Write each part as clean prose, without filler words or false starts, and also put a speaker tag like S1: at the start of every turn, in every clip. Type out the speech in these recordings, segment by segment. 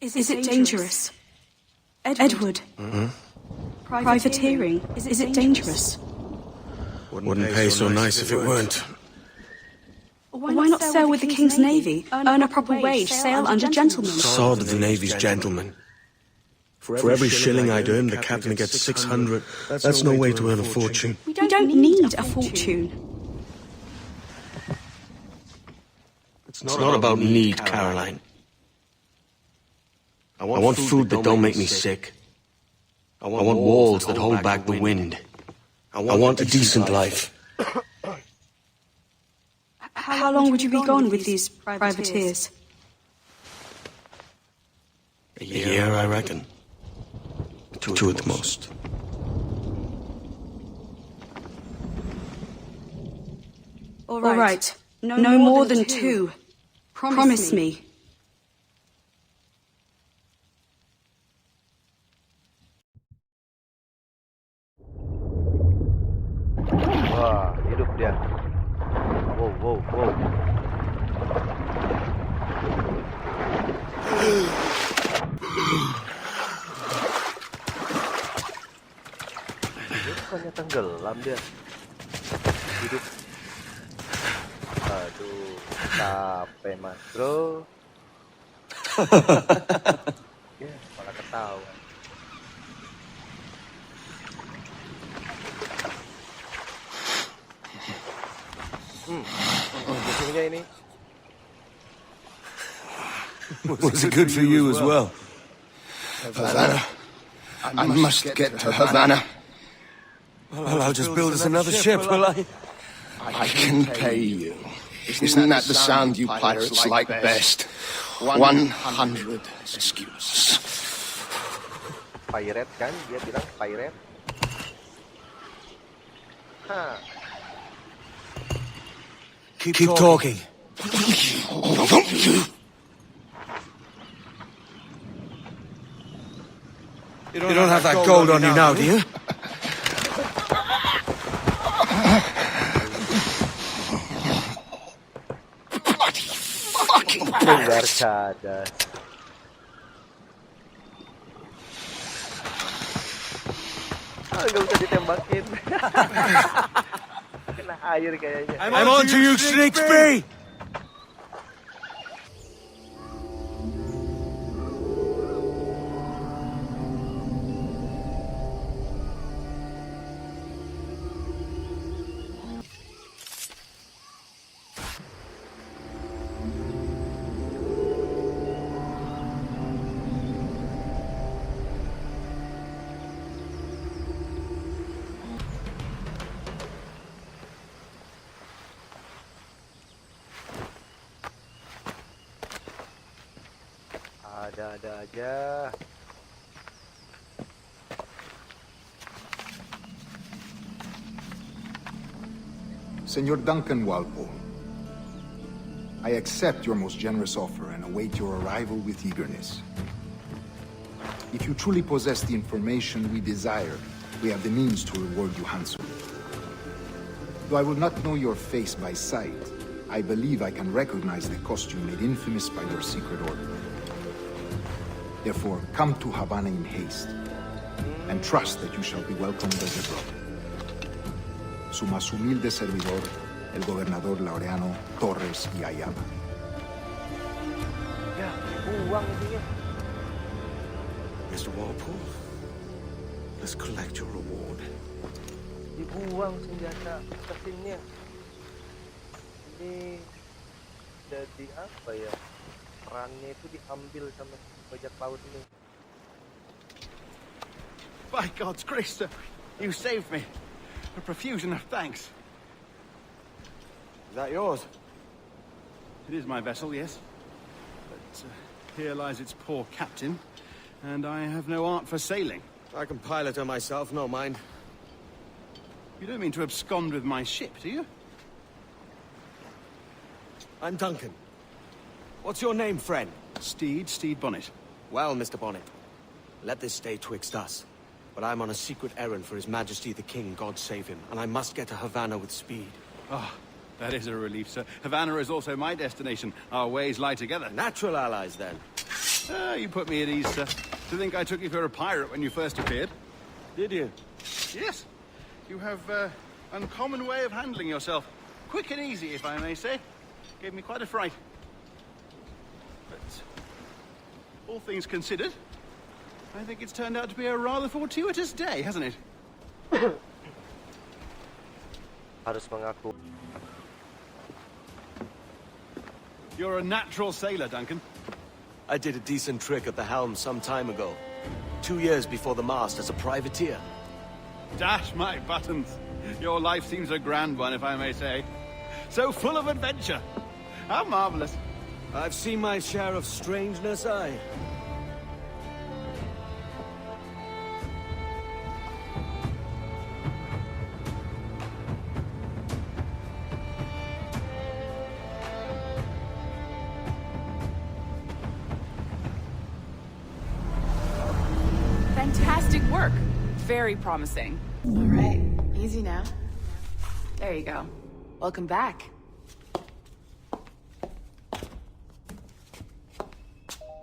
S1: Is it dangerous? Edward? Privateering, is it dangerous?
S2: Wouldn't pay so nice if it weren't.
S1: Why not sail with the King's Navy, earn a proper wage, sail under gentlemen?
S2: Sod the Navy's gentlemen. For every shilling I'd earn, the captain gets 600. That's no way to earn a fortune.
S1: We don't need a fortune.
S2: It's not about need, Caroline. I want food that don't make me sick. I want walls that hold back the wind. I want a decent life.
S1: How long would you be gone with these privateers?
S2: A year, I reckon. Two at the most.
S1: All right. No more than 2. Promise me.
S3: Wah, hidup dia. Wow. Dia bukannya tenggelam dia. Hidup. Aduh, capek mas bro. Ya, malah ketawa. Musuhnya ini.
S2: Was it good for you as well?
S4: Havana. I must get to Havana.
S2: Well, I'll just build us another ship, will I?
S4: I can pay you. Isn't that the sound you pirates like best? 100 excuses.
S3: Pirate kan? Dia bilang pirate. Hah.
S2: Keep talking. You don't have that gold on you now, do you?
S4: Bloody fucking
S3: Benar
S4: pirates!
S3: cadas. Nggak usah ditembakin. Kena air kayaknya.
S2: I'm on to you, Snakesby!
S3: Ada-ada aja.
S5: Senor Duncan Walpole, I accept your most generous offer and await your arrival with eagerness. If you truly possess the information we desire, we have the means to reward you handsomely. Though I will not know your face by sight, I believe I can recognize the costume made infamous by your secret order. Therefore, come to Havana in haste, and trust that you shall be welcomed as a brother. Su más humilde servidor, el gobernador Laureano Torres y Ayala.
S3: Ya, buang dia.
S2: Mr. Walpole, let's collect your reward.
S3: Dibuang senjata assassinnya. Ini jadi apa ya? Perannya itu diambil sama Bajak Laut ini.
S6: By God's grace, sir, you saved me. A profusion of thanks.
S2: Is that yours?
S6: It is my vessel, yes. But here lies its poor captain, and I have no art for sailing.
S2: I can pilot her myself, no mind.
S6: You don't mean to abscond with my ship, do you?
S2: I'm Duncan. What's your name, friend?
S6: Steed Bonnet.
S2: Well, Mr. Bonnet, let this stay twixt us. But I'm on a secret errand for His Majesty the King, God save him, and I must get to Havana with speed.
S6: Ah, that is a relief, sir. Havana is also my destination. Our ways lie together.
S2: Natural allies, then.
S6: So you put me at ease, sir. To think I took you for a pirate when you first appeared.
S2: Did you?
S6: Yes. You have uncommon way of handling yourself. Quick and easy, if I may say. Gave me quite a fright. But all things considered, I think it's turned out to be a rather fortuitous day, hasn't it?
S3: Harus mengaku.
S6: You're a natural sailor, Duncan.
S2: I did a decent trick at the helm some time ago. 2 years before the mast as a privateer.
S6: Dash my buttons. Your life seems a grand one, if I may say. So full of adventure. How marvelous.
S2: I've seen my share of strangeness, aye.
S7: Fantastic work. Very promising. All right, easy now. There you go. Welcome back.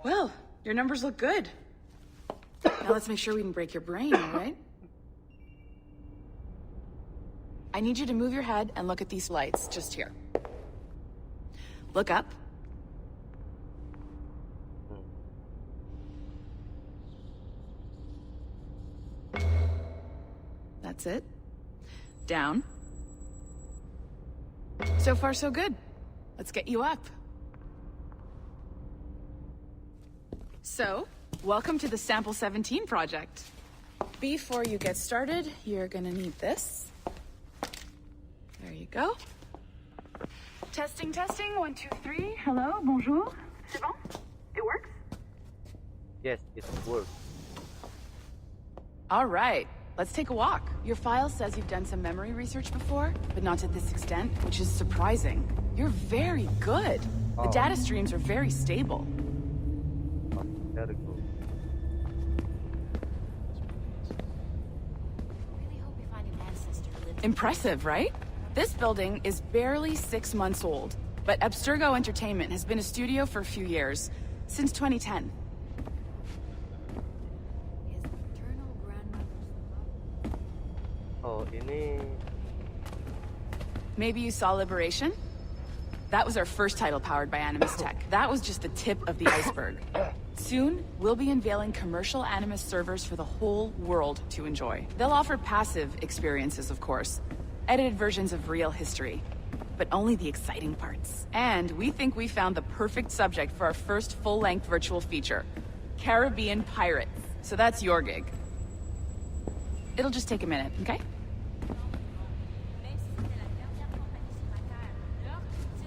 S7: Well, your numbers look good. Now let's make sure we didn't break your brain, all right? I need you to move your head and look at these lights just here. Look up. That's it. Down. So far, so good. Let's get you up. So, welcome to the Sample 17 project. Before you get started, you're gonna need this. There you go. Testing, testing, 1, 2, 3. Hello, bonjour. C'est bon? It works?
S3: Yes, it works.
S7: All right, let's take a walk. Your file says you've done some memory research before, but not to this extent, which is surprising. You're very good. The data streams are very stable.
S3: Very good.
S7: Impressive, right? This building is barely 6 months old, but Abstergo Entertainment has been a studio for a few years, since 2010.
S3: Oh, ini.
S7: Maybe you saw Liberation? That was our first title powered by Animus Tech. That was just the tip of the iceberg. Soon, we'll be unveiling commercial Animus servers for the whole world to enjoy. They'll offer passive experiences, of course. Edited versions of real history. But only the exciting parts. And we think we found the perfect subject for our first full-length virtual feature. Caribbean pirates. So that's your gig. It'll just take a minute, okay?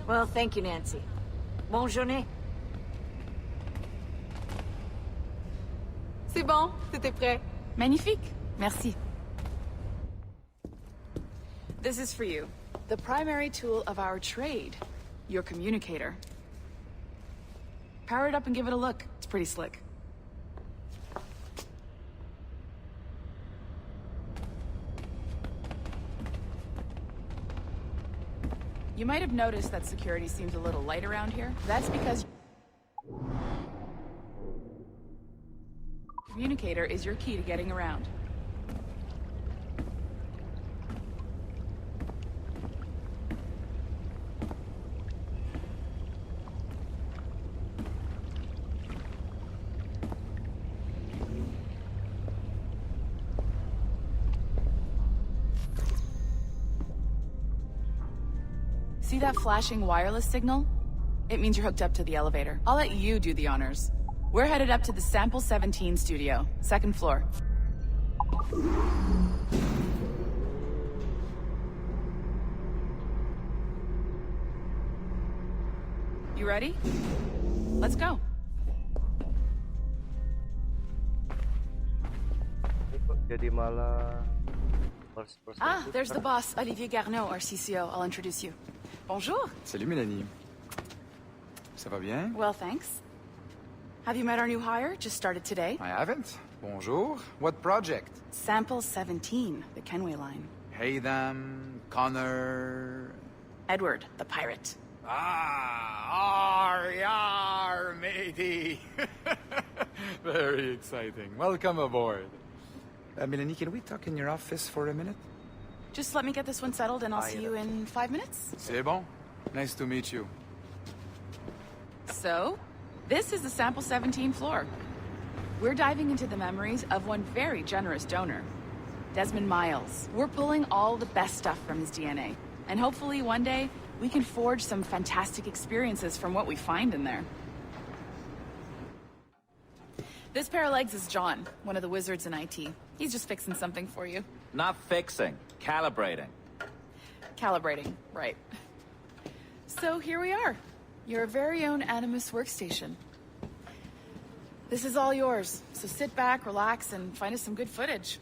S8: Well, thank you, Nancy. Bonne journée.
S7: C'est bon, c'était prêt. Magnifique. Merci. This is for you. The primary tool of our trade. Your communicator. Power it up and give it a look. It's pretty slick. You might have noticed that security seems a little light around here. That's because communicator is your key to getting around. See that flashing wireless signal? It means you're hooked up to the elevator. I'll let you do the honors. We're headed up to the Sample 17 studio, 2nd floor. You ready? Let's go.
S3: Ini kok jadi malah first person.
S7: Ah, there's the boss, Olivier Garneau, our CCO. I'll introduce you. Bonjour.
S9: Salut Mélanie. Ça va bien?
S7: Well, thanks. Have you met our new hire? Just started today.
S9: I haven't. Bonjour. What project?
S7: Sample 17, the Kenway line.
S9: Hey them, Connor...
S7: Edward, the pirate.
S9: Ah, yar, matey. Very exciting. Welcome aboard. Melanie, can we talk in your office for a minute?
S7: Just let me get this one settled and I'll see you in 5 minutes.
S9: C'est bon. Nice to meet you.
S7: So, this is the Sample 17 floor. We're diving into the memories of one very generous donor, Desmond Miles. We're pulling all the best stuff from his DNA. And hopefully one day, we can forge some fantastic experiences from what we find in there. This pair of legs is John, one of the wizards in IT. He's just fixing something for you.
S10: Not fixing, calibrating.
S7: Calibrating, right. So here we are, your very own Animus workstation. This is all yours, so sit back, relax, and find us some good footage.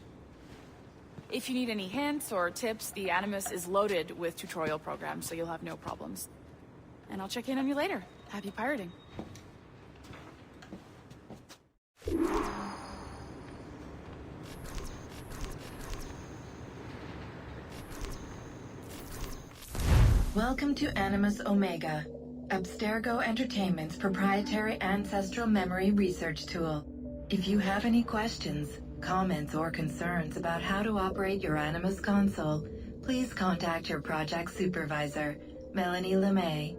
S7: If you need any hints or tips, the Animus is loaded with tutorial programs, so you'll have no problems. And I'll check in on you later. Happy pirating.
S11: Welcome to Animus Omega, Abstergo Entertainment's proprietary ancestral memory research tool. If you have any questions, comments, or concerns about how to operate your Animus console, please contact your project supervisor, Melanie LeMay.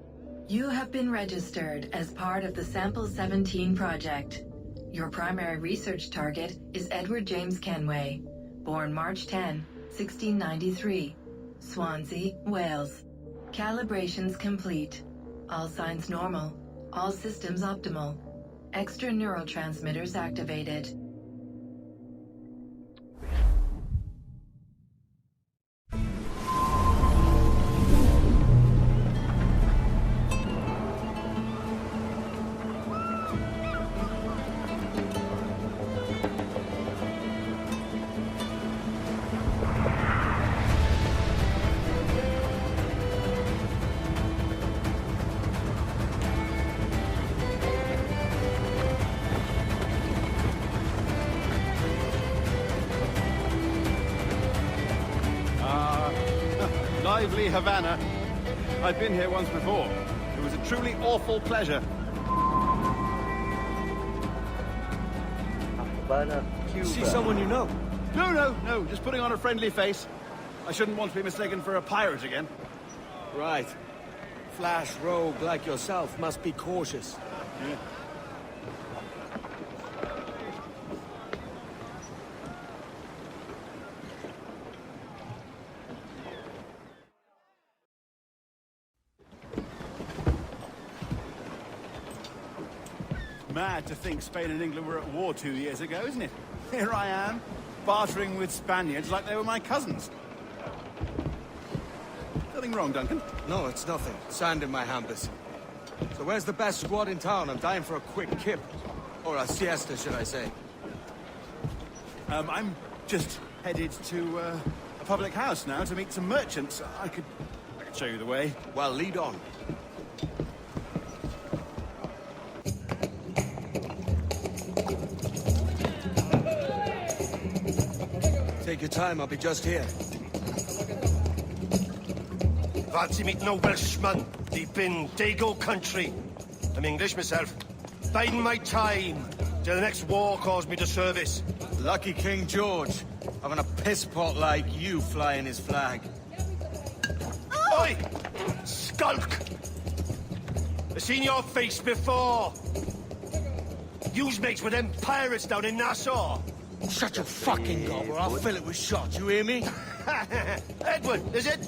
S11: You have been registered as part of the Sample 17 project. Your primary research target is Edward James Kenway, born March 10, 1693, Swansea, Wales. Calibrations complete. All signs normal. All systems optimal. Extra neurotransmitters activated.
S6: Lively Havana. I've been here once before. It was a truly awful pleasure.
S3: Havana, Cuba.
S2: See someone you know?
S6: No, just putting on a friendly face. I shouldn't want to be mistaken for a pirate again.
S2: Right. Flash rogue like yourself must be cautious.
S6: Yeah. Mad to think Spain and England were at war 2 years ago, isn't it? Here I am, bartering with Spaniards like they were my cousins. Nothing wrong, Duncan?
S2: No, it's nothing. Sand in my hampers. So where's the best squad in town? I'm dying for a quick kip. Or a siesta, should I say.
S6: I'm just headed to a public house now to meet some merchants. I could show you the way.
S2: Well, lead on. Take your time, I'll be just here.
S12: Fancy meeting no Welshman deep in Dago country. I'm English myself. Biding my time till the next war calls me to service.
S2: Lucky King George, having a piss pot like you flying his flag.
S12: Oi! Skulk! I've seen your face before. You's mates with them pirates down in Nassau.
S2: Shut your fucking gob or I'll fill it with shot, you hear me?
S12: Edward, is it?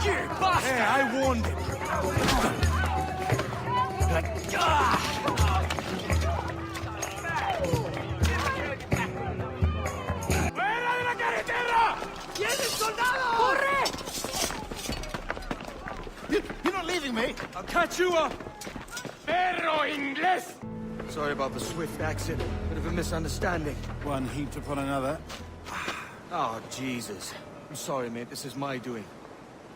S2: You bastard! Yeah, I warned him.
S12: ¡Fuera de la carretera! ¡Tienes soldado! ¡Corre!
S6: You're not leaving me.
S2: I'll catch you up.
S12: ¡Perro inglés!
S2: Sorry about the swift exit. Bit of a misunderstanding.
S6: One heaped upon another.
S2: Oh, Jesus. I'm sorry, mate. This is my doing.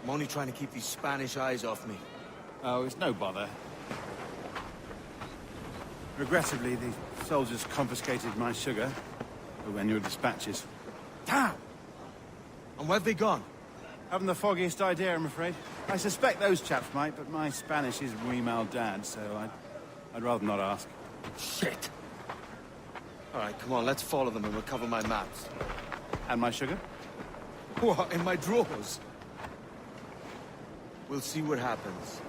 S2: I'm only trying to keep these Spanish eyes off me.
S6: Oh, it's no bother. Regrettably, the soldiers confiscated my sugar and your dispatches.
S2: Damn! And where've they gone?
S6: Haven't the foggiest idea, I'm afraid. I suspect those chaps might, but my Spanish is muy mal dad, so I'd rather not ask.
S2: Shit. All right, come on, let's follow them and recover my maps.
S6: And my sugar?
S2: What, in my drawers? We'll see what happens.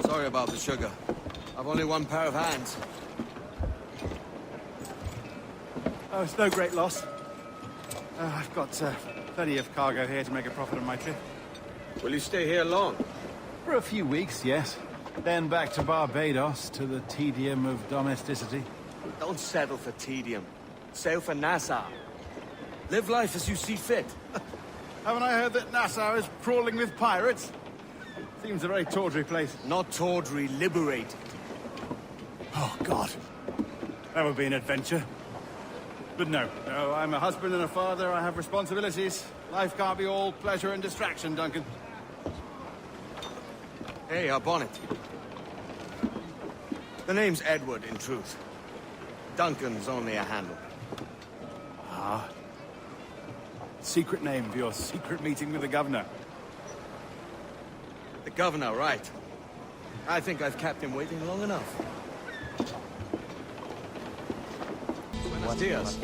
S2: Sorry about the sugar. I've only one pair of hands.
S6: Oh, it's no great loss. I've got plenty of cargo here to make a profit on my trip.
S2: Will you stay here long?
S6: For a few weeks, yes. Then back to Barbados, to the tedium of domesticity.
S2: Don't settle for tedium. Sail for Nassau. Live life as you see fit.
S6: Haven't I heard that Nassau is crawling with pirates? Seems a very tawdry place.
S2: Not tawdry, liberated.
S6: Oh, God. That would be an adventure. But no, I'm a husband and a father. I have responsibilities. Life can't be all pleasure and distraction, Duncan.
S2: Hey, our bonnet. The name's Edward, in truth. Duncan's only a handle.
S6: Ah. Secret name for your secret meeting with the governor.
S2: The governor, right. I think I've kept him waiting long enough. Buenos dias.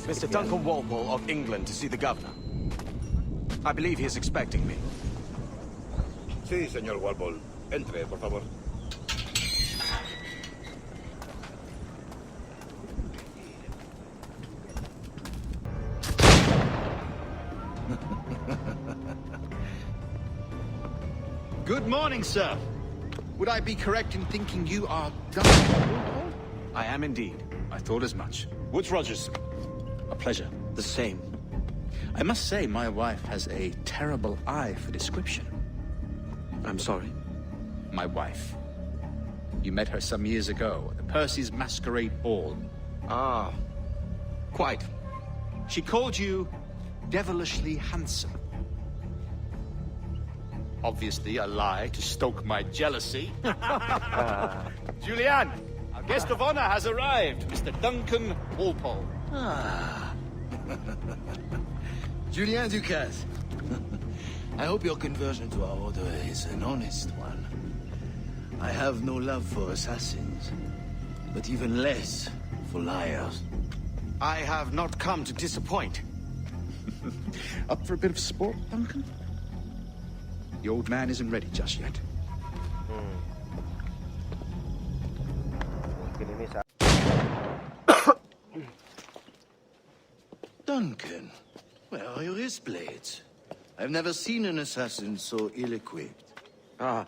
S2: Mr. Duncan Walpole of England to see the governor. I believe he is expecting me.
S13: Sí, señor Walpole. Entre, por favor.
S14: Good morning, sir. Would I be correct in thinking you are Duncan?
S2: I am indeed.
S14: I thought as much. Woods Rogers. A pleasure.
S2: The same.
S14: I must say, my wife has a terrible eye for description.
S2: I'm sorry?
S14: My wife. You met her some years ago at the Percy's Masquerade Ball.
S2: Ah, quite.
S14: She called you devilishly handsome. Obviously a lie to stoke my jealousy. Julianne, our guest of honor has arrived, Mr. Duncan Walpole.
S15: Ah. Julien Ducasse. I hope your conversion to our order is an honest one. I have no love for assassins, but even less for liars.
S2: I have not come to disappoint.
S14: Up for a bit of sport, Duncan? The old man isn't ready just yet.
S15: Duncan, where are your wrist blades? I've never seen an assassin so ill-equipped.
S2: Ah,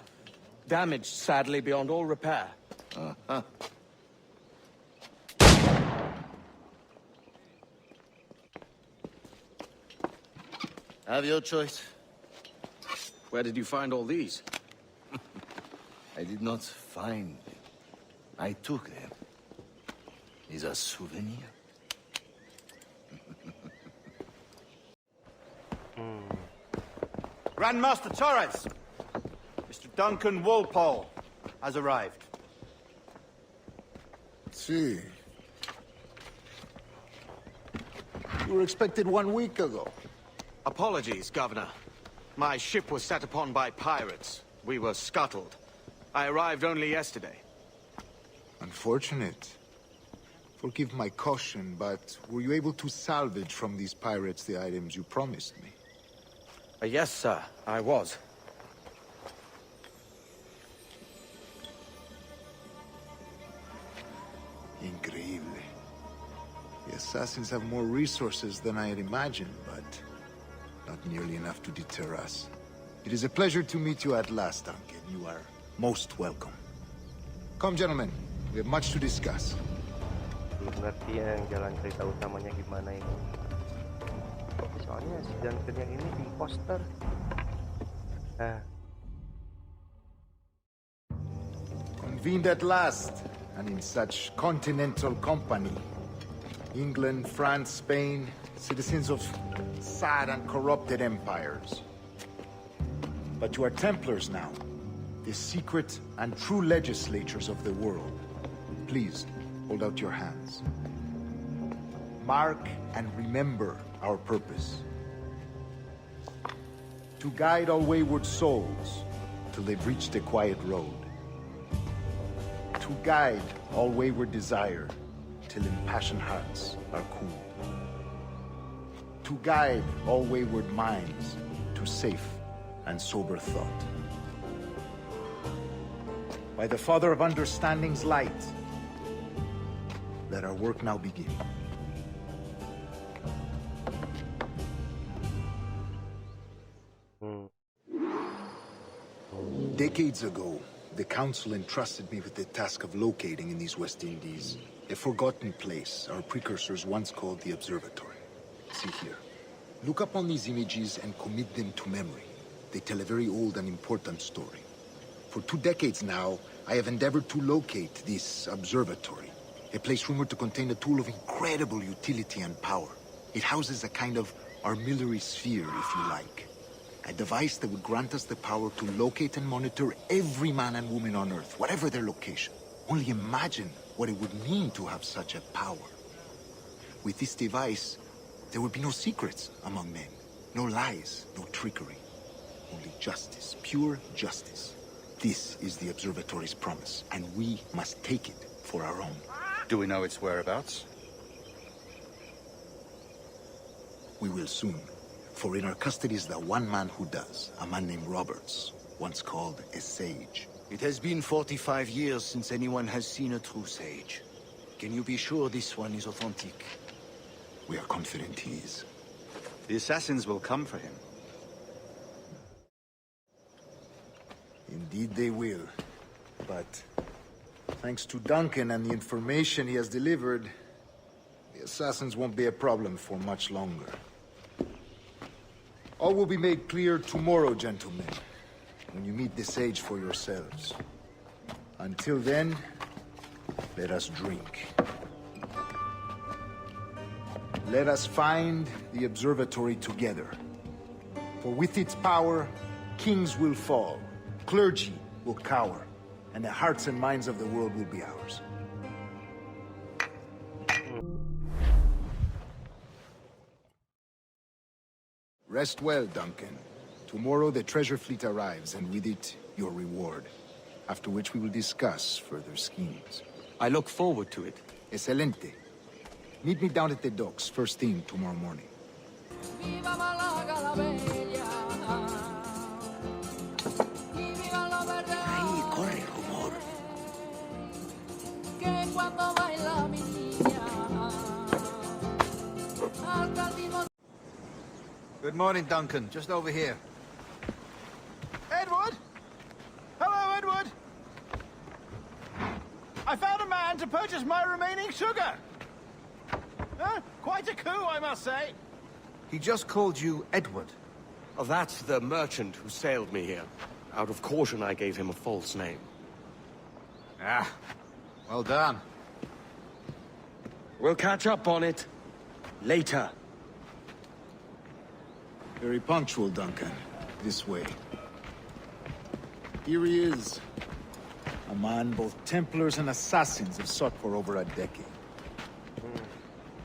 S2: damaged, sadly, beyond all repair.
S15: Uh-huh. Have your choice.
S2: Where did you find all these?
S15: I did not find them. I took them. These are souvenirs.
S6: Grandmaster Torres! Mr. Duncan Walpole has arrived.
S5: See. You were expected 1 week ago.
S2: Apologies, Governor. My ship was set upon by pirates. We were scuttled. I arrived only yesterday.
S5: Unfortunate. Forgive my caution, but were you able to salvage from these pirates the items you promised me?
S2: Yes, sir, I was.
S5: Increíble. The assassins have more resources than I had imagined, but not nearly enough to deter us. It is a pleasure to meet you at last, Duncan. You are most welcome. Come, gentlemen. We have much to discuss.
S3: Belum ngerti yang jalan cerita utamanya gimana ini. Soalnya si Duncan yang ini imposter.
S5: Convened at last. and in such continental company. England, France, Spain, citizens of sad and corrupted empires. But you are Templars now, the secret and true legislators of the world. Please, hold out your hands. Mark and remember our purpose. To guide all wayward souls till they've reached the quiet road. To guide all wayward desire till impassioned hearts are cooled. To guide all wayward minds to safe and sober thought. By the Father of Understanding's light, let our work now begin. Decades ago, the Council entrusted me with the task of locating in these West Indies a forgotten place our precursors once called the Observatory. See here. Look upon these images and commit them to memory. They tell a very old and important story. For 2 decades now, I have endeavored to locate this observatory, a place rumored to contain a tool of incredible utility and power. It houses a kind of armillary sphere, if you like. A device that would grant us the power to locate and monitor every man and woman on Earth, whatever their location. Only imagine what it would mean to have such a power. With this device, there would be no secrets among men, no lies, no trickery. Only justice, pure justice. This is the Observatory's promise, and we must take it for our own.
S14: Do we know its whereabouts?
S5: We will soon. For in our custody is the one man who does, a man named Roberts, once called a sage.
S15: It has been 45 years since anyone has seen a true sage. Can you be sure this one is authentic?
S5: We are confident he is.
S14: The assassins will come for him.
S5: Indeed they will. But thanks to Duncan and the information he has delivered, the assassins won't be a problem for much longer. All will be made clear tomorrow, gentlemen, when you meet the sage for yourselves. Until then, let us drink. Let us find the observatory together. For with its power, kings will fall, clergy will cower, and the hearts and minds of the world will be ours. Rest well, Duncan. Tomorrow the treasure fleet arrives, and with it, your reward. After which we will discuss further schemes.
S2: I look forward to it.
S5: Excelente. Meet me down at the docks first thing tomorrow morning.
S15: Ahí corre el rumor.
S6: Good morning, Duncan. Just over here. Edward? Hello, Edward! I found a man to purchase my remaining sugar! Huh? Quite a coup, I must say.
S2: He just called you Edward. Oh, that's the merchant who sailed me here. Out of caution, I gave him a false name.
S6: Ah, well done.
S2: We'll catch up on it later.
S5: Very punctual, Duncan. This way. Here he is. A man both Templars and Assassins have sought for over a decade.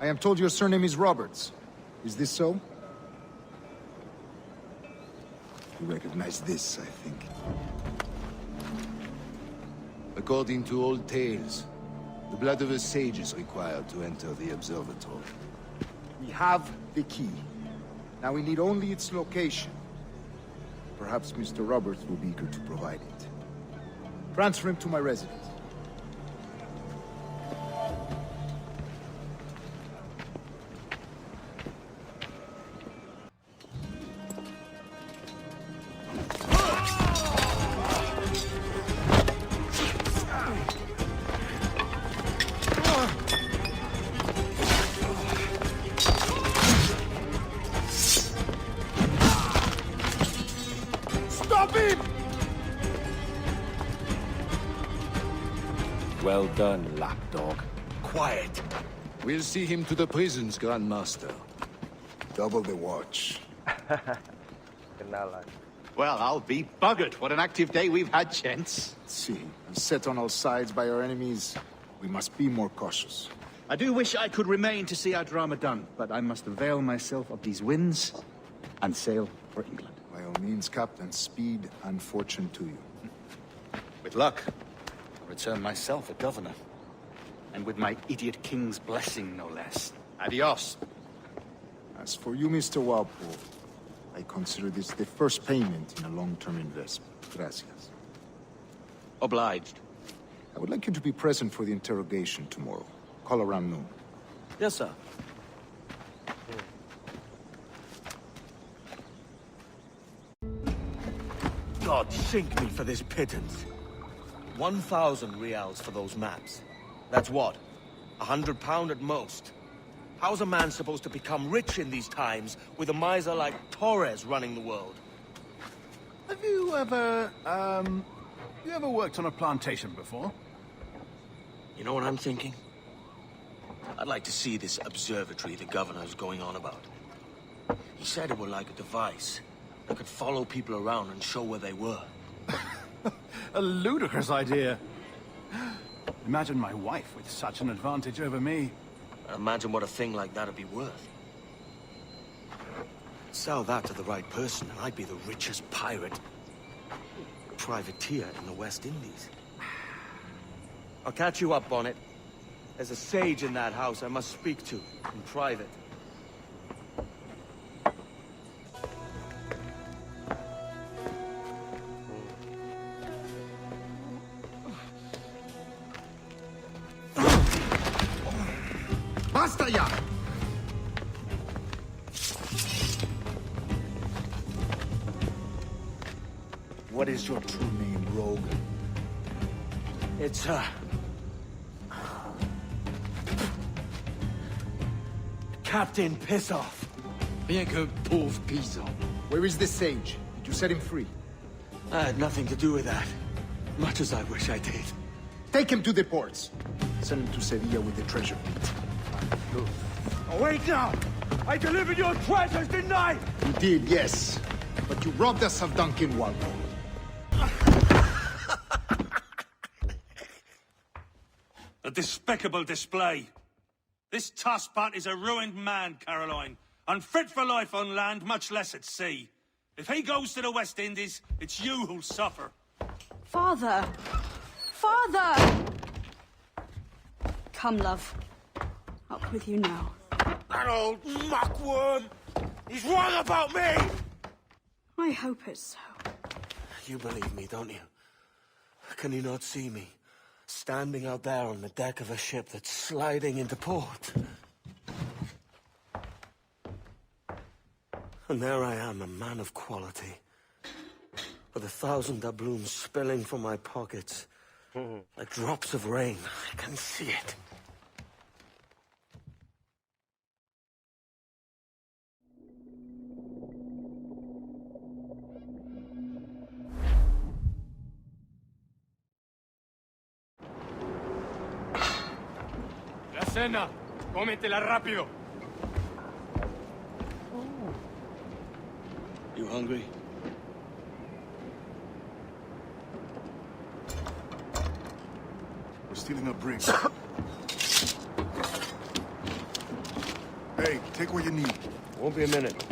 S5: I am told your surname is Roberts. Is this so? You recognize this, I think.
S15: According to old tales, the blood of a sage is required to enter the observatory.
S5: We have the key. Now we need only its location. Perhaps Mr. Roberts will be eager to provide it. Transfer him to my residence.
S10: Well done, lapdog.
S13: Quiet.
S15: We'll see him to the prisons, Grandmaster.
S5: Double the watch.
S3: Kenalan.
S14: Well, I'll be buggered. What an active day we've had, gents.
S5: See, set on all sides by our enemies, we must be more cautious.
S14: I do wish I could remain to see our drama done, but I must avail myself of these winds and sail for England.
S5: By all means, Captain, speed and fortune to you.
S14: With luck, I'll return myself a governor. And with my idiot king's blessing, no less. Adios.
S5: As for you, Mr. Walpole, I consider this the first payment in a long-term investment. Gracias.
S15: Obliged.
S5: I would like you to be present for the interrogation tomorrow. Call around noon.
S2: Yes, sir. God sink me for this pittance. 1,000 reals for those maps. That's what? £100 at most. How's a man supposed to become rich in these times with a miser like Torres running the world?
S6: Have you ever, worked on a plantation before?
S2: You know what I'm thinking? I'd like to see this observatory the governor's going on about. He said it were like a device that could follow people around and show where they were.
S6: A ludicrous idea. Imagine my wife with such an advantage over me.
S2: Imagine what a thing like that'd be worth. Sell that to the right person, and I'd be the richest pirate, privateer in the West Indies. I'll catch you up, Bonnet. There's a sage in that house I must speak to, in private.
S5: Basta ya! What is your true name, rogue?
S2: It's, Captain Pissoff.
S15: Bien que pauvre paysan.
S5: Where is the sage? Did you set him free?
S2: I had nothing to do with that. Much as I wish I did.
S5: Take him to the ports. Send him to Sevilla with the treasure.
S12: Oh, wait now! I delivered your treasures, didn't I?
S5: You did, yes. But you robbed us of Duncan Walpole.
S16: A despicable display. This tosspot is a ruined man, Caroline. Unfit for life on land, much less at sea. If he goes to the West Indies, it's you who'll suffer.
S1: Father! Father! Come, love. Up with you now.
S12: That old muckworm! He's wrong about me!
S1: I hope it's so.
S2: You believe me, don't you? Can you not see me? Standing out there on the deck of a ship that's sliding into port. And there I am, a man of quality. With 1,000 doubloons spilling from my pockets. Like drops of rain. I can see it.
S12: La cena. Cómetela rápido.
S2: You hungry?
S6: We're stealing a brig. Hey, take what you need.
S2: Won't be a minute.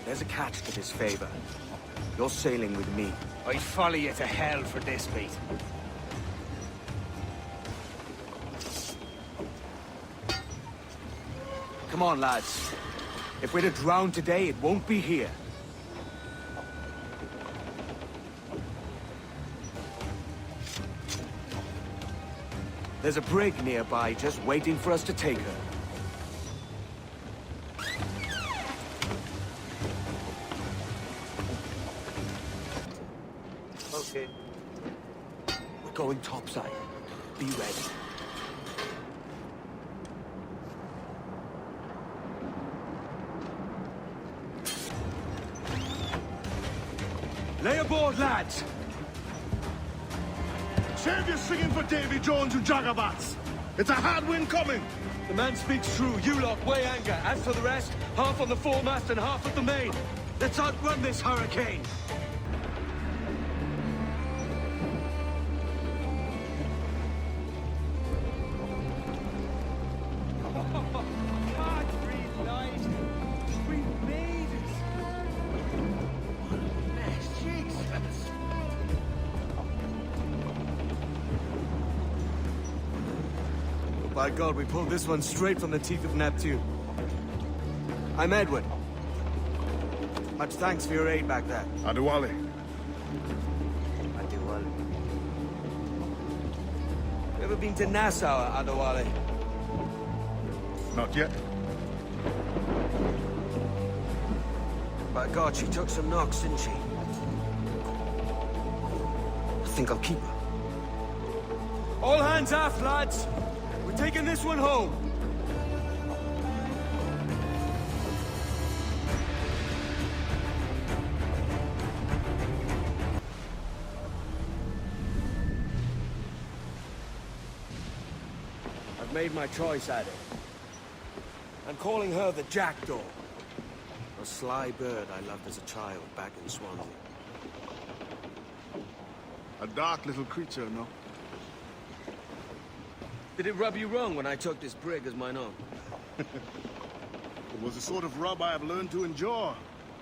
S2: There's a catch to this favor. You're sailing with me. I'd follow you to hell for this, mate. Come on, lads. If we're to drown today, it won't be here. There's a brig nearby just waiting for us to take her.
S3: Okay.
S2: We're going topside. Be ready.
S6: out, lads! Save your singing for Davy Jones, you jagabats! It's a hard wind coming!
S2: The man speaks true. You lot weigh anchor. As for the rest, half on the foremast and half at the main. Let's outrun this hurricane. By God, we pulled this one straight from the teeth of Neptune. I'm Edward. Much thanks for your aid back there.
S6: Adewale.
S2: You ever been to Nassau, Adewale?
S6: Not yet.
S2: By God, she took some knocks, didn't she? I think I'll keep her. All hands aft, lads! We're taking this one home. I've made my choice, Addy. I'm calling her the Jackdaw. A sly bird I loved as a child back in Swansea.
S6: A dark little creature, no?
S2: Did it rub you wrong when I took this brig as mine own?
S6: It was the sort of rub I have learned to endure,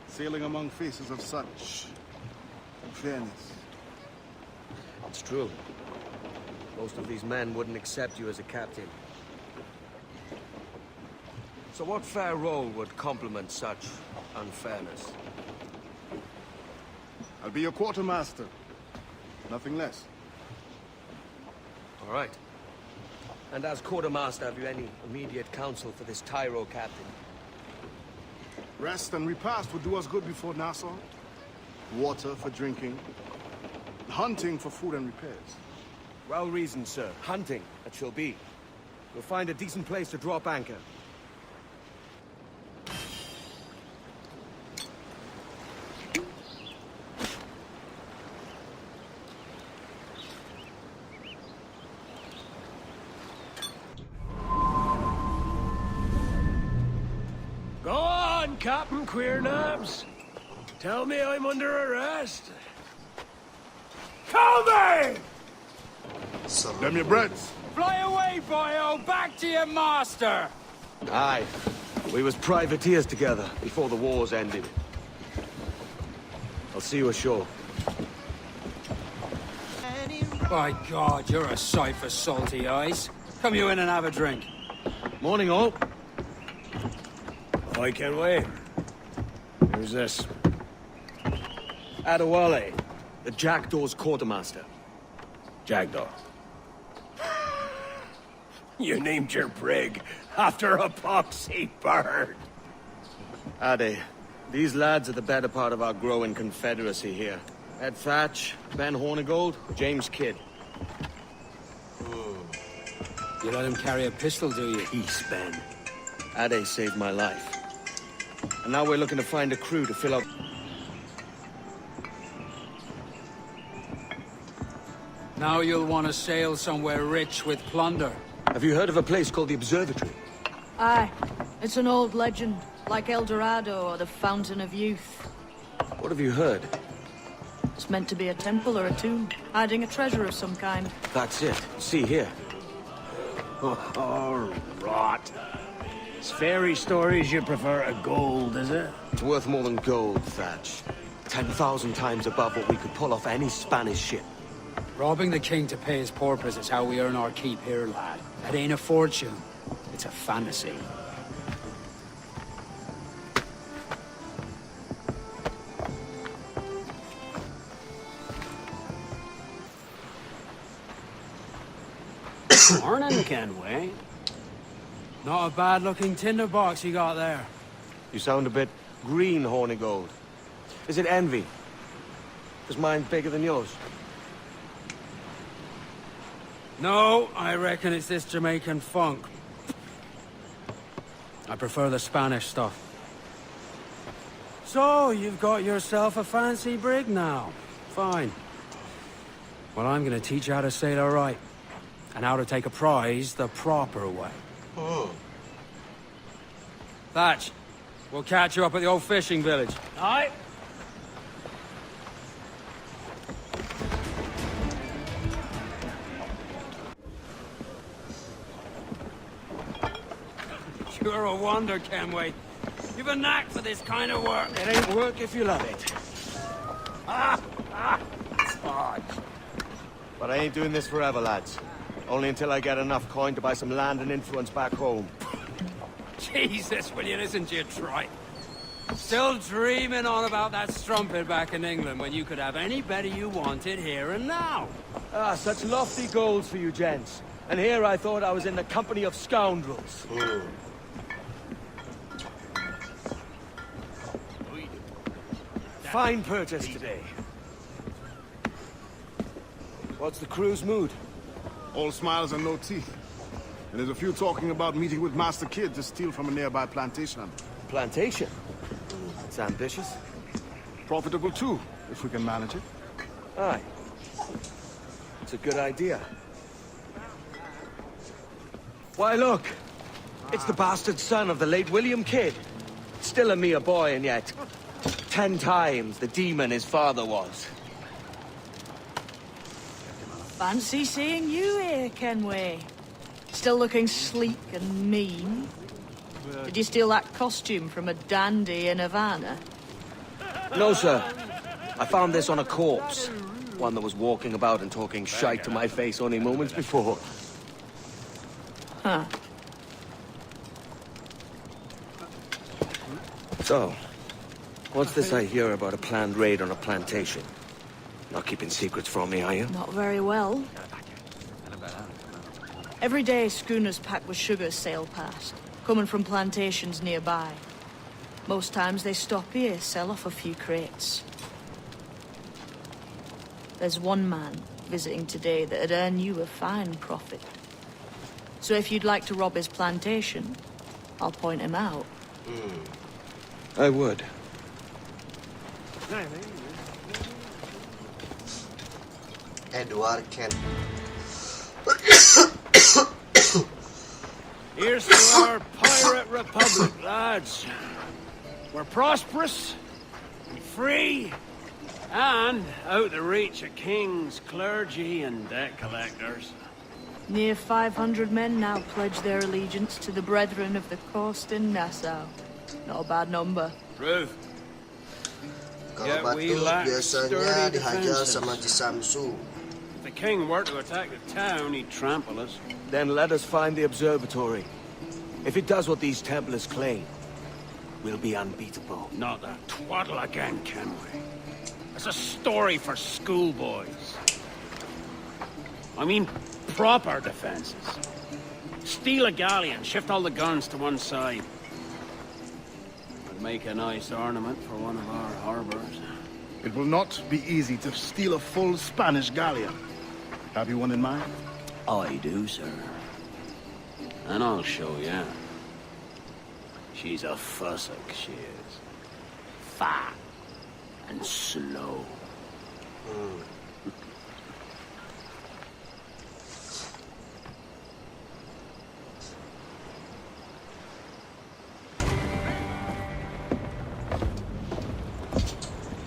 S6: sailing among faces of such fairness.
S2: It's true. Most of these men wouldn't accept you as a captain. So what fair role would complement such unfairness?
S6: I'll be your quartermaster. Nothing less.
S2: All right. And as quartermaster, have you any immediate counsel for this Tyro captain?
S6: Rest and repast would do us good before Nassau. Water for drinking. Hunting for food and repairs.
S2: Well reasoned, sir. Hunting, it shall be. We'll find a decent place to drop anchor.
S17: Go on, Captain Queernabs. Tell me I'm under arrest. Call me!
S6: Them your breads.
S9: Fly away, boyo! Back to your master!
S2: Aye. We was privateers together before the wars ended. I'll see you ashore.
S9: By God, you're a sight for salty eyes. Come you in and have a drink.
S2: Morning, all.
S17: Hi, Kenway. Who's this?
S2: Adewale, the Jackdaw's quartermaster.
S17: Jackdaw. You named your brig after a poxy bird.
S2: Ade, these lads are the better part of our growing confederacy here. Ed Thatch, Ben Hornigold, James Kidd.
S9: You let him carry a pistol, do you?
S2: Peace, Ben. Ade saved my life. And now we're looking to find a crew to fill up.
S9: Now you'll want to sail somewhere rich with plunder.
S2: Have you heard of a place called the Observatory?
S18: Aye. It's an old legend, like El Dorado or the Fountain of Youth.
S2: What have you heard?
S18: It's meant to be a temple or a tomb, hiding a treasure of some kind.
S2: That's it. See here.
S17: Oh, rot. It's fairy stories you prefer to gold, is it?
S2: It's worth more than gold, Thatch. 10,000 times above what we could pull off any Spanish ship.
S9: Robbing the king to pay his porpoise is how we earn our keep here, lad. That ain't a fortune. It's a fantasy.
S17: Morning, Kenway.
S9: Not a bad-looking tinderbox you got there.
S2: You sound a bit green, Hornigold. Is it envy? Is mine bigger than yours?
S9: No, I reckon it's this Jamaican funk. I prefer the Spanish stuff. So, you've got yourself a fancy brig now. Fine. Well, I'm gonna teach you how to sail right. And how to take a prize the proper way. Thatch, we'll catch you up at the old fishing village.
S17: Aye.
S9: You're a wonder, Kenway. You've a knack for this kind of work. It ain't work if you love it.
S2: But I ain't doing this forever, lads. Only until I get enough coin to buy some land and influence back home.
S9: Jesus, will you listen to your trite? Still dreaming on about that strumpet back in England when you could have anybody you wanted here and now.
S2: Ah, such lofty goals for you gents. And here I thought I was in the company of scoundrels. Fine purchase today. What's the crew's mood?
S6: All smiles and no teeth. And there's a few talking about meeting with Master Kid to steal from a nearby plantation.
S2: Plantation? It's ambitious.
S6: Profitable too, if we can manage it.
S2: Aye. It's a good idea. Why, look! It's the bastard son of the late William Kidd. Still a mere boy, and yet 10 times the demon his father was.
S18: Fancy seeing you here, Kenway. Still looking sleek and mean. Did you steal that costume from a dandy in Havana?
S2: No, sir. I found this on a corpse. One that was walking about and talking shite to my face only moments before.
S18: Huh.
S2: So, what's this I hear about a planned raid on a plantation? Not keeping secrets from me, are you?
S18: Not very well. Every day, schooners packed with sugar sail past, coming from plantations nearby. Most times they stop here, sell off a few crates. There's one man visiting today that'd earn you a fine profit. So if you'd like to rob his plantation, I'll point him out.
S2: I would.
S19: Edward Kent.
S17: Here's to our pirate republic, lads. We're prosperous, free, and out the reach of kings, clergy, and debt collectors.
S18: Near 500 men now pledge their allegiance to the Brethren of the Coast in Nassau. Not a bad number.
S17: Truth.
S19: Kalau
S17: Yet we
S19: batu
S17: lack
S19: biasanya
S17: sturdy
S19: dihajar
S17: defenses.
S19: sama Cisamsu.
S17: If the king were to attack the town, he'd trample us.
S2: Then let us find the observatory. If it does what these Templars claim, we'll be unbeatable.
S17: Not that twaddle again, Kenway. It's a story for schoolboys. I mean, proper defenses. Steal a galleon, shift all the guns to one side. Would make a nice ornament for one of our harbors.
S6: It will not be easy to steal a full Spanish galleon. Have you one in mind?
S17: I do, sir. And I'll show you. She's a fussock, she is. Fat and slow.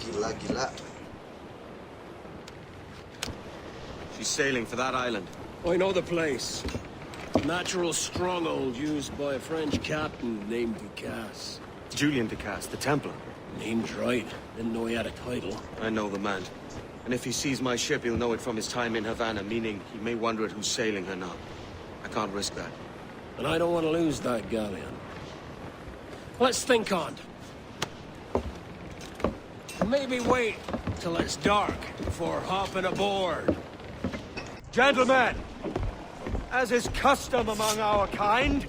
S19: Gila-gila.
S2: She's sailing for that island.
S17: I know the place. Natural stronghold used by a French captain named Ducasse.
S2: Julian Ducasse, the Templar.
S17: Name's right. Didn't know he had a title.
S2: I know the man. And if he sees my ship, he'll know it from his time in Havana, meaning he may wonder at who's sailing her now. I can't risk that.
S17: And I don't want to lose that galleon. Let's think on it. Maybe wait till it's dark before hopping aboard.
S2: Gentlemen, as is custom among our kind,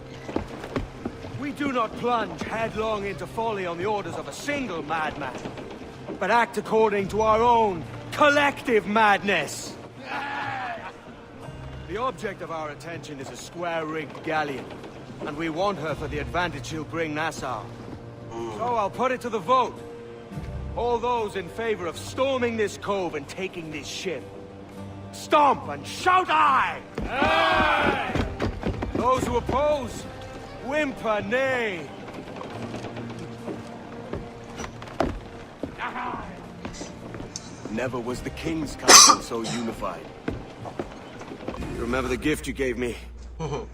S2: we do not plunge headlong into folly on the orders of a single madman, but act according to our own collective madness. The object of our attention is a square-rigged galleon, and we want her for the advantage she'll bring Nassau. So I'll put it to the vote. All those in favor of storming this cove and taking this ship, stomp and shout aye! Aye! Those who oppose, whimper nay! Never was the King's Council so unified. You remember the gift you gave me? Well,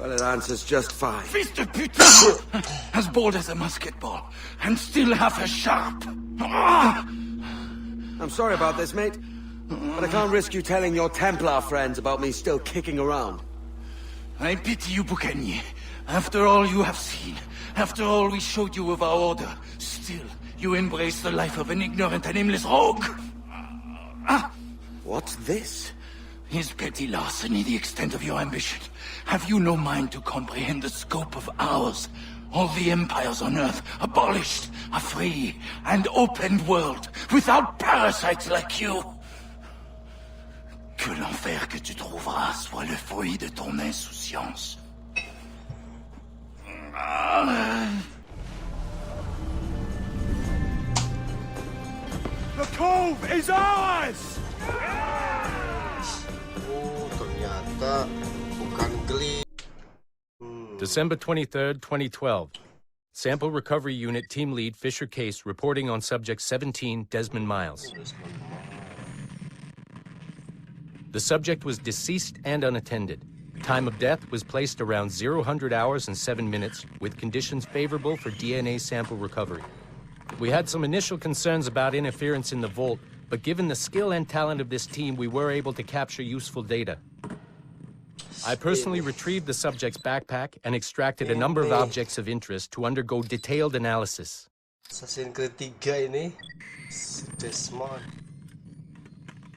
S2: it answers just fine.
S15: Fils de putain! As bold as a musket ball, and still half as sharp.
S2: I'm sorry about this, mate. But I can't risk you telling your Templar friends about me still kicking around.
S15: I pity you, Boucanier. After all you have seen, after all we showed you of our order, still you embrace the life of an ignorant and aimless rogue.
S2: What's this?
S15: Is petty larceny the extent of your ambition? Have you no mind to comprehend the scope of ours? All the empires on Earth abolished, a free and open world, without parasites like you. Que l'enfer que tu trouveras soit le fruit de ton insouciance.
S2: The cove is ours!
S19: Oh, ternyata bukan geli.
S20: December 23rd, 2012. Sample Recovery Unit Team Lead Fisher Case reporting on Subject 17, Desmond Miles. The subject was deceased and unattended. Time of death was placed around 0 hours and 7 minutes, with conditions favorable for DNA sample recovery. We had some initial concerns about interference in the vault, but given the skill and talent of this team, we were able to capture useful data. I personally retrieved the subject's backpack and extracted a number of objects of interest to undergo detailed analysis.
S19: Assassin Creed 3 ini, Desmond.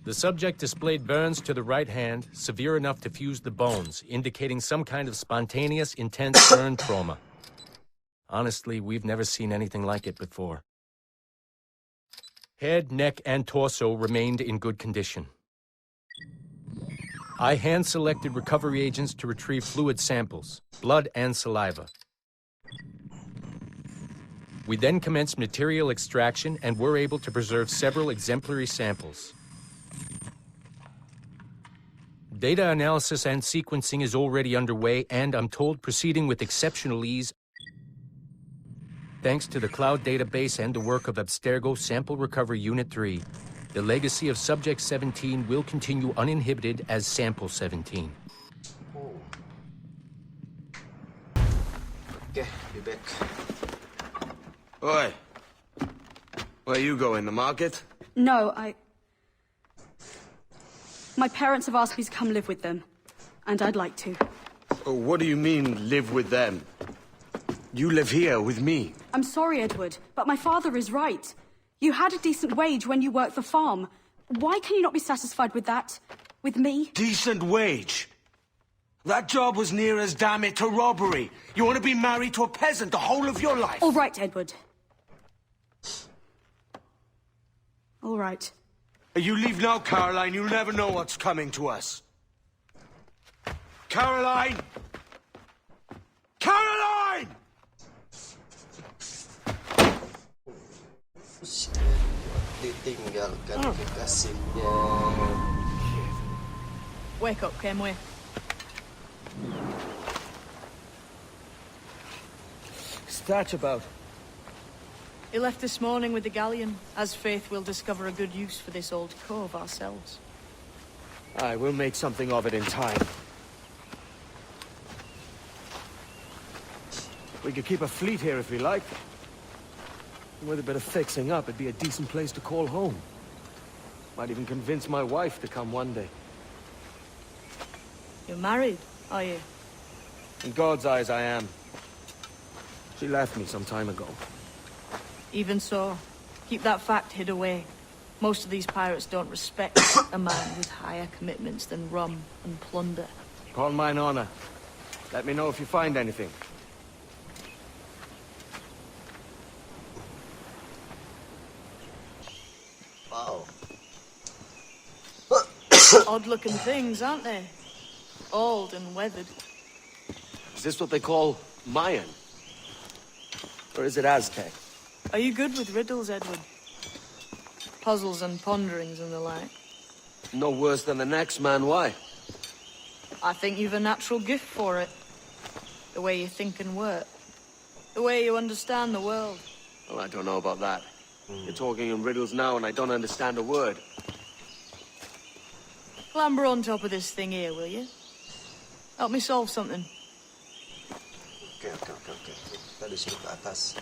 S20: The subject displayed burns to the right hand, severe enough to fuse the bones, indicating some kind of spontaneous, intense burn trauma. Honestly, we've never seen anything like it before. Head, neck, and torso remained in good condition. I hand-selected recovery agents to retrieve fluid samples, blood and saliva. We then commenced material extraction and were able to preserve several exemplary samples. Data analysis and sequencing is already underway, and I'm told proceeding with exceptional ease. Thanks to the cloud database and the work of Abstergo Sample Recovery Unit 3, the legacy of Subject 17 will continue uninhibited as Sample 17.
S19: Okay, be back.
S2: Oi. Where you going, the market?
S1: No, My parents have asked me to come live with them, and I'd like to.
S2: Oh, what do you mean, live with them? You live here with me.
S1: I'm sorry, Edward, but my father is right. You had a decent wage when you worked the farm. Why can you not be satisfied with that? With me?
S2: Decent wage? That job was near as damn it to robbery. You want to be married to a peasant the whole of your life?
S1: All right, Edward. All right.
S2: You leave now, Caroline. You'll never know what's coming to us. Caroline! Caroline!
S19: Ditinggalkan kekasihnya.
S18: Wake up, Kenway.
S2: What's that about?
S18: He left this morning with the galleon. As faith, we'll discover a good use for this old cove ourselves.
S2: Aye, we'll make something of it in time. We could keep a fleet here if we like. With a bit of fixing up, it'd be a decent place to call home. Might even convince my wife to come one day.
S18: You're married, are you?
S2: In God's eyes, I am. She left me some time ago.
S18: Even so, keep that fact hid away. Most of these pirates don't respect a man with higher commitments than rum and plunder.
S2: Call mine honor. Let me know if you find anything.
S19: Wow.
S18: Odd-looking things, aren't they? Old and weathered.
S2: Is this what they call Mayan? Or is it Aztec?
S18: Are you good with riddles, Edward? puzzles and ponderings and the like.
S9: No worse than the next man, why?
S18: I think you've a natural gift for it. The way you think and work. The way you understand the world.
S9: Well, I don't know about that. You're talking in riddles now and I don't understand a word.
S18: Clamber on top of this thing here, will you? Help me solve something.
S19: Oke. Kita disuruh ke atas.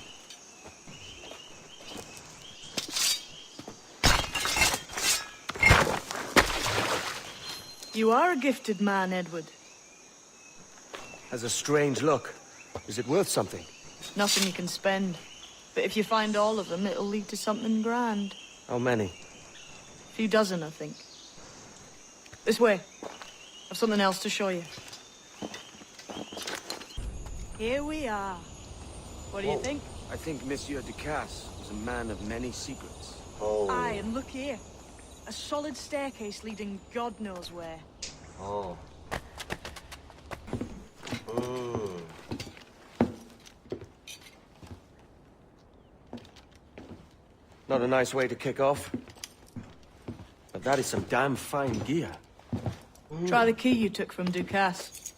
S18: You are a gifted man, Edward.
S2: Has a strange look. Is it worth something?
S18: Nothing you can spend. But if you find all of them, it'll lead to something grand.
S2: How many?
S18: A few dozen, I think. This way. I've something else to show you. Here we are. What do you think?
S9: I think Monsieur Ducasse was a man of many secrets.
S19: Oh.
S18: Aye, and look here. A solid staircase leading God knows where.
S19: Oh.
S2: Not a nice way to kick off. But that is some damn fine gear.
S18: Try the key you took from Ducasse.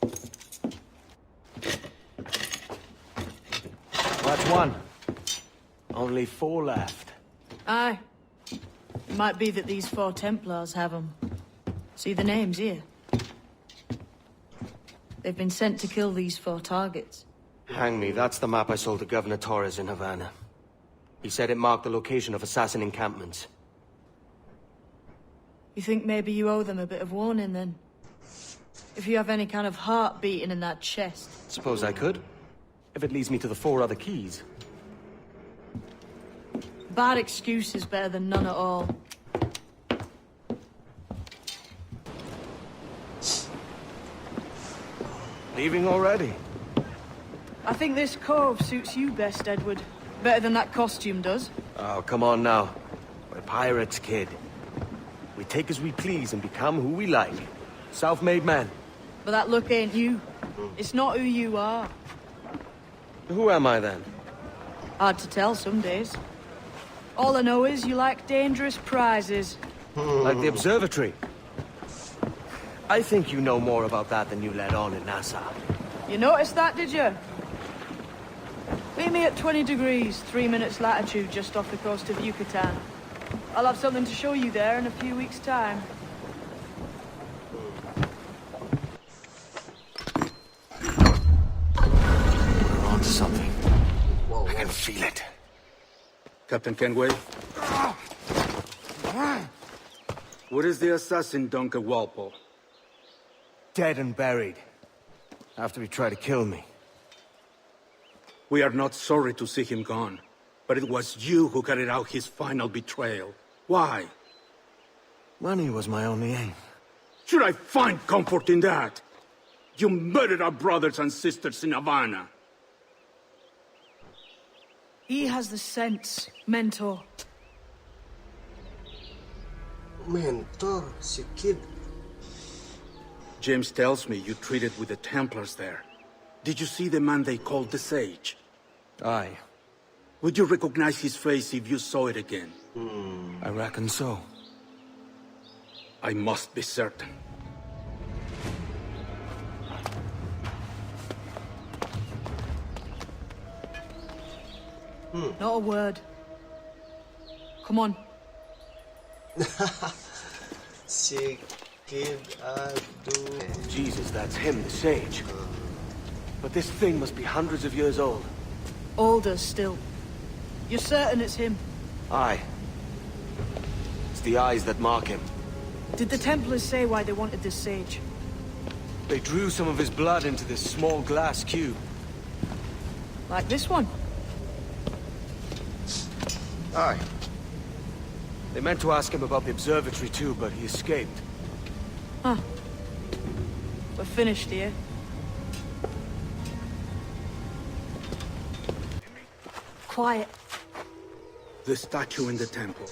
S2: That's one. Only 4 left.
S18: Aye. It might be that these 4 Templars have them. See the names here? They've been sent to kill these 4 targets.
S2: Hang me, that's the map I sold to Governor Torres in Havana. He said it marked the location of assassin encampments.
S18: You think maybe you owe them a bit of warning, then? If you have any kind of heart beating in that chest.
S2: Suppose I could. If it leads me to the 4 other keys.
S18: Bad excuse is better than none at all.
S2: Leaving already?
S18: I think this cove suits you best, Edward. Better than that costume does.
S2: Oh, come on now. We're pirates, kid. We take as we please and become who we like. Self-made men.
S18: But that look ain't you. It's not who you are.
S2: Who am I, then?
S18: Hard to tell some days. All I know is you like dangerous prizes.
S2: Like the observatory. I think you know more about that than you let on in Nassau.
S18: You noticed that, did you? Meet me at 20 degrees, 3 minutes latitude just off the coast of Yucatan. I'll have something to show you there in a few weeks' time.
S2: We're on to something. I can feel it.
S21: Captain Kenway? What is the assassin Duncan Walpole?
S2: Dead and buried. After he tried to kill me.
S21: We are not sorry to see him gone, but it was you who carried out his final betrayal. Why?
S2: Money was my only aim.
S21: Should I find comfort in that? You murdered our brothers and sisters in Havana.
S18: He has the sense, Mentor.
S19: Mentor, si kid.
S21: James tells me you treated with the Templars there. Did you see the man they called the Sage?
S2: Aye.
S21: Would you recognize his face if you saw it again?
S2: I reckon so.
S21: I must be certain.
S18: Not a word. Come on.
S19: Si kid, aduh.
S2: Jesus, that's him, the Sage. But this thing must be hundreds of years old.
S18: Older still. You're certain it's him?
S2: Aye. It's the eyes that mark him.
S18: Did the Templars say why they wanted this sage?
S2: They drew some of his blood into this small glass cube.
S18: Like this one?
S2: Aye. They meant to ask him about the observatory too, but he escaped.
S18: Huh. We're finished here. Quiet.
S21: The statue in the temple.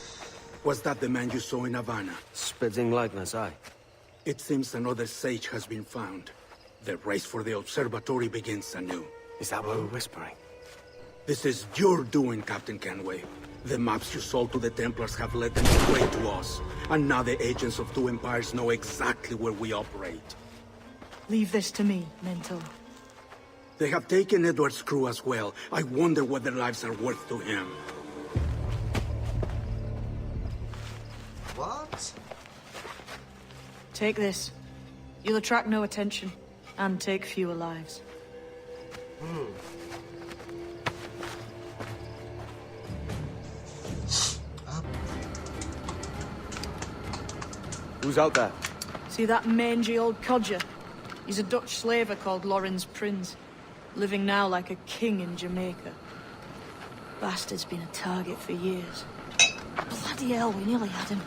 S21: Was that the man you saw in Havana?
S2: Spitting likeness, aye.
S21: It seems another sage has been found. The race for the observatory begins anew.
S2: Is that what we're whispering?
S21: This is your doing, Captain Kenway. The maps you sold to the Templars have led them straight to us. And now the agents of two empires know exactly where we operate.
S18: Leave this to me, Mentor.
S21: They have taken Edward's crew as well. I wonder what their lives are worth to him.
S19: What?
S18: Take this. You'll attract no attention, and take fewer lives.
S2: Who's out there?
S18: See that mangy old codger? He's a Dutch slaver called Lawrence Prince, living now like a king in Jamaica. Bastard's been a target for years. Bloody hell, we nearly had him.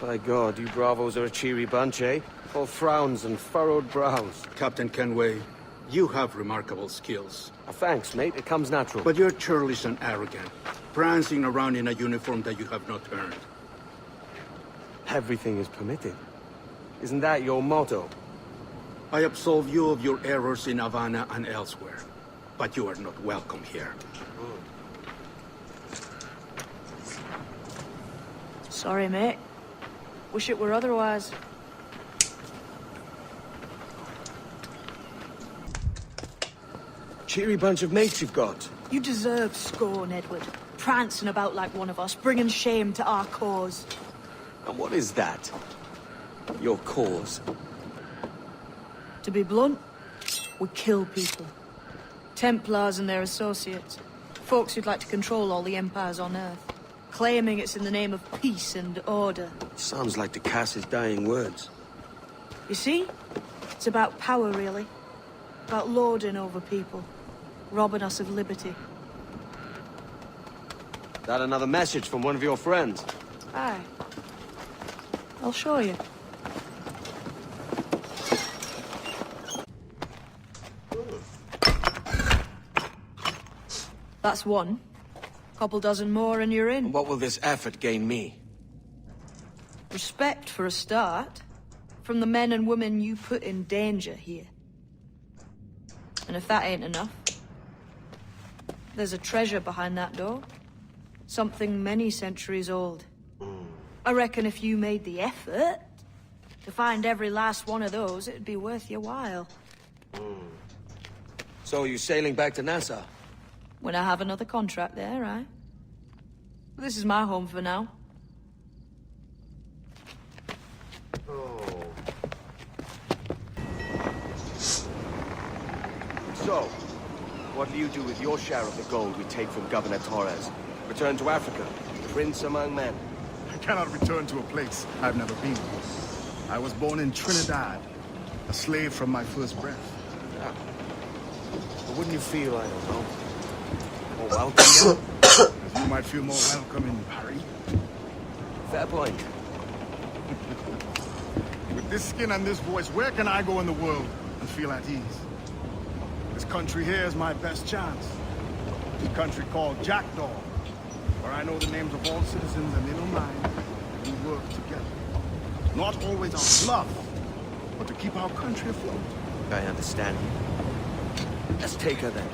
S2: By God, you bravos are a cheery bunch, eh? All frowns and furrowed brows.
S21: Captain Kenway, you have remarkable skills.
S2: Thanks, mate. It comes natural.
S21: But you're churlish and arrogant, prancing around in a uniform that you have not earned.
S2: Everything is permitted. Isn't that your motto?
S21: I absolve you of your errors in Havana and elsewhere, but you are not welcome here.
S18: Sorry, mate. Wish it were otherwise.
S2: Cheery bunch of mates you've got.
S18: You deserve scorn, Edward. Prancing about like one of us, bringing shame to our cause.
S2: And what is that? Your cause?
S18: To be blunt, we kill people. Templars and their associates. Folks who'd like to control all the empires on Earth. Claiming it's in the name of peace and order.
S2: Sounds like to cast his dying words.
S18: You see? It's about power, really. About lording over people. Robbing us of liberty.
S2: That another message from one of your friends?
S18: Aye. I'll show you. That's one. Couple dozen more and you're in.
S2: And what will this effort gain me?
S18: Respect for a start. From the men and women you put in danger here. And if that ain't enough, there's a treasure behind that door. Something many centuries old. I reckon if you made the effort to find every last one of those, it'd be worth your while.
S2: So you sailing back to Nassau?
S18: When I have another contract there, right? This is my home for now.
S2: So, what do you do with your share of the gold we take from Governor Torres? Return to Africa, prince among men?
S6: I cannot return to a place I've never been. I was born in Trinidad, a slave from my first breath.
S2: Yeah. But wouldn't you feel, I don't know, more welcome now?
S6: As you might feel more welcome in Paris.
S2: Fair point.
S6: With this skin and this voice, where can I go in the world and feel at ease? This country here is my best chance. This country called Jackdaw, where I know the names of all citizens and they know mine. We work together. Not always out of love, but to keep our country afloat.
S2: I understand you. Let's take her then.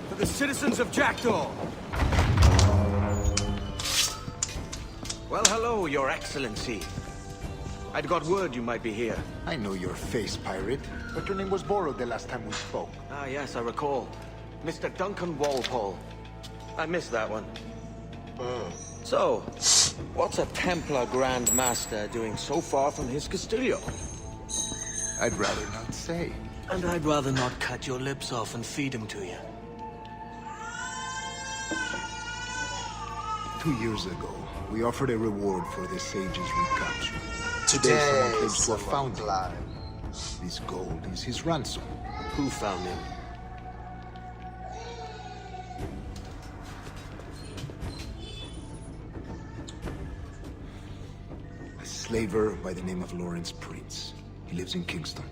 S2: For the citizens of Jackdaw! Well, hello, Your Excellency. I'd got word you might be here.
S5: I know your face, pirate, but your name was borrowed the last time we spoke.
S2: Ah, yes, I recall. Mr. Duncan Walpole. I missed that one. So, what's a Templar Grand Master doing so far from his Castillo?
S5: I'd rather not say.
S2: And I'd rather not cut your lips off and feed him to you.
S5: 2 years ago, we offered a reward for the sage's recapture. Today, someone claims to have found him. This gold is his ransom.
S2: Who found him?
S5: A slaver by the name of Lawrence Prince. He lives in Kingston.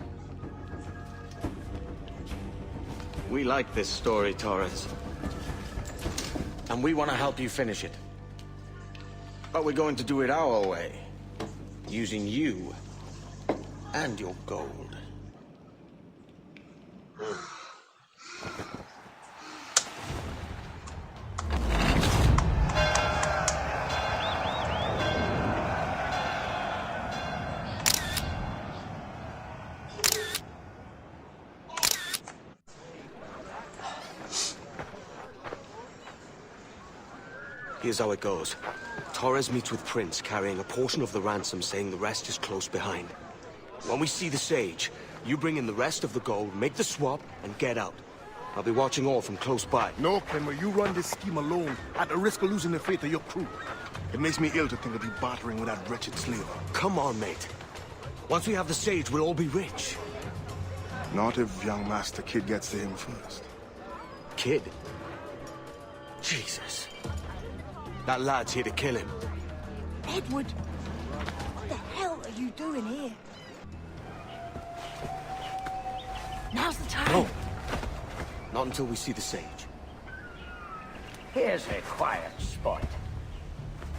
S2: We like this story, Torres. And we want to help you finish it. But we're going to do it our way. Using you and your gold. Here's how it goes. Torres meets with Prince, carrying a portion of the ransom, saying the rest is close behind. When we see the sage, you bring in the rest of the gold, make the swap, and get out. I'll be watching all from close by.
S6: No, Kenway, you run this scheme alone, at the risk of losing the faith of your crew. It makes me ill to think of you bartering with that wretched slaver.
S2: Come on, mate. Once we have the sage, we'll all be rich.
S6: Not if young Master Kid gets to him first.
S2: Kid? Jesus. That lad's here to kill him.
S4: Edward, what the hell are you doing here? Now's the time.
S2: No. Not until we see the sage.
S22: Here's a quiet spot.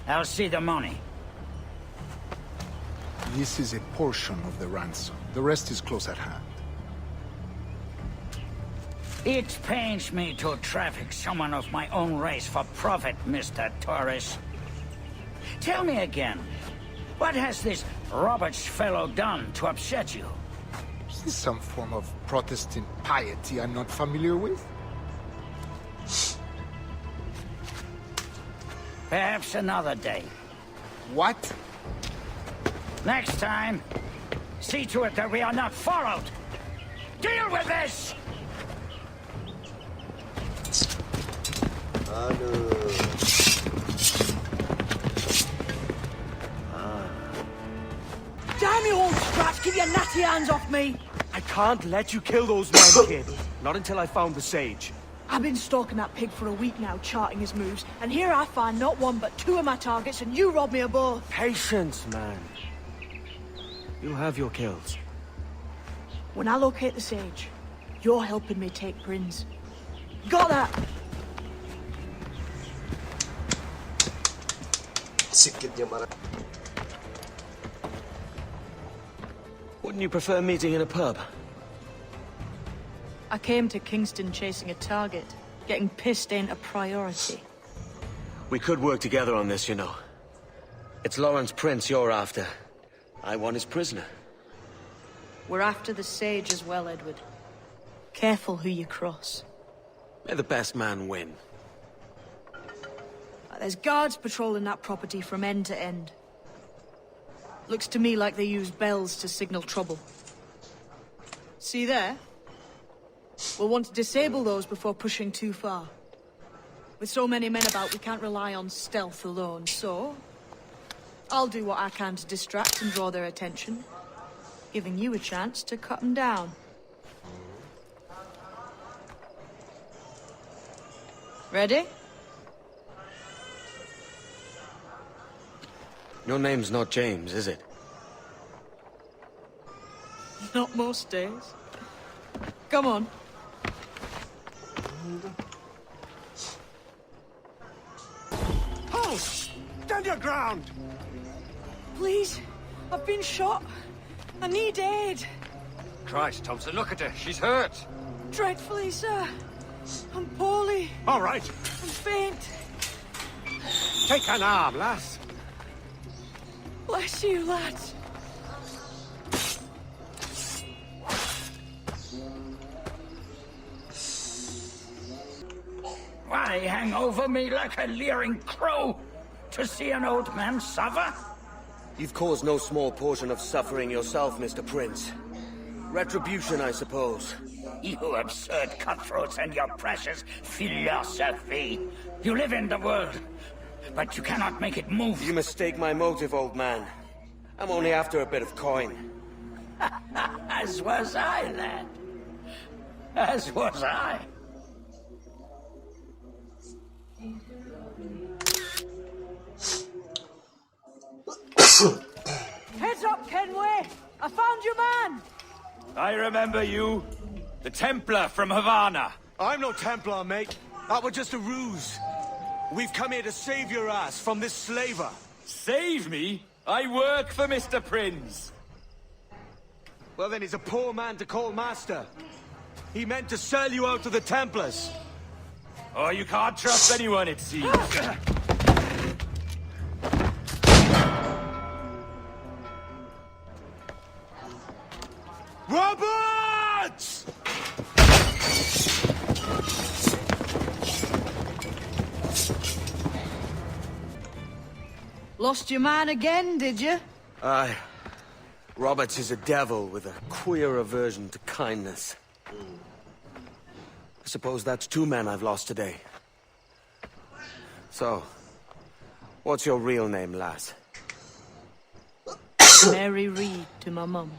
S22: I'll see the money.
S5: This is a portion of the ransom. The rest is close at hand.
S22: It pains me to traffic someone of my own race for profit, Mr. Torres. Tell me again, what has this Roberts fellow done to upset you?
S5: Is this some form of Protestant piety I'm not familiar with?
S22: Perhaps another day.
S5: What?
S22: Next time, see to it that we are not followed. Deal with this!
S4: Damn you old scratch, keep your natty hands off me!
S2: I can't let you kill those men, kid. Not until I found the sage.
S4: I've been stalking that pig for a week now, charting his moves, and here I find not one but two of my targets, and you rob me of both.
S2: Patience, man. You'll have your kills.
S4: When I locate the sage, you're helping me take Prince. Got that?
S2: Wouldn't you prefer meeting in a pub?
S4: I came to Kingston chasing a target. Getting pissed ain't a priority.
S2: We could work together on this, you know. It's Lawrence Prince you're after. I want his prisoner.
S4: We're after the sage as well, Edward. Careful who you cross.
S2: May the best man win.
S4: There's guards patrolling that property from end to end. Looks to me like they use bells to signal trouble. See there? We'll want to disable those before pushing too far. With so many men about, we can't rely on stealth alone, so... I'll do what I can to distract and draw their attention, giving you a chance to cut them down. Ready?
S2: Your name's not James, is it?
S4: Not most days. Come on.
S6: Halt! Stand your ground!
S4: Please, I've been shot. I need aid.
S23: Christ, Thompson, look at her. She's hurt.
S4: Dreadfully, sir. I'm poorly.
S6: All right.
S4: I'm faint.
S6: Take an arm, lass.
S4: Bless you, lads.
S22: Why hang over me like a leering crow to see an old man suffer?
S2: You've caused no small portion of suffering yourself, Mr. Prince. Retribution, I suppose.
S22: You absurd cutthroats and your precious philosophy. You live in the world, but you cannot make it move.
S2: You mistake my motive, old man. I'm only after a bit of coin.
S22: As was I, lad. As was I.
S4: Heads up, Kenway! I found your man!
S23: I remember you. The Templar from Havana.
S2: I'm no Templar, mate. That was just a ruse. We've come here to save your ass from this slaver.
S23: Save me? I work for Mr. Prince.
S2: Well, then he's a poor man to call master. He meant to sell you out to the Templars.
S23: Oh, you can't trust anyone, it seems.
S2: Roberts!
S4: Lost your man again, did you?
S2: Aye. Roberts is a devil with a queer aversion to kindness. I suppose that's 2 men I've lost today. So, what's your real name, lass?
S4: Mary Reed to my mum.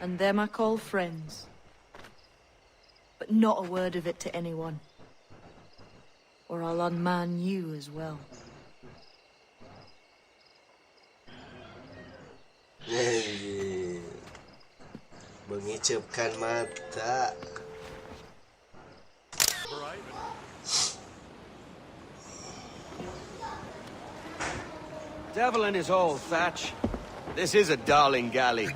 S4: And them I call friends. But not a word of it to anyone. Or I'll unman you as well.
S19: Mengicapkan mata.
S2: Devil in his hole, Thatch. This is a darling galley.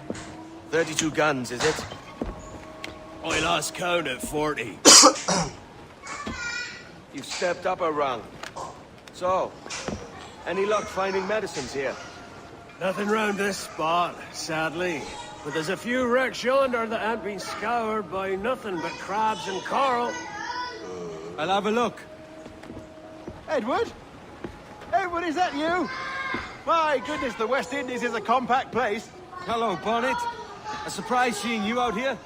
S2: 32 guns, is it?
S12: I lost count at 40.
S2: You've stepped up a rung. So, any luck finding medicines here?
S12: Nothing round this spot, sadly. But there's a few wrecks yonder that haven't been scoured by nothing but crabs and coral.
S2: I'll have a look.
S7: Edward? Edward, is that you? My goodness, the West Indies is a compact place.
S2: Hello, Bonnet. A surprise seeing you out here.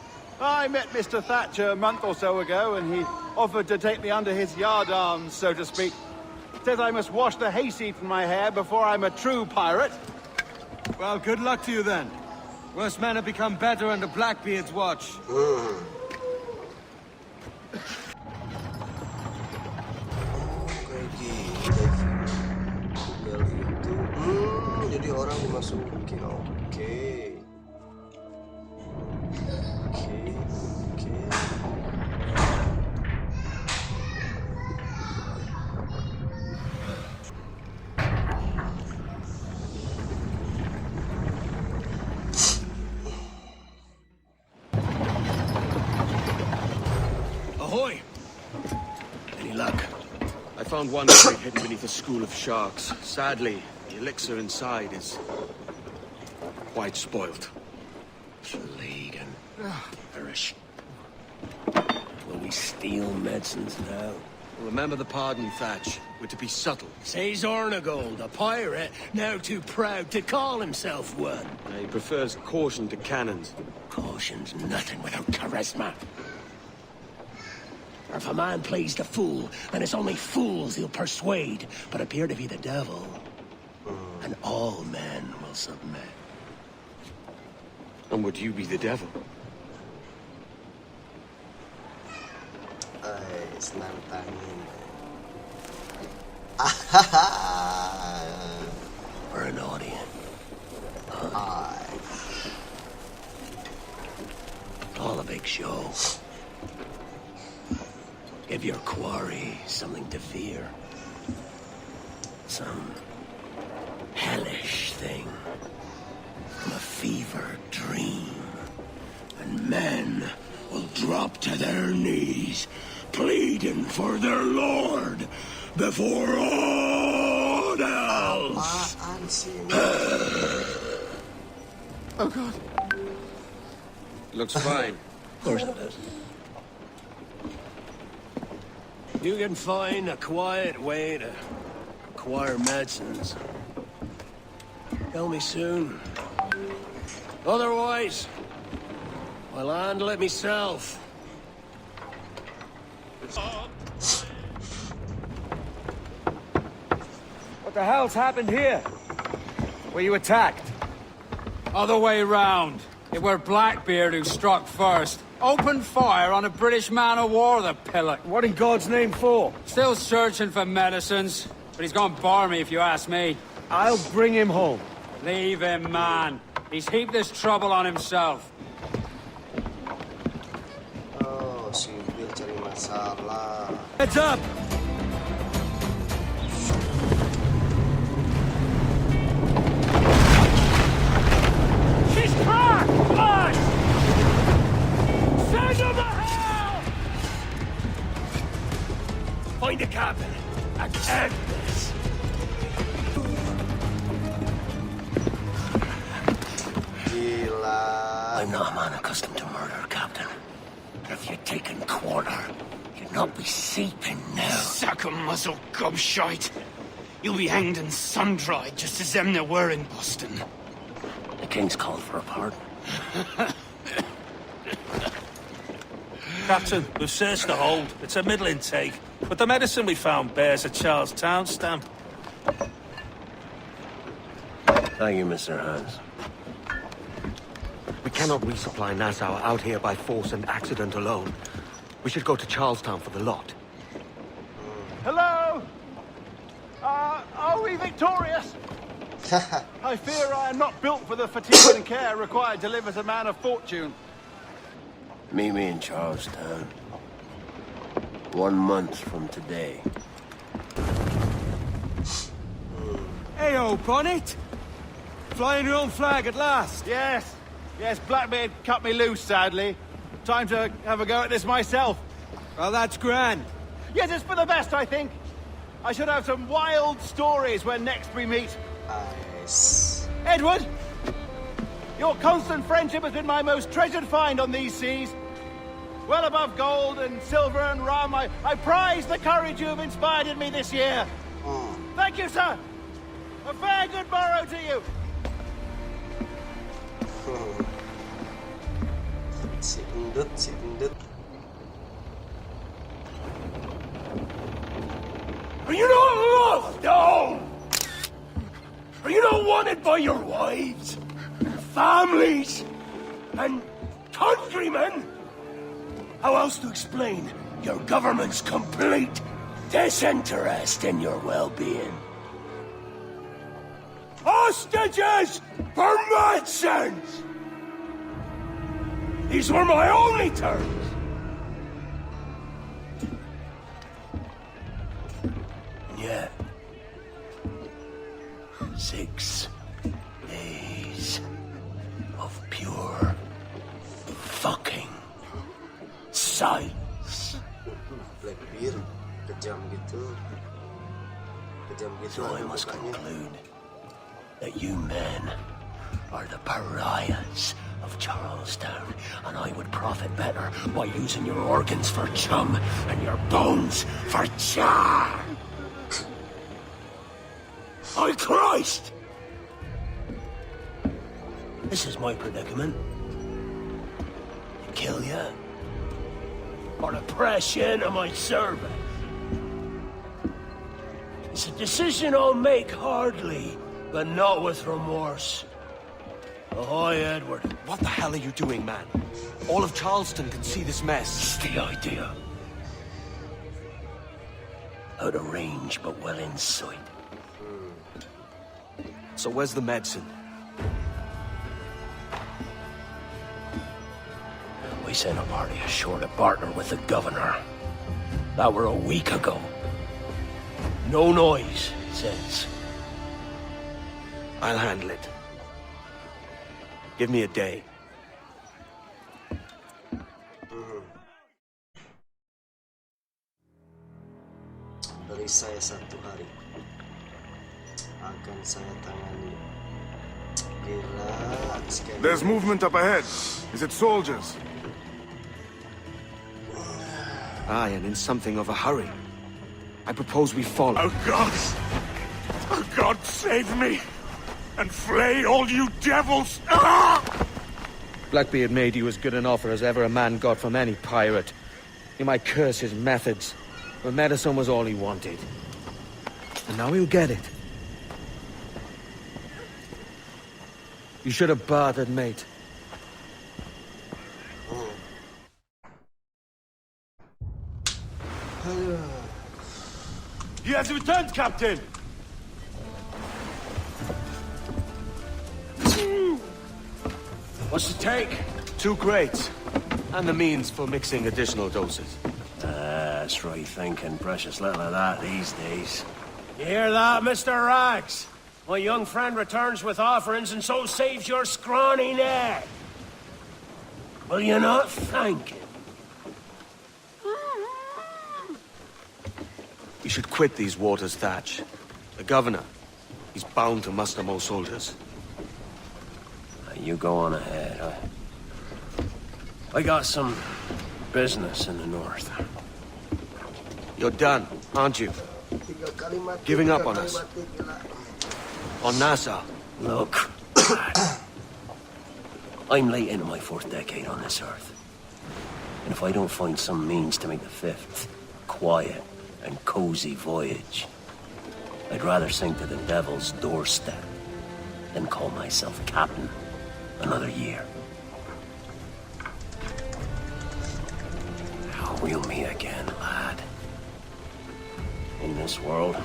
S7: I met Mr. Thatcher a month or so ago, and he offered to take me under his yardarms, so to speak. Says I must wash the hayseed from my hair before I'm a true pirate.
S2: Well, good luck to you then. Worst men have become better under Blackbeard's watch.
S19: Jadi orang dimasukin. Oke.
S12: Ahoy! Any luck?
S2: I found one crate hidden beneath a school of sharks. Sadly, the elixir inside is quite spoiled.
S12: Plague and perish. Will we steal medicines now?
S2: Remember the pardon, Thatch. We're to be subtle.
S12: Says Ornagold, a pirate, now too proud to call himself one.
S2: He prefers caution to cannons.
S12: Caution's nothing without charisma. Or if a man plays the fool, then it's only fools he'll persuade, but appear to be the devil. And all men will submit.
S2: And would you be the devil?
S19: Nantangin.
S12: We're an audience. All a big show. Give your quarry something to fear. Some hellish thing from a fevered dream. And men will drop to their knees, pleading for their lord before all else.
S7: Oh, God.
S2: Looks fine.
S12: Of course it does. You can find a quiet way to acquire medicines. Tell me soon. Otherwise, I'll handle it myself.
S2: What the hell's happened here? Were you attacked?
S9: Other way round. It were Blackbeard who struck first. Opened fire on a British man-o'-war, the pillock.
S2: What in God's name for?
S9: Still searching for medicines, but he's gone barmy if you ask me.
S2: I'll bring him home.
S9: Leave him, man. He's heaped this trouble on himself.
S19: Oh, si Bill cari masalah.
S2: Heads up!
S17: She's cracked! Flash! Send him to hell!
S12: Find the captain and end this.
S19: Gila.
S12: I'm not a man accustomed to murder, Captain. If you'd taken quarter, you'd not be seeping now.
S8: Sack a muzzle, gobshite. You'll be hanged and sun-dried, just as them there were in Boston.
S17: The king's called for a pardon.
S16: Captain, we've searched the hold. It's a middling take, but the medicine we found bears a Charlestown stamp.
S17: Thank you, Mr. Hans.
S2: We cannot resupply Nassau out here by force and accident alone. We should go to Charlestown for the lot.
S7: Hello? Are we victorious? I fear I am not built for the fatigue and care required to live as a man of fortune.
S17: Meet me in Charlestown. 1 month from today.
S8: Hey-o, Bonnet! Flying your own flag at last.
S7: Yes. Yes, Blackbeard cut me loose, sadly. Time to have a go at this myself.
S8: Well, that's grand.
S7: Yes, it's for the best, I think. I should have some wild stories when next we meet.
S19: Nice.
S7: Edward! Your constant friendship has been my most treasured find on these seas. Well above gold and silver and rum, I prize the courage you have inspired in me this year. Thank you, sir. A fair good morrow to you.
S19: Si Endut.
S12: Are you not loved, home? Are you not wanted by your wives, families, and countrymen? How else to explain your government's complete disinterest in your well-being? Hostages for medicines! These were my only terms. Yet, 6 days of pure fucking silence.
S19: Blackbeard, kejam gitu.
S12: So I must conclude that you men are the pariahs of Charlestown, and I would profit better by using your organs for chum and your bones for char. Oh, Christ! This is my predicament. To kill you, or to press you into my service. It's a decision I'll make hardly, but not with remorse. Ahoy, Edward.
S2: What the hell are you doing, man? All of Charleston can see this mess.
S12: It's the idea. Out of range, but well in sight.
S2: So where's the medicine?
S12: We sent a party ashore to partner with the governor. That were a week ago. No noise since.
S2: I'll handle it. Give me a day.
S19: Beri saya 1 hari. Akan saya tangani. Relax.
S6: There's movement up ahead. Is it soldiers?
S2: Aye, and in something of a hurry. I propose we follow.
S16: Oh, God! Oh, God, save me! And flay all you devils! Ah!
S2: Blackbeard made you as good an offer as ever a man got from any pirate. You might curse his methods, but medicine was all he wanted. And now he'll get it. You should have bartered, mate.
S16: He has returned, Captain!
S12: What's the take?
S2: 2 crates. And the means for mixing additional doses.
S12: That's right thinking. Precious little of that these days. You hear that, Mr. Rags? My young friend returns with offerings and so saves your scrawny neck. Will you not thank him?
S2: We should quit these waters, Thatch. The governor, he's bound to muster more soldiers.
S12: You go on ahead. I got some business in the north.
S2: You're done, aren't you? Giving up on us. On Nassau.
S10: Look, I'm late into my 4th decade on this earth. And if I don't find some means to make the 5th quiet and cozy voyage, I'd rather sink to the devil's doorstep than call myself captain another year. We'll meet again, lad. In this world.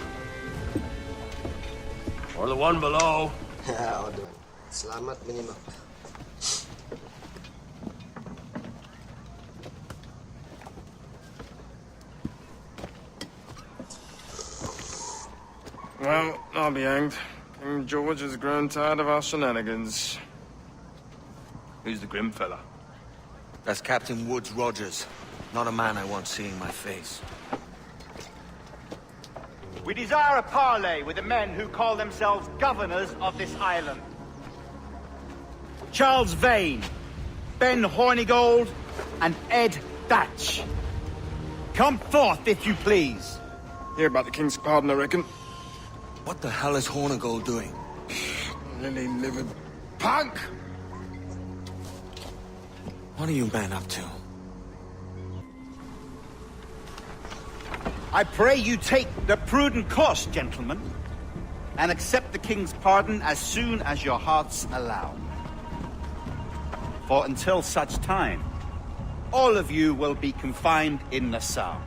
S10: Or the one below.
S19: Selamat menyimak.
S6: Well, I'll be hanged. King George has grown tired of our shenanigans.
S2: Who's the grim fella? That's Captain Woods Rogers. Not a man I want seeing my face.
S7: We desire a parley with the men who call themselves governors of this island. Charles Vane, Ben Hornigold, and Ed Thatch. Come forth, if you please.
S6: Hear about the king's pardon, I reckon.
S2: What the hell is Hornigold doing?
S6: Lily-livered punk!
S2: What are you men up to?
S7: I pray you take the prudent course, gentlemen, and accept the king's pardon as soon as your hearts allow. For until such time, all of you will be confined in Nassau.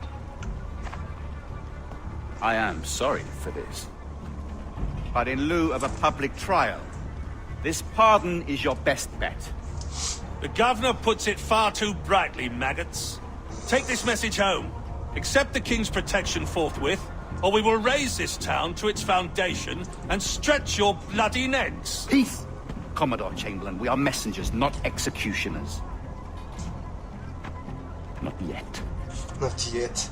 S21: I am sorry for this.
S7: But in lieu of a public trial, this pardon is your best bet.
S16: The governor puts it far too brightly, maggots. Take this message home. Accept the king's protection forthwith, or we will raise this town to its foundation and stretch your bloody necks.
S7: Peace! Commodore Chamberlain, we are messengers, not executioners. Not yet.
S19: Not yet.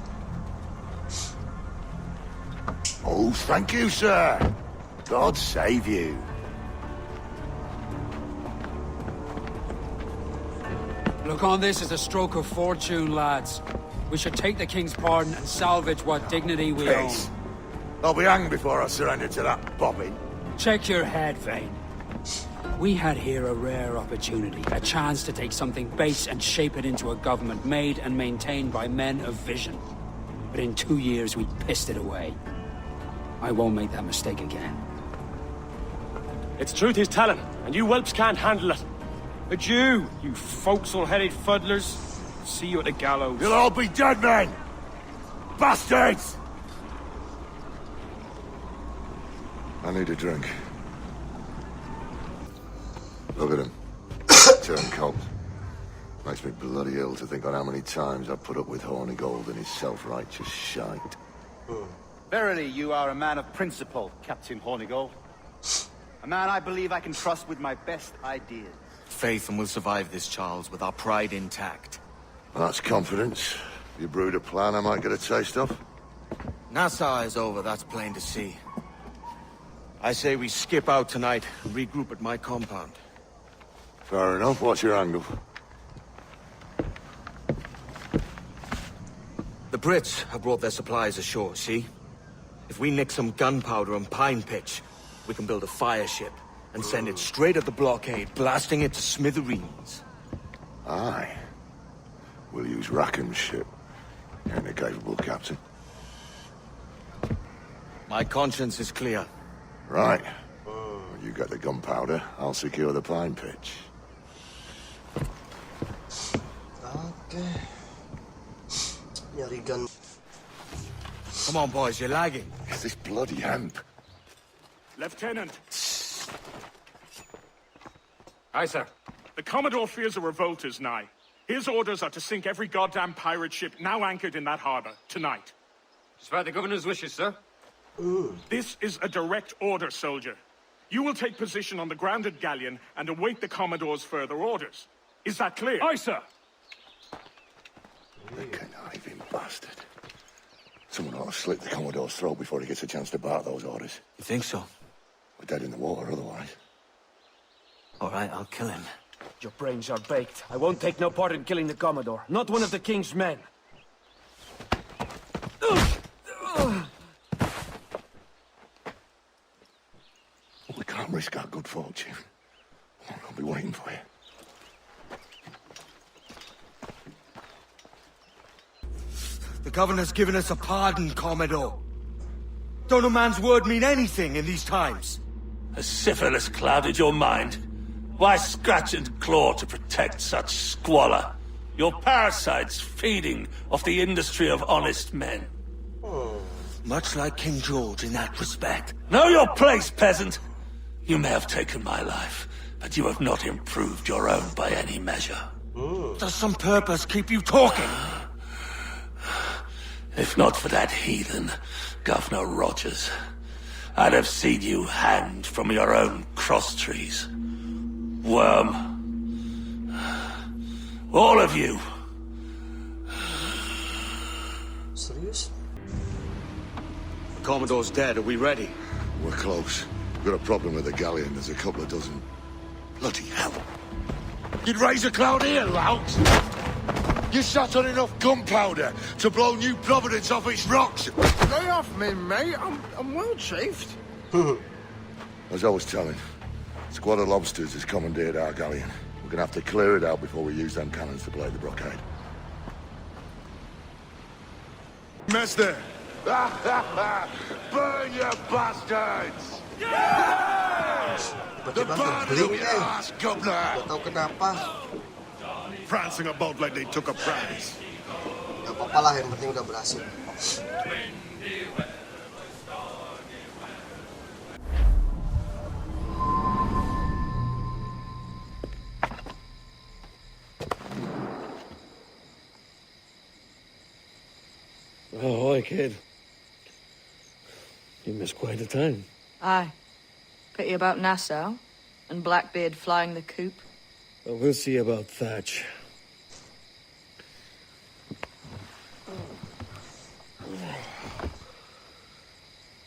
S12: Oh, thank you, sir. God save you.
S9: Look on this as a stroke of fortune, lads. We should take the king's pardon and salvage what dignity we own.
S12: Peace. I'll be hanged before I surrender to that bobbin.
S9: Check your head, Vane. We had here a rare opportunity, a chance to take something base and shape it into a government made and maintained by men of vision. But in 2 years, we pissed it away. I won't make that mistake again.
S11: It's truth he's telling, and you whelps can't handle it. Adieu, you forecastle-headed fuddlers. See you at the gallows.
S12: You'll all be dead men! Bastards!
S5: I need a drink. Look at him. Turncoat. Makes me bloody ill to think on how many times I've put up with Hornigold and his self-righteous shite.
S7: Verily, you are a man of principle, Captain Hornigold. A man I believe I can trust with my best ideas.
S2: Faith, and we'll survive this, Charles, with our pride intact.
S5: Well, that's confidence. You brewed a plan I might get a taste of?
S2: Nassau is over, that's plain to see. I say we skip out tonight and regroup at my compound.
S5: Fair enough. What's your angle?
S2: The Brits have brought their supplies ashore, see? If we nick some gunpowder and pine pitch, we can build a fire ship and send it straight at the blockade, blasting it to smithereens.
S5: Aye. We'll use Rackham's ship. And a capable captain.
S2: My conscience is clear.
S5: Right. You get the gunpowder, I'll secure the pine pitch.
S19: Okay. Nyari gun.
S2: Come on, boys, you're lagging.
S5: It's this bloody hemp.
S11: Lieutenant! Aye, sir. The Commodore fears a revolt is nigh. His orders are to sink every goddamn pirate ship now anchored in that harbor, tonight.
S9: Despite the governor's wishes, sir.
S11: This is a direct order, soldier. You will take position on the grounded galleon and await the Commodore's further orders. Is that clear? Aye, sir.
S5: The conniving bastard. Someone ought to slit the Commodore's throat before he gets a chance to bark those orders.
S2: You think so?
S5: We're dead in the water otherwise.
S2: All right, I'll kill him.
S11: Your brains are baked. I won't take no part in killing the Commodore. Not one of the King's men.
S12: be waiting for you.
S2: The governor's given us a pardon, Commodore. Don't a man's word mean anything in these times?
S16: Has syphilis clouded your mind? Why scratch and claw to protect such squalor? Your parasites feeding off the industry of honest men.
S2: Much like King George in that respect.
S16: Know your place, peasant! You may have taken my life, but you have not improved your own by any measure.
S2: Does some purpose keep you talking?
S16: If not for that heathen, Governor Rogers, I'd have seen you hanged from your own cross trees. Worm. All of you.
S19: Serius?
S2: The Commodore's dead. Are we ready?
S12: We're close. We've got a problem with the galleon. There's a couple of dozen. Bloody hell. You'd raise a cloud here, lout! You sat on enough gunpowder to blow New Providence off its rocks!
S6: Lay off me, mate. I'm well chafed.
S12: As I was telling, a squad of lobsters has commandeered our galleon. We're gonna have to clear it out before we use them cannons to play the blockade.
S6: Mess there.
S12: Burn, you bastards! The band of your ass, governor!
S19: Gak tahu kenapa.
S6: Prancing about like they took a prize.
S19: Gak apa-apa lah, yang penting udah berhasil.
S3: Oh, hi, kid. You missed quite a time.
S18: Aye. Pity about Nassau, and Blackbeard flying the coop.
S3: Well, we'll see about Thatch.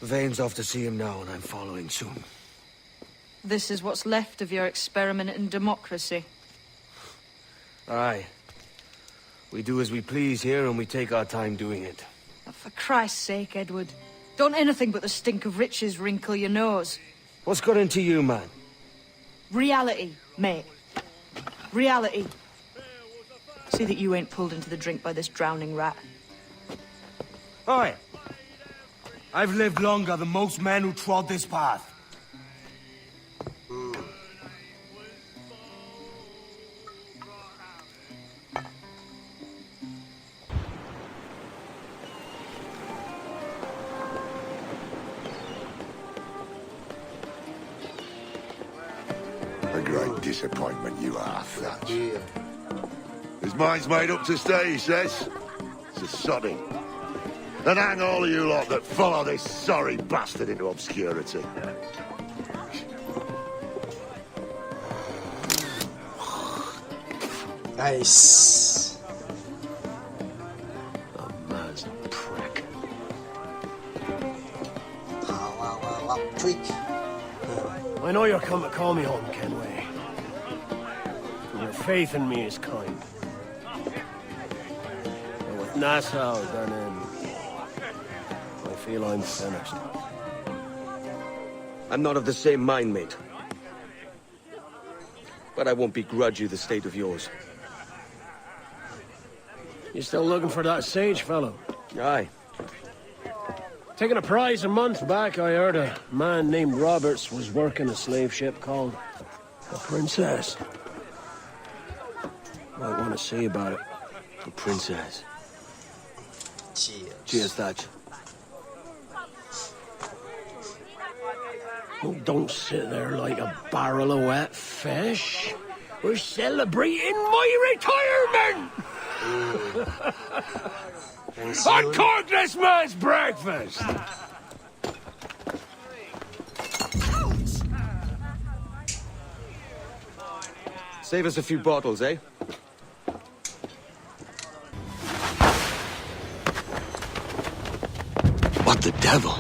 S2: Vane's off to see him now, and I'm following soon.
S18: This is what's left of your experiment in democracy.
S2: Aye. We do as we please here, and we take our time doing it.
S18: For Christ's sake, Edward. Don't anything but the stink of riches wrinkle your nose.
S2: What's got into you, man?
S18: Reality, mate. Reality. See that you ain't pulled into the drink by this drowning rat.
S2: Oi! I've lived longer than most men who trod this path.
S12: A great disappointment you are, Thatch. His mind's made up to stay, he says. It's a sodding. And hang all of you lot that follow this sorry bastard into obscurity.
S19: Nice.
S15: A man's prick.
S19: Wow, tweak.
S17: I know you're come to call me home, Kenway. And your faith in me is kind. But with Nassau done in, I feel I'm finished.
S2: I'm not of the same mind, mate. But I won't begrudge you the state of yours.
S17: You still looking for that sage fellow?
S2: Aye.
S17: Taking a prize a month back, I heard a man named Roberts was working a slave ship called the Princess. Might want to see about it.
S15: The Princess.
S19: Cheers.
S15: Cheers, Thatch.
S17: Oh, don't sit there like a barrel of wet fish. We're celebrating my retirement! Uncork this man's breakfast!
S2: Save us a few bottles, eh?
S15: What the devil?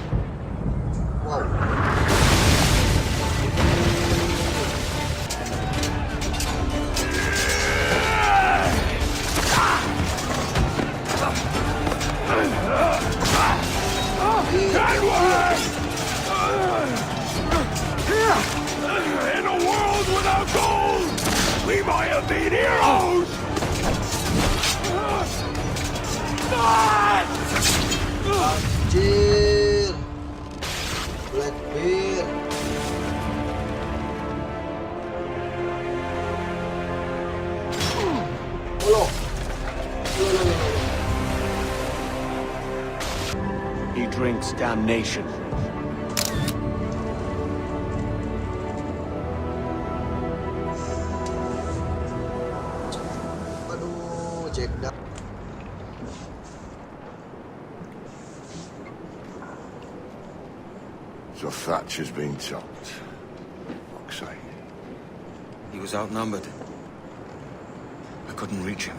S12: In a world without gold! might have been heroes!
S19: Anjir. Blackbeard. Oh, no.
S2: He drinks damnation.
S19: Aduh, Jack dah.
S13: So Thatcher's been topped. Fuck's sake.
S2: He was outnumbered. I couldn't reach him.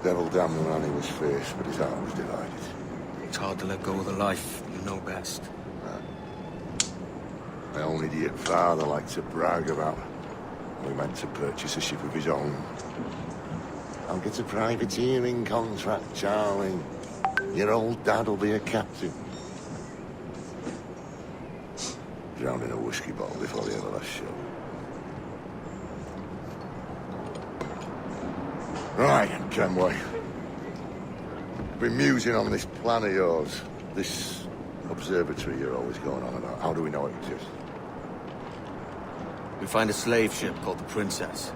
S13: Devil damn the man he was fierce, but his heart was divided.
S2: It's hard to let go of the life you know best.
S13: My own idiot father liked to brag about we meant to purchase a ship of his own. I'll get a privateering contract, Charlie. Your old dad'll be a captain. Drowned in a whiskey bottle before the ever last show. Right, Kenway. Been musing on this plan of yours. This observatory you're always going on about. How do we know it exists?
S2: We find a slave ship called the Princess.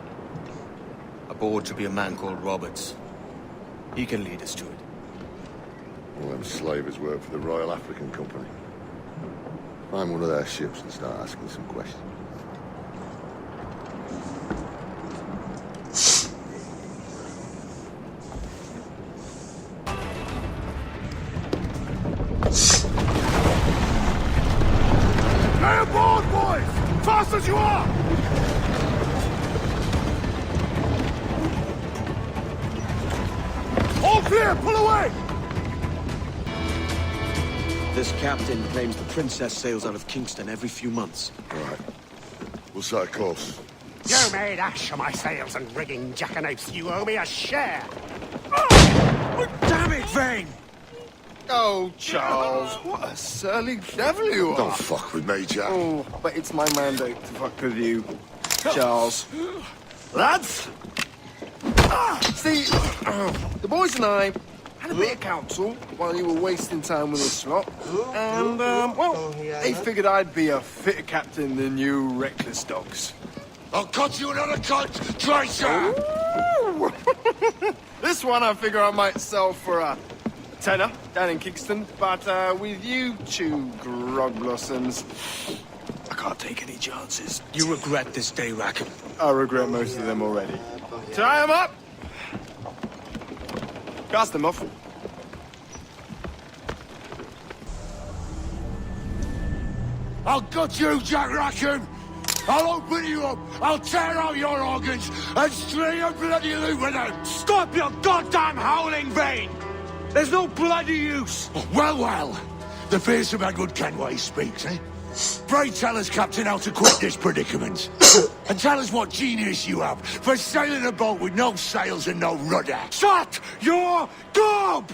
S2: Aboard should be a man called Roberts. He can lead us to it.
S13: Well, them slavers work for the Royal African Company. Find one of their ships and start asking some questions.
S12: Stay aboard, boys! Fast as you are! All clear! Pull away!
S2: This captain claims the Princess sails out of Kingston every few months.
S13: Right. We'll set a course.
S14: You made ash of my sails and rigging, jackanapes. You owe me a share.
S8: Damn it, Vane!
S6: Oh, Charles, what a surly devil you are.
S13: Don't fuck with me, Jack.
S6: Oh, but it's my mandate to fuck with you, Charles. Lads! See, the boys and I had a bit of counsel while you were wasting time with this lot. And, well, they figured I'd be a fitter captain than you reckless dogs.
S13: I'll cut you another cunt, traitor!
S6: This one I figure I might sell for a tenner down in Kingston, but with you two grog blossoms, I can't take any chances.
S2: You regret this day, Rackham.
S6: I regret most of them already. Tie them up! Cast them off.
S13: I'll gut you, Jack Rackham! I'll open you up, I'll tear out your organs, and string your bloody loot with them!
S8: Stop your goddamn howling, Vane! There's no bloody use!
S13: Well, well, the fearsome Edward Kenway speaks, eh? Pray tell us, Captain, how to quit this predicament. And tell us what genius you have for sailing a boat with no sails and no rudder.
S8: Shut your gob!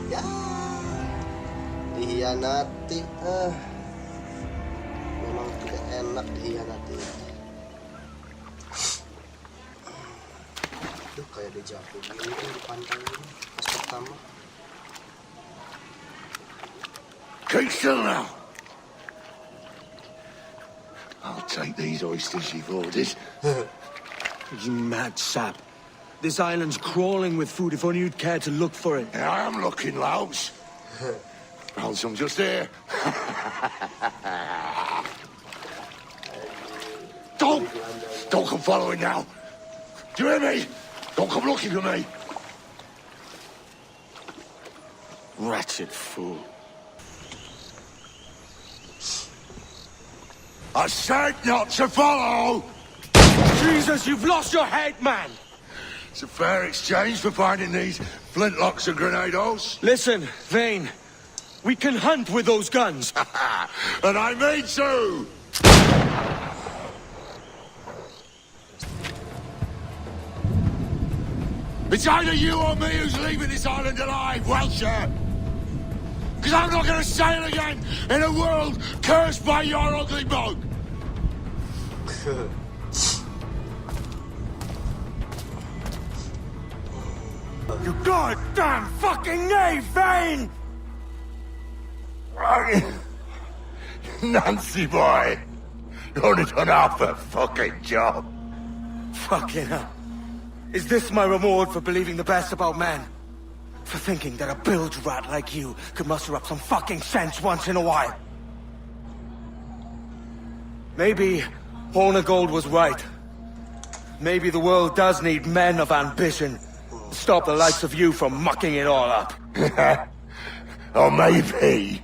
S19: Ya, dihianati. Memang tidak enak dihianati. Duh, kayak di jatuh gini kan di pantai ini pas pertama.
S13: Keep still now. I'll take these oysters you've ordered.
S2: You mad sap. This island's crawling with food if only you'd care to look for it.
S13: Yeah, I am looking, Louse. Found some just here. Don't come following now. Do you hear me? Don't come looking for me.
S2: Wretched fool.
S13: I said not to follow!
S8: Jesus, you've lost your head, man!
S13: It's a fair exchange for finding these flintlocks and grenados.
S8: Listen, Vane. We can hunt with those guns.
S13: And I mean to! It's either you or me who's leaving this island alive, Welcher! Because I'm not gonna sail again in a world cursed by your ugly mug!
S12: You goddamn fucking knave, Vane!
S13: Nancy boy! You only done half the fucking job.
S2: Fucking hell. Is this my reward for believing the best about men? For thinking that a bilge rat like you could muster up some fucking sense once in a while? Maybe Hornigold was right. Maybe the world does need men of ambition to stop the likes of you from mucking it all up.
S13: Or maybe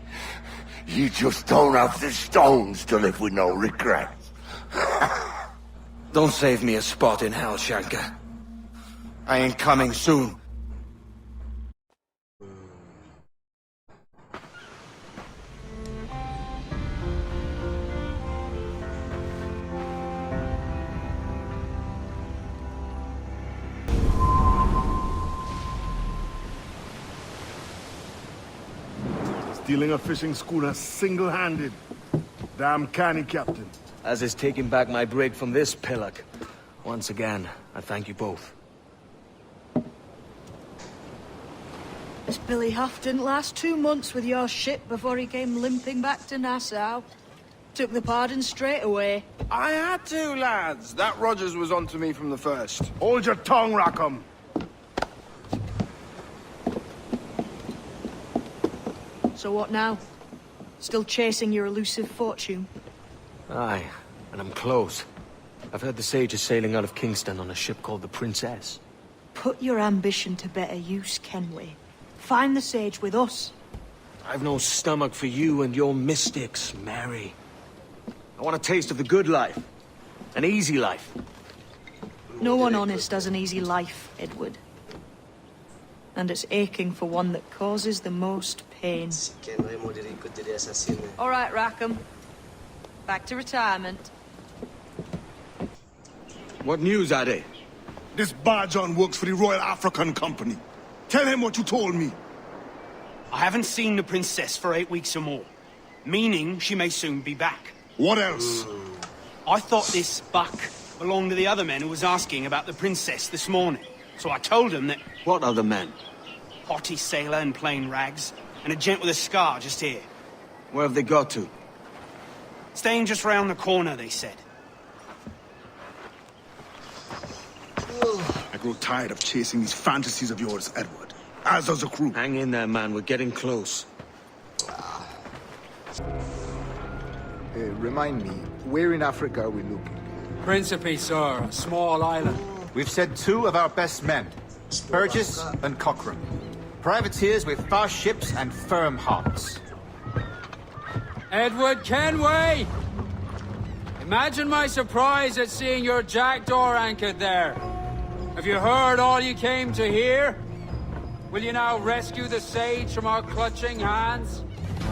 S13: you just don't have the stones to live with no regrets.
S2: Don't save me a spot in hell, Shanka. I ain't coming soon.
S6: Stealing a fishing schooner single-handed. Damn canny, Captain.
S2: As is taking back my brig from this pillock. Once again, I thank you both.
S4: This Billy Huff didn't last 2 months with your ship before he came limping back to Nassau. Took the pardon straight away.
S1: I had to, lads. That Rogers was onto me from the first.
S6: Hold your tongue, Rackham.
S4: So what now? Still chasing your elusive fortune?
S2: Aye, and I'm close. I've heard the Sage is sailing out of Kingston on a ship called the Princess.
S4: Put your ambition to better use, Kenway. Find the Sage with us.
S2: I've no stomach for you and your mystics, Mary. I want a taste of the good life. An easy life.
S4: No one honest has an easy life, Edward. And it's aching for one that causes the most pain. All right, Rackham. Back to retirement.
S2: What news, Dari?
S6: This Bajan works for the Royal African Company. Tell him what you told me.
S9: I haven't seen the princess for 8 weeks or more. Meaning she may soon be back.
S6: What else?
S9: I thought this buck belonged to the other men who was asking about the princess this morning. So I told him that...
S2: What other men?
S9: Haughty sailor in plain rags, and a gent with a scar just here.
S2: Where have they got to?
S9: Staying just round the corner, they said.
S6: I grow tired of chasing these fantasies of yours, Edward. As does the crew.
S2: Hang in there, man. We're getting close.
S5: Remind me, where in Africa are we looking?
S21: Principe, sir. A small island.
S20: We've sent 2 of our best men, Burgess and Cochrane. Privateers with fast ships and firm hearts.
S9: Edward Kenway! Imagine my surprise at seeing your jackdaw anchored there. Have you heard all you came to hear? Will you now rescue the Sage from our clutching hands?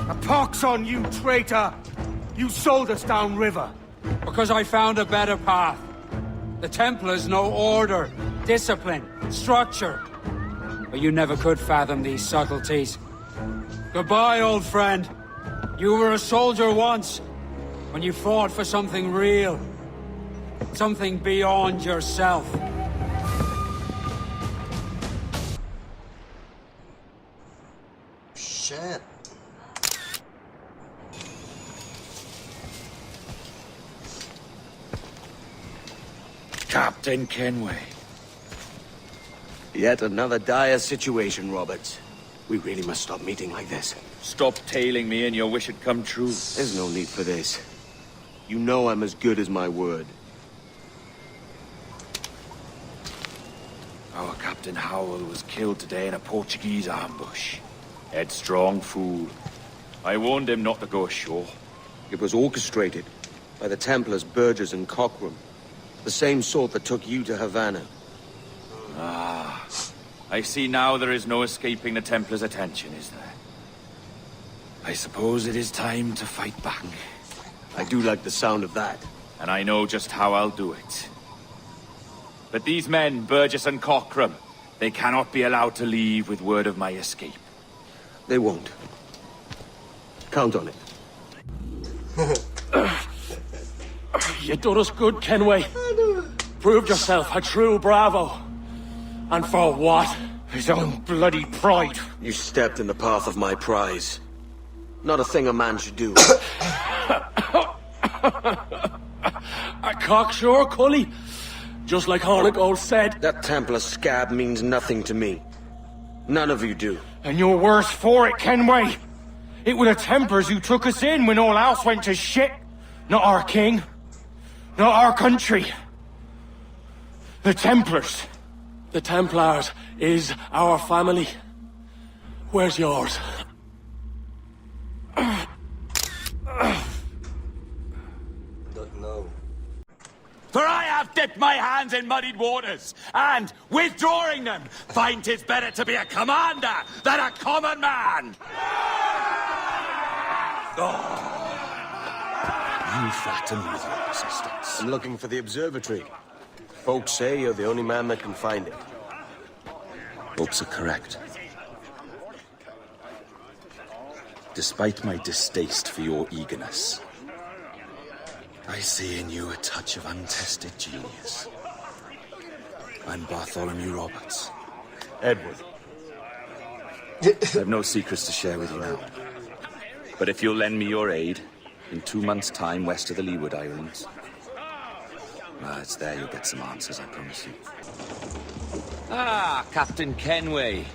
S2: A pox on you, traitor! You sold us downriver.
S9: Because I found a better path. The Templars know order, discipline, structure. But you never could fathom these subtleties. Goodbye, old friend. You were a soldier once, when you fought for something real. Something beyond yourself.
S19: Shit.
S15: Captain Kenway.
S2: Yet another dire situation, Roberts. We really must stop meeting like this.
S23: Stop tailing me and your wish had come true.
S2: There's no need for this. You know I'm as good as my word.
S23: Our Captain Howell was killed today in a Portuguese ambush. Headstrong fool. I warned him not to go ashore.
S2: It was orchestrated by the Templars Burgess and Cochrane. The same sort that took you to Havana.
S23: Ah, I see now there is no escaping the Templars' attention, is there? I suppose it is time to fight back.
S2: I do like the sound of that.
S23: And I know just how I'll do it. But these men, Burgess and Cochrane, they cannot be allowed to leave with word of my escape.
S2: They won't.
S12: Count on it.
S17: You done us good, Kenway. Proved yourself a true bravo. And for what? His own bloody pride.
S12: You stepped in the path of my prize. Not a thing a man should do.
S17: A cocksure, Cully. Just like Hornigold said.
S12: That Templar scab means nothing to me. None of you do.
S17: And you're worse for it, Kenway. It were the Templars who took us in when all else went to shit. Not our king. Not our country. The Templars. The Templars is our family. Where's yours?
S19: Don't know.
S23: For I have dipped my hands in muddied waters, and, withdrawing them, find 'tis better to be a commander than a common man!
S12: You flatter me with your persistence. I'm looking for the observatory. Folks say you're the only man that can find it.
S23: Hopes are correct. Despite my distaste for your eagerness, I see in you a touch of untested genius. I'm Bartholomew Roberts.
S12: Edward.
S23: I have no secrets to share with you now. But if you'll lend me your aid, in 2 months' time west of the Leeward Islands, well, it's there you'll get some answers, I promise you. Ah, Captain Kenway.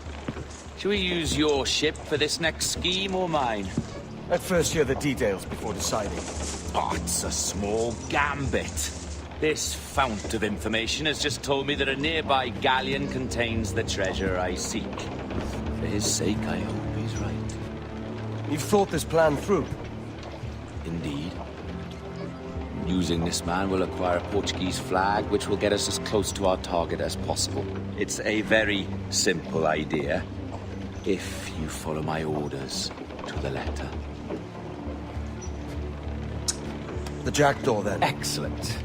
S23: Shall we use your ship for this next scheme or mine?
S12: Let's first hear the details before deciding.
S23: Oh, it's a small gambit. This fount of information has just told me that a nearby galleon contains the treasure I seek. For his sake, I hope he's right.
S12: You've thought this plan through?
S23: Indeed. Using this man, we'll acquire a Portuguese flag, which will get us as close to our target as possible. It's a very simple idea, if you follow my orders to the letter.
S12: The jackdaw, then.
S23: Excellent.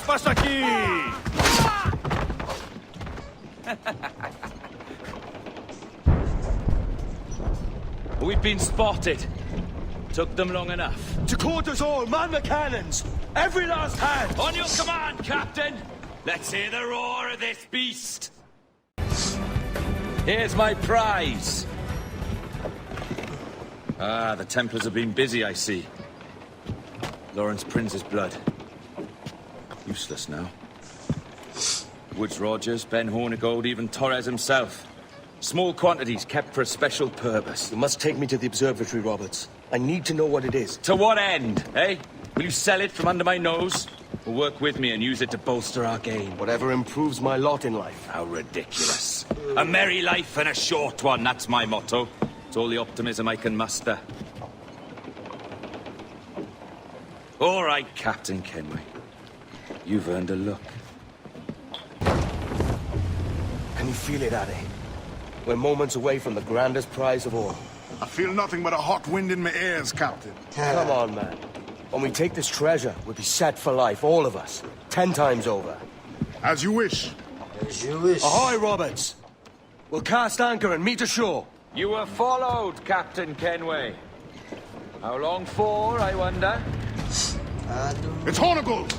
S6: Passa aqui!
S23: We've been spotted. Took them long enough.
S12: To quarters all, man the cannons! Every last hand!
S23: On your command, Captain! Let's hear the roar of this beast! Here's my prize! Ah, the Templars have been busy, I see. Lawrence Prince's blood. Useless now. Woods Rogers, Ben Hornigold, even Torres himself. Small quantities kept for a special purpose.
S12: You must take me to the observatory, Roberts. I need to know what it is.
S23: To what end, eh? Will you sell it from under my nose? Or work with me and use it to bolster our game?
S12: Whatever improves my lot in life.
S23: How ridiculous. A merry life and a short one, that's my motto. It's all the optimism I can muster. All right, Captain Kenway. You've earned a look.
S12: Can you feel it, Dari? We're moments away from the grandest prize of all.
S6: I feel nothing but a hot wind in my ears, Captain.
S12: Come on, man. When we take this treasure, we'll be set for life, all of us. 10 times over.
S6: As you wish.
S19: As you wish.
S12: Ahoy, Roberts! We'll cast anchor and meet ashore.
S23: You were followed, Captain Kenway. How long for, I wonder?
S6: It's Hornigold!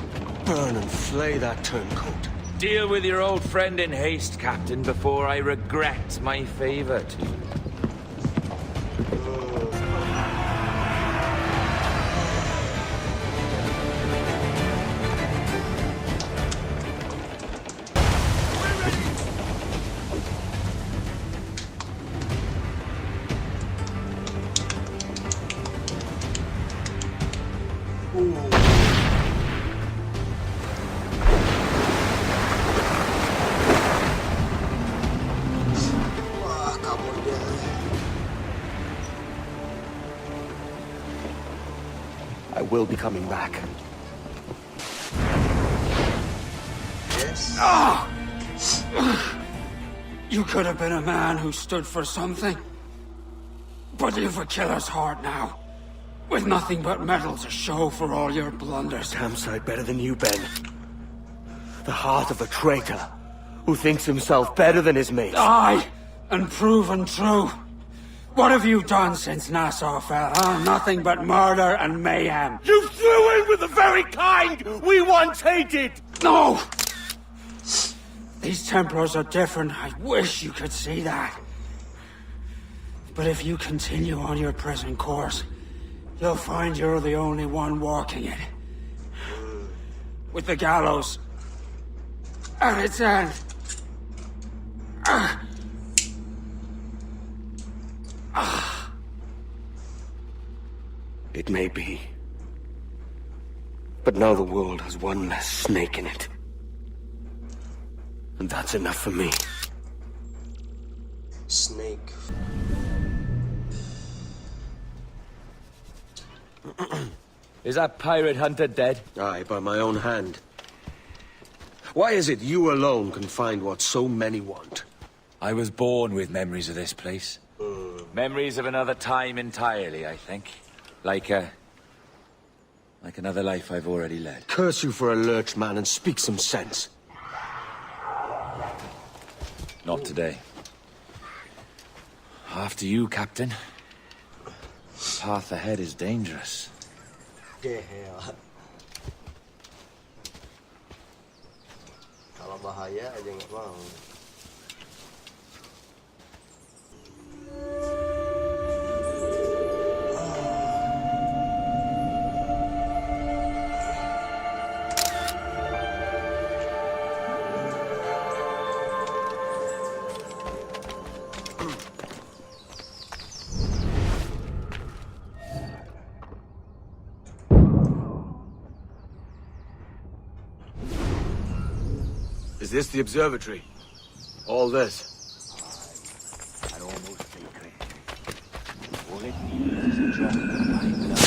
S12: Burn and flay that turncoat.
S23: Deal with your old friend in haste, Captain, before I regret my favor to you.
S12: I will be coming back.
S19: Yes.
S12: Ah!
S9: You could have been a man who stood for something. But you've a killer's heart now. With nothing but metal to show for all your blunders.
S2: Damn sight better than you, Ben. The heart of a traitor, who thinks himself better than his mates.
S9: Aye, and proven true. What have you done since Nassau fell, huh? Nothing but murder and mayhem.
S12: You threw in with the very kind we once hated!
S9: No! These Templars are different. I wish you could see that. But if you continue on your present course, you'll find you're the only one walking it. With the gallows at its end.
S2: It may be. But now the world has one less snake in it. And that's enough for me.
S19: Snake.
S23: Is that pirate hunter dead?
S2: Aye, by my own hand. Why is it you alone can find what so many want?
S23: I was born with memories of this place. Memories of another time entirely, I think. Like another life I've already led.
S2: Curse you for a lurch, man, and speak some sense.
S23: Not today. After you, Captain. The path ahead is dangerous.
S19: Yeah. Kalau bahaya aja nggak mau.
S2: Is this the observatory? All this?
S23: I'd almost take it. All it needs is a drop of my blood.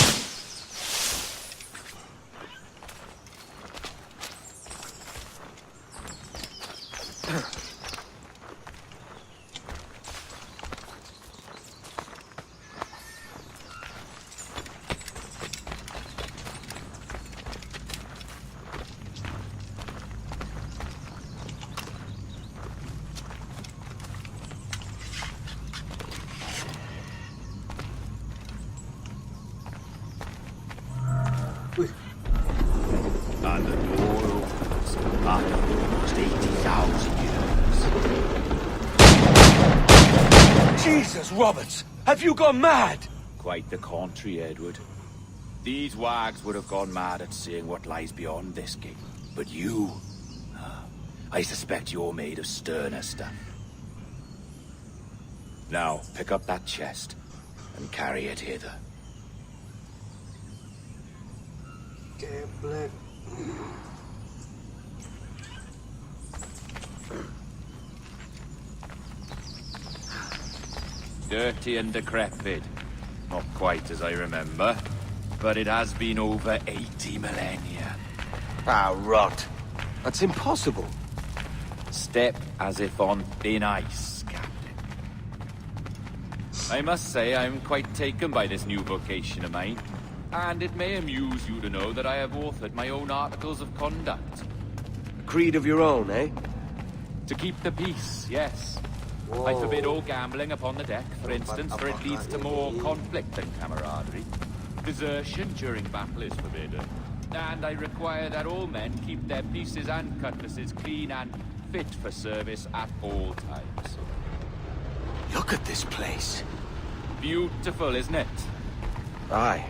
S12: And the door opens after almost 80,000 years.
S2: Jesus, Roberts! Have you gone mad?
S23: Quite the contrary, Edward. These wags would have gone mad at seeing what lies beyond this gate. But you... I suspect you're made of sterner stuff. Now, pick up that chest and carry it hither.
S19: Geblek.
S23: Dirty and decrepit. Not quite as I remember, but it has been over 80 millennia.
S2: Ah, rot. That's impossible.
S23: Step as if on thin ice, Captain. I must say I'm quite taken by this new vocation of mine. And it may amuse you to know that I have authored my own articles of conduct.
S2: A creed of your own, eh?
S23: To keep the peace, yes. Whoa. I forbid all gambling upon the deck, for instance, for it leads to more conflict than camaraderie. Desertion during battle is forbidden. And I require that all men keep their pieces and cutlasses clean and fit for service at all times.
S2: Look at this place.
S23: Beautiful, isn't it?
S2: Aye.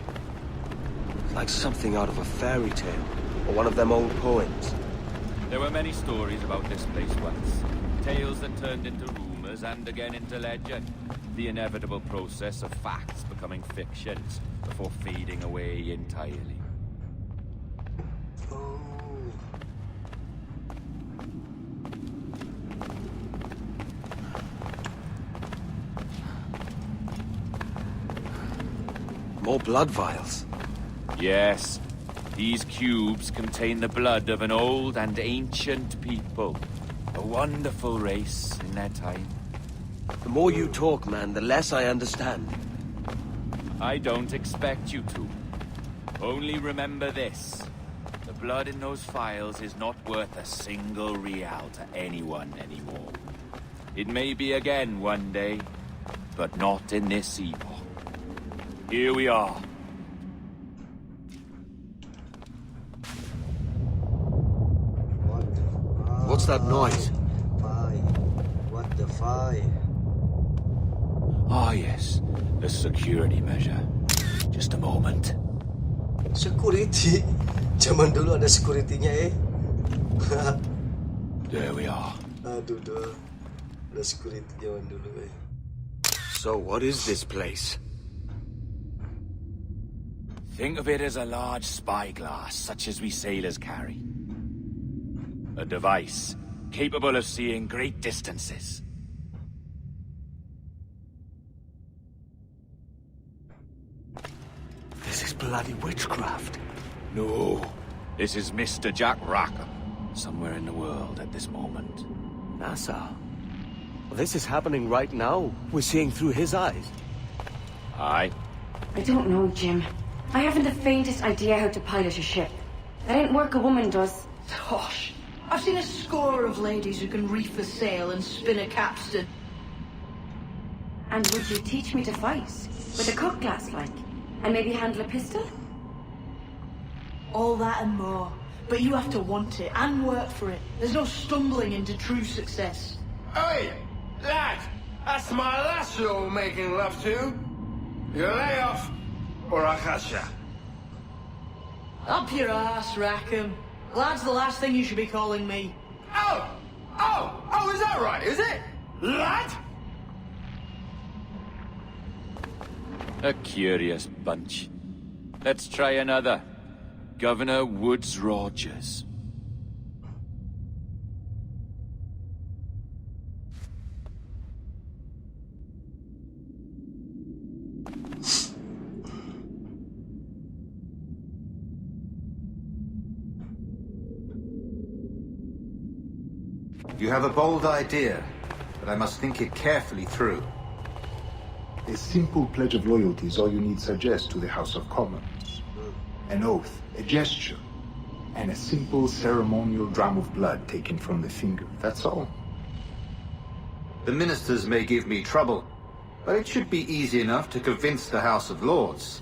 S2: Like something out of a fairy tale, or one of them old poems.
S23: There were many stories about this place once. Tales that turned into rumors and again into legend. The inevitable process of facts becoming fictions before fading away entirely.
S2: More blood vials.
S23: Yes. These cubes contain the blood of an old and ancient people.
S7: A wonderful race in their time.
S12: The more you talk, man, the less I understand.
S7: I don't expect you to. Only remember this. The blood in those files is not worth a single real to anyone anymore. It may be again one day, but not in this epoch. Here we are.
S12: What's that noise?
S19: What the fuck?
S7: Ah, yes. A security measure. Just a moment.
S19: Security? Zaman dulu ada security-nya, eh?
S7: There we are.
S19: Aduh, dah. Ada security zaman dulu, eh?
S2: So, what is this place?
S7: Think of it as a large spyglass, such as we sailors carry. A device capable of seeing great distances.
S12: This is bloody witchcraft.
S7: No, this is Mr. Jack Rackham, somewhere in the world at this moment.
S12: NASA? Well, this is happening right now. We're seeing through his eyes.
S7: Aye.
S10: I don't know, Jim. I haven't the faintest idea how to pilot a ship. That ain't work a woman does.
S4: Gosh, I've seen a score of ladies who can reef a sail and spin a capstan.
S10: And would you teach me to fight? With a cutlass, like? And maybe handle a pistol?
S4: All that and more. But you have to want it and work for it. There's no stumbling into true success.
S1: Hey, lad! That's my lass you're making love to. You lay off, or I'll catch ya.
S4: Up your ass, Rackham. Lad's the last thing you should be calling me.
S1: Oh, is that right, is it? Lad?
S7: A curious bunch. Let's try another. Governor Woods Rogers.
S20: You have a bold idea, but I must think it carefully through.
S5: A simple pledge of loyalty is all you need suggest to the House of Commons. An oath, a gesture, and a simple ceremonial dram of blood taken from the finger. That's all.
S20: The ministers may give me trouble, but it should be easy enough to convince the House of Lords.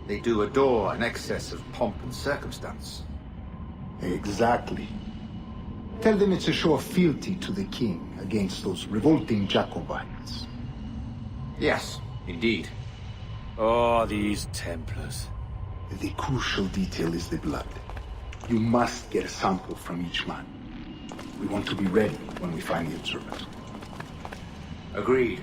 S20: They do adore an excess of pomp and circumstance.
S5: Exactly. Tell them it's a show of fealty to the king against those revolting Jacobites.
S20: Yes, indeed.
S7: Oh, these Templars.
S5: The crucial detail is the blood. You must get a sample from each man. We want to be ready when we find the instrument.
S20: Agreed.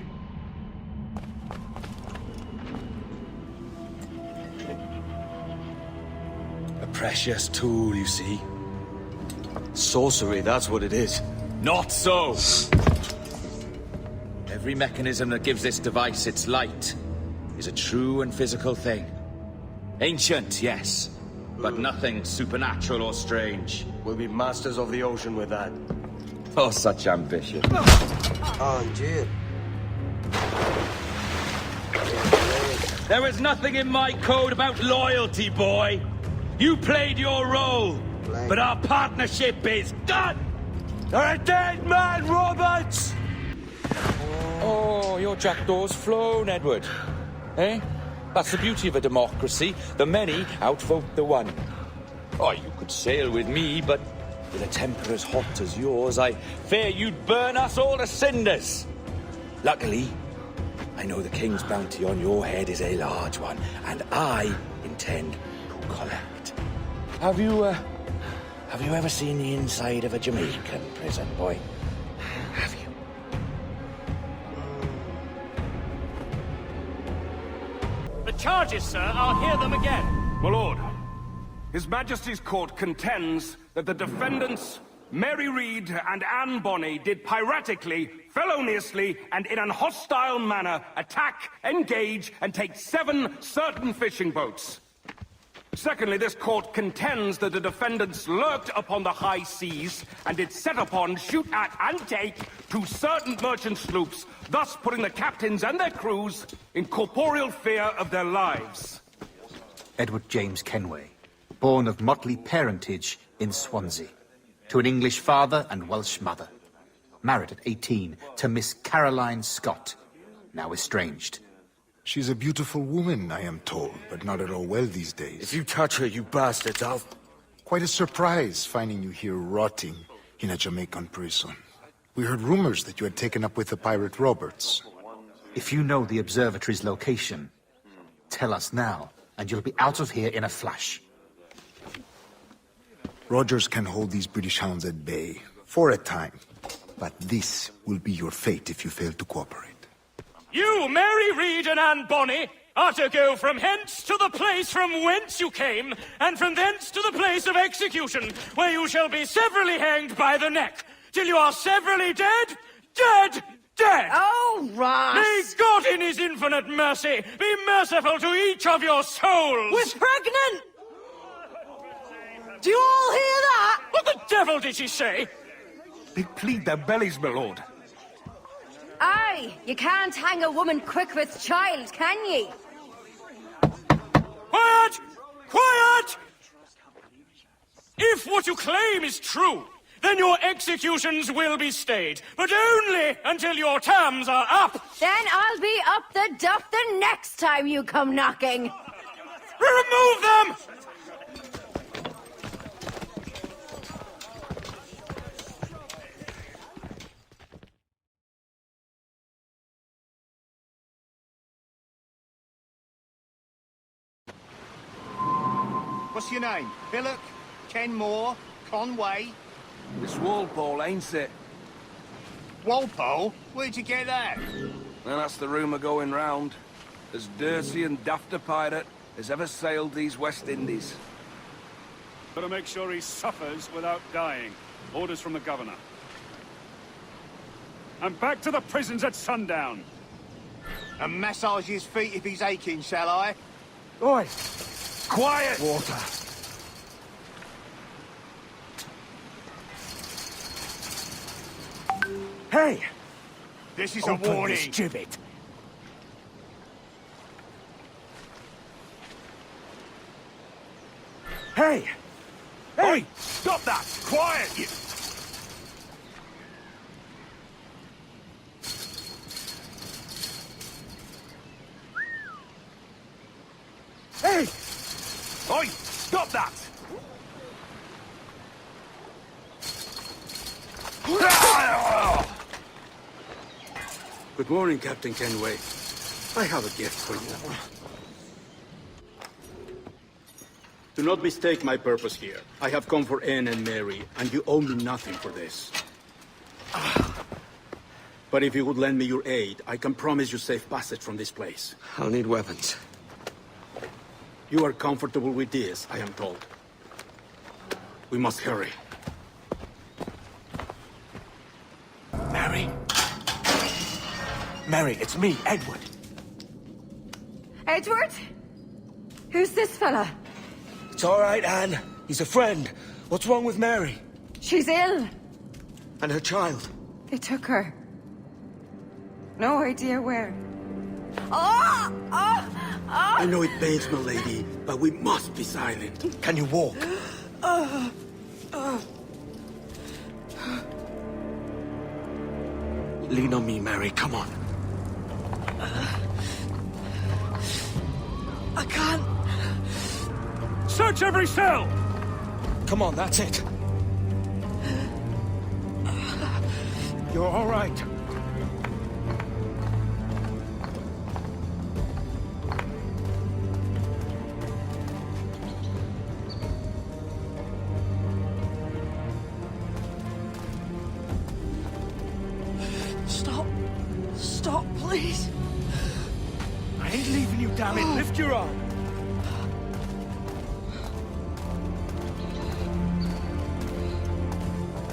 S7: A precious tool, you see.
S2: Sorcery, that's what it is.
S7: Not so! Every mechanism that gives this device its light is a true and physical thing. Ancient, yes, but nothing supernatural or strange.
S12: We'll be masters of the ocean with that.
S23: Oh, such ambition.
S19: Anjir.
S7: There is nothing in my code about loyalty, boy. You played your role, but our partnership is done!
S8: You're a dead man, Roberts!
S23: Oh, your jackdaw's flown, Edward. Eh? That's the beauty of a democracy. The many outvote the one. Oh, you could sail with me, but with a temper as hot as yours, I fear you'd burn us all to cinders. Luckily, I know the king's bounty on your head is a large one, and I intend to collect. Have you ever seen the inside of a Jamaican prison, boy? Have you?
S17: The charges, sir, I'll hear them again.
S11: My lord, His Majesty's court contends that the defendants, Mary Reed and Anne Bonny, did piratically, feloniously, and in an hostile manner attack, engage, and take 7 certain fishing boats. Secondly, this court contends that the defendants lurked upon the high seas and did set upon, shoot at, and take to certain merchant sloops, thus putting the captains and their crews in corporeal fear of their lives.
S3: Edward James Kenway, born of motley parentage in Swansea, to an English father and Welsh mother. Married at 18 to Miss Caroline Scott, now estranged.
S5: She's a beautiful woman, I am told, but not at all well these days.
S2: If you touch her, you bastards, I'll...
S5: Quite a surprise finding you here rotting in a Jamaican prison. We heard rumors that you had taken up with the pirate Roberts.
S3: If you know the observatory's location, tell us now, and you'll be out of here in a flash.
S5: Rogers can hold these British hounds at bay, for a time. But this will be your fate if you fail to cooperate.
S16: You, Mary Reed and Anne Bonny, are to go from hence to the place from whence you came, and from thence to the place of execution, where you shall be severally hanged by the neck, till you are severally dead, dead, dead!
S18: Oh, Ross!
S16: May God in his infinite mercy be merciful to each of your souls!
S18: We're pregnant! Do you all hear that?
S16: What the devil did she say?
S11: They plead their bellies, my lord.
S10: Aye, you can't hang a woman quick with child, can ye?
S16: Quiet! Quiet! If what you claim is true, then your executions will be stayed, but only until your terms are up.
S10: Then I'll be up the duff the next time you come knocking.
S16: Remove them!
S6: What's your name? Billock? Kenmore? Conway?
S11: It's Walpole, ain't it?
S6: Walpole? Where'd you get that?
S11: Well, that's the rumour going round. As dirty and daft a pirate as ever sailed these West Indies.
S22: Gotta make sure he suffers without dying. Orders from the governor. And back to the prisons at sundown.
S6: And massage his feet if he's aching, shall I?
S11: Oi! Quiet!
S2: Water.
S11: Hey!
S6: This is
S11: Open
S6: a warning.
S11: this gibbet. Hey! Hey! Stop that! Quiet, you! Hey! Oi! Stop that!
S21: Good morning, Captain Kenway. I have a gift for you. Do not mistake my purpose here. I have come for Anne and Mary, and you owe me nothing for this. But if you would lend me your aid, I can promise you safe passage from this place.
S2: I'll need weapons.
S21: You are comfortable with this, I am told. We must hurry.
S2: Mary? Mary, it's me, Edward.
S10: Edward? Who's this fella?
S2: It's all right, Anne. He's a friend. What's wrong with Mary?
S10: She's ill.
S2: And her child?
S10: They took her. No idea where. Oh! Oh! Oh!
S21: I know it pains, my lady, but we must be silent.
S2: Can you walk? Lean on me, Mary. Come on. I can't.
S16: Search every cell!
S2: Come on, that's it. You're all right.
S4: Stop. Stop, please.
S2: I ain't leaving you, damn it. Lift your arm.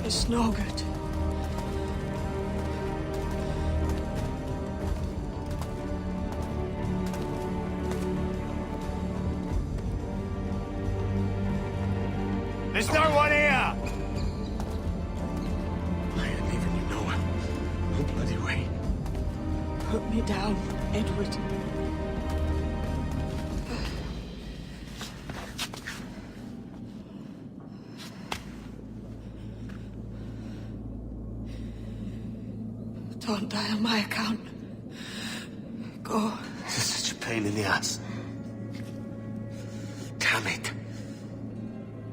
S4: It's no good. put me down, Edward. Don't die on my account. Go.
S2: This is such a pain in the ass. Damn it.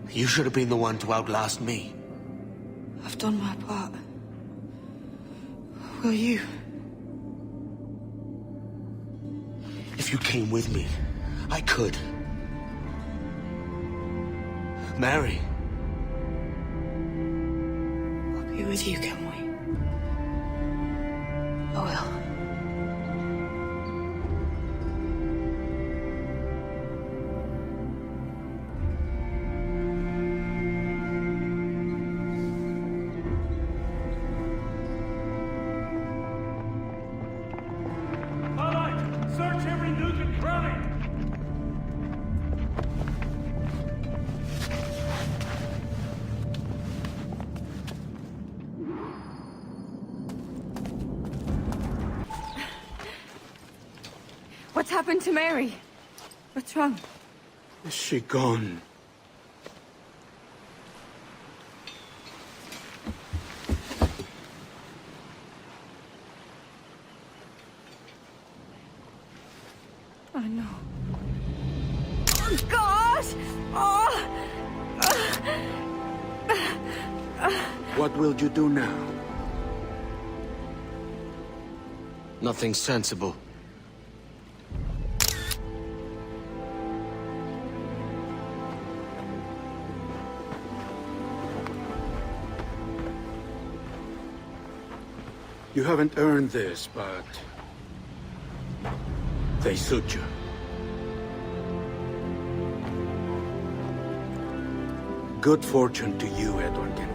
S2: You should have been the one to outlast me.
S4: I've done my part. Will you?
S2: If you came with me, I could. Mary.
S4: I'll be with you, Kenway. I will.
S12: Search every nook and cranny!
S10: What's happened to Mary? What's wrong?
S21: Is she gone?
S10: Oh, no. Oh, God! Oh!
S21: What will you do now?
S2: Nothing sensible.
S21: You haven't earned this, but they suit you. Good fortune to you, Edward Kenway.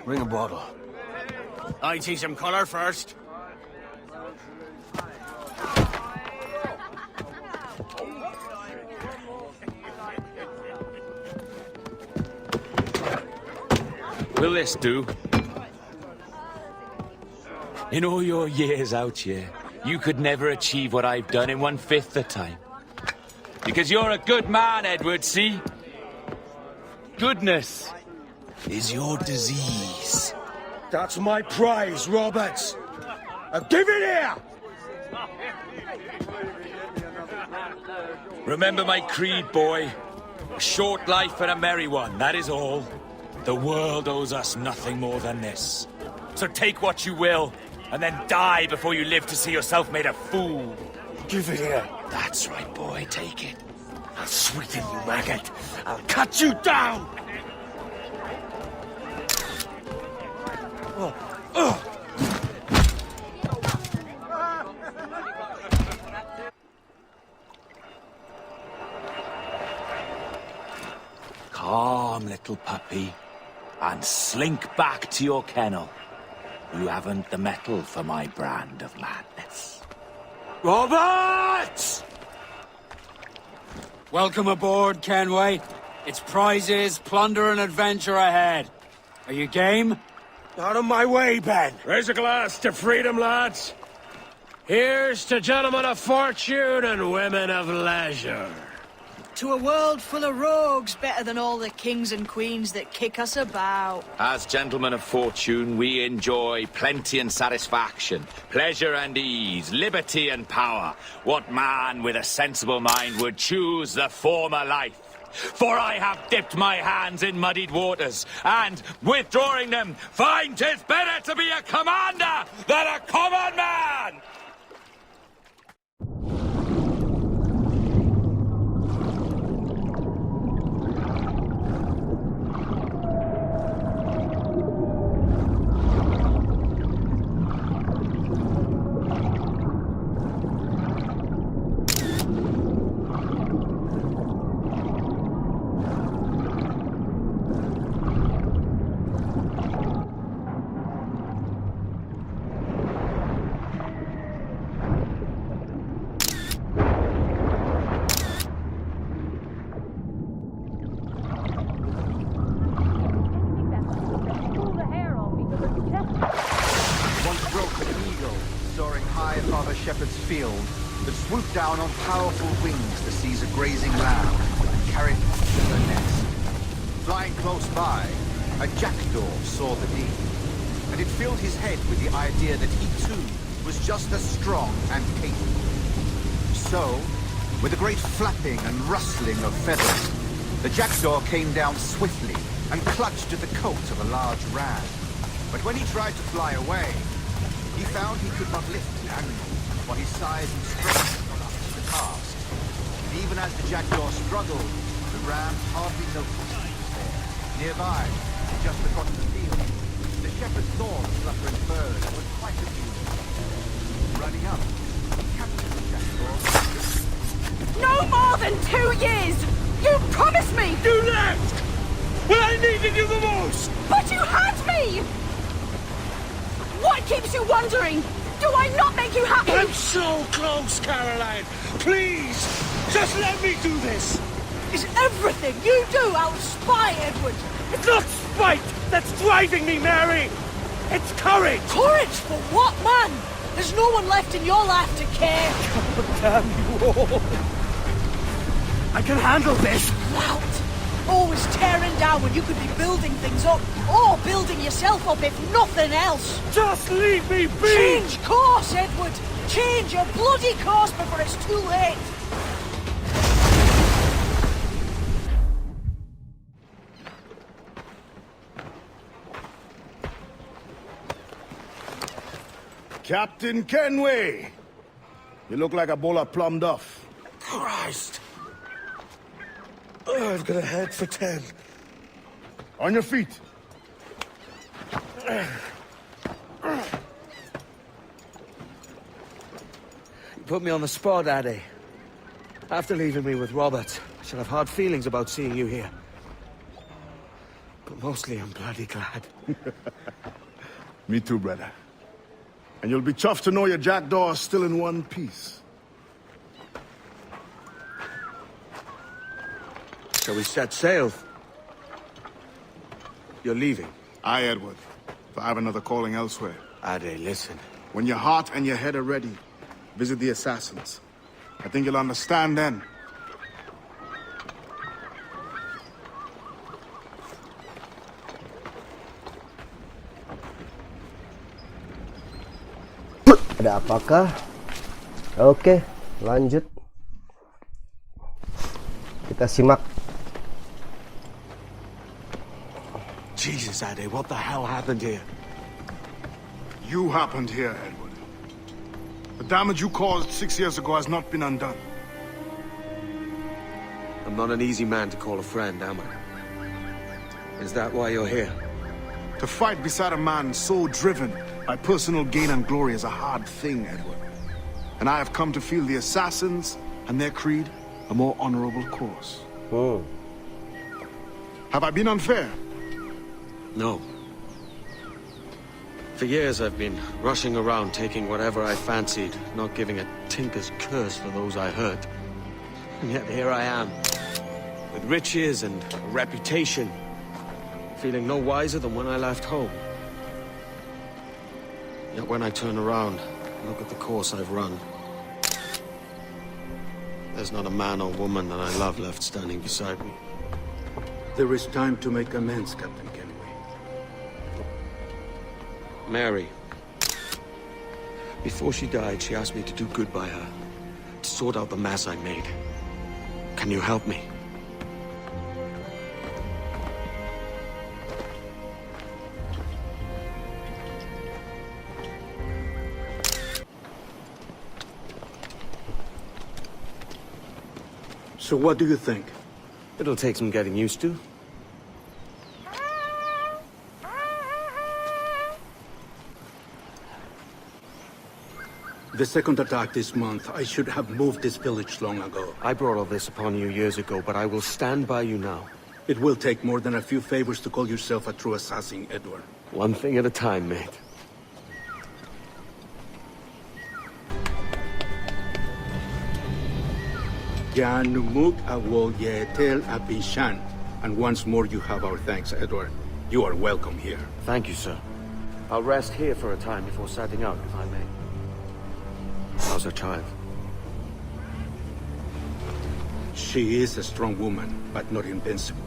S2: Bring a bottle. I see some color first.
S7: Will this do? In all your years out here, you could never achieve what I've done in 1/5 the time. Because you're a good man, Edward, see? Goodness is your disease.
S12: That's my prize, Roberts. Give it here!
S7: Remember my creed, boy. A short life and a merry one, that is all. The world owes us nothing more than this. So take what you will, and then die before you live to see yourself made a fool.
S12: Give it here.
S7: That's right, boy, take it.
S12: I'll sweeten you, maggot. I'll cut you down!
S7: Calm, little puppy, and slink back to your kennel. You haven't the mettle for my brand of madness.
S12: Roberts!
S9: Welcome aboard, Kenway. It's prizes, plunder, and adventure ahead. Are you game?
S12: Out of my way, Ben. Raise a glass to freedom, lads. Here's to gentlemen of fortune and women of leisure.
S4: To a world full of rogues, better than all the kings and queens that kick us about.
S7: As gentlemen of fortune, we enjoy plenty and satisfaction, pleasure and ease, liberty and power. What man with a sensible mind would choose the former life? For I have dipped my hands in muddied waters, and, withdrawing them, find 'tis better to be a commander than a common man!
S3: That swooped down on powerful wings to seize a grazing lamb and carry it to her nest. Flying close by, a jackdaw saw the deed, and it filled his head with the idea that he too was just as strong and capable. So, with a great flapping and rustling of feathers, the jackdaw came down swiftly and clutched at the coat of a large ram. But when he tried to fly away, he found he could not lift the animal, for his size and strength were not up to the task. And even as the jackdaw struggled, the ram hardly noticed he was there. Nearby, just across the field, the shepherd saw the fluttering bird and was quite amused. Running up, he captured the jackdaw.
S4: No more than 2 years! You promised me!
S12: You left! When I needed you the most!
S4: But you had me! What keeps you wondering? Do I not make you happy?
S12: I'm so close, Caroline! Please! Just let me do this!
S4: Is everything you do out of spite, Edward?
S12: It's not spite that's driving me, Mary! It's courage!
S4: Courage for what, man? There's no one left in your life to care.
S12: God damn you all! I can handle this!
S4: Lout! Always tearing down when you could be building things up, or building yourself up if nothing else.
S12: Just leave me be!
S4: Change course, Edward! Change your bloody course before it's too late!
S6: Captain Kenway! You look like a bowl of plum duff.
S12: Christ! Oh, I've got a head for 10.
S6: On your feet.
S12: You put me on the spot, Addy. After leaving me with Robert, I should have hard feelings about seeing you here. But mostly I'm bloody glad.
S6: Me too, brother. And you'll be chuffed to know your jackdaw is still in one piece.
S12: Shall we set sail? You're leaving?
S6: Aye, Edward. But I have another calling elsewhere.
S12: Ade, listen.
S6: When your heart and your head are ready, visit the assassins. I think you'll understand then.
S19: Ada apakah? Oke, lanjut. Kita simak.
S12: Jesus, Ade, what the hell happened here?
S6: You happened here, Edward. The damage you caused 6 years ago has not been undone.
S12: I'm not an easy man to call a friend, am I? Is that why you're here?
S6: To fight beside a man so driven by personal gain and glory is a hard thing, Edward. And I have come to feel the assassins and their creed a more honorable course. Have I been unfair?
S12: No. For years I've been rushing around taking whatever I fancied, not giving a tinker's curse for those I hurt. And yet here I am, with riches and a reputation, feeling no wiser than when I left home. Yet when I turn around,
S2: Look at the course I've run. There's not a man or woman that I love left standing beside me.
S21: There is time to make amends, Captain Kenway.
S2: Mary. Before she died, she asked me to do good by her. To sort out the mess I made. Can you help me?
S21: So what do you think?
S2: It'll take some getting used to.
S21: The second attack this month, I should have moved this village long ago.
S2: I brought all this upon you years ago, but I will stand by you now.
S21: It will take more than a few favors to call yourself a true assassin, Edward.
S2: One thing at a time, mate.
S21: Yanumuk awol yetel abishan. And once more you have our thanks, Edward. You are welcome here.
S2: Thank you, sir. I'll rest here for a time before setting out, if I may. How's her child?
S21: She is a strong woman, but not invincible.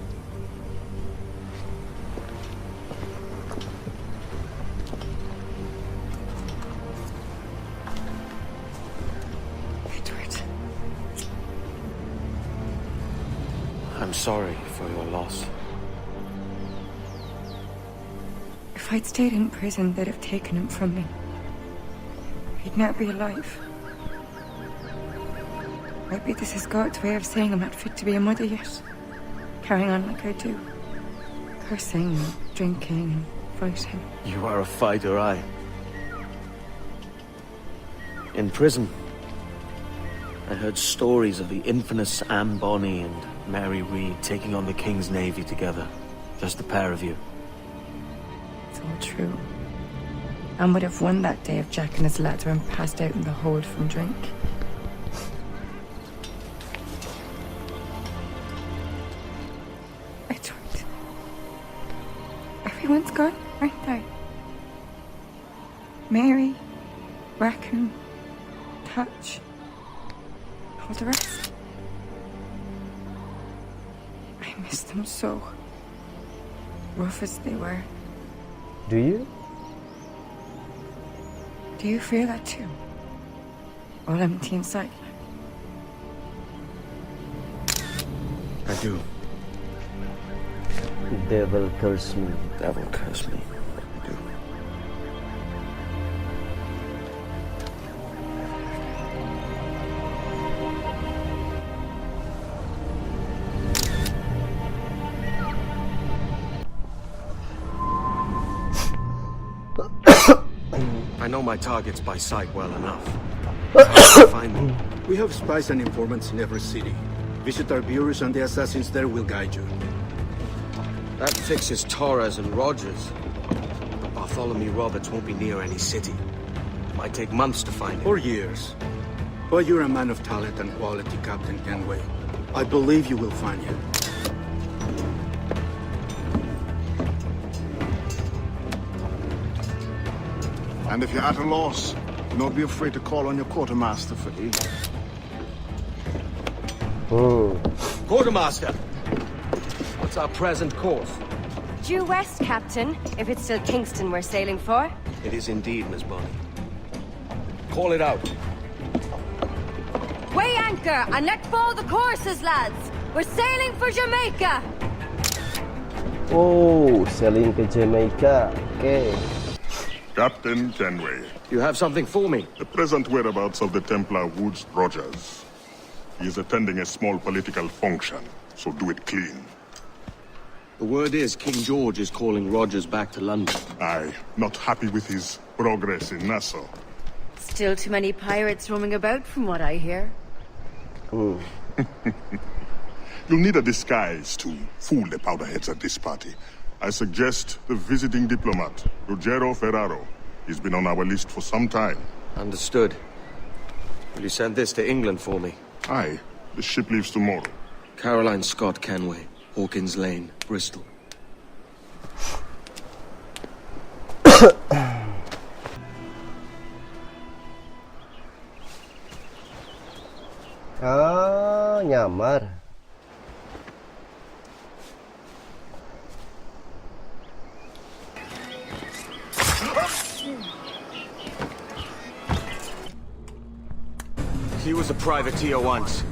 S10: Edward.
S2: I'm sorry for your loss.
S13: If I'd stayed in prison, they'd have taken him from me. He'd not be alive. Maybe this is God's way of saying I'm not fit to be a mother yet. Carrying on like I do. Cursing, and drinking, and fighting.
S2: You are a fighter, aye. In prison, I heard stories of the infamous Anne Bonny and Mary Read taking on the King's Navy together. Just the pair of you.
S13: It's all true. Anne would have won that day if Jack and his lads weren't passed out in the hold from drink. Edward. Everyone's gone, aren't they? Mary, Raccoon, Touch, all the rest. I miss them so. Rough as they were.
S19: Do you?
S13: Do you feel that too? All empty inside?
S2: I do.
S19: Devil curse me.
S2: Devil curse me. I do. I know my targets by sight well enough. How do you find them?
S21: We have spies and informants in every city. Visit our bureaus and the assassins there will guide you.
S2: That fixes Torres and Rogers. But Bartholomew Roberts won't be near any city. Might take months to find him.
S21: Or years. But you're a man of talent and quality, Captain Kenway. I believe you will find him.
S6: And if you're at a loss, do not be afraid to call on your quartermaster for aid.
S2: Quartermaster! What's our present course?
S14: Due west, Captain, if it's still Kingston we're sailing for.
S2: It is indeed, Miss Bonny. Call it out.
S14: Weigh anchor and let fall the courses, lads! We're sailing for Jamaica!
S19: Oh, sailing to Jamaica. Okay.
S15: Captain Kenway.
S2: You have something for me?
S15: The present whereabouts of the Templar Woods Rogers. He is attending a small political function, so do it clean.
S2: The word is King George is calling Rogers back to London.
S15: Aye, not happy with his progress in Nassau.
S14: Still too many pirates roaming about from what I hear.
S15: You'll need a disguise to fool the powderheads at this party. I suggest the visiting diplomat, Ruggiero Ferraro. He's been on our list for some time.
S2: Understood. Will you send this to England for me?
S15: Aye. The ship leaves tomorrow.
S2: Caroline Scott Kenway, Hawkins Lane, Bristol.
S19: Ah, nyamar.
S2: He was a privateer once.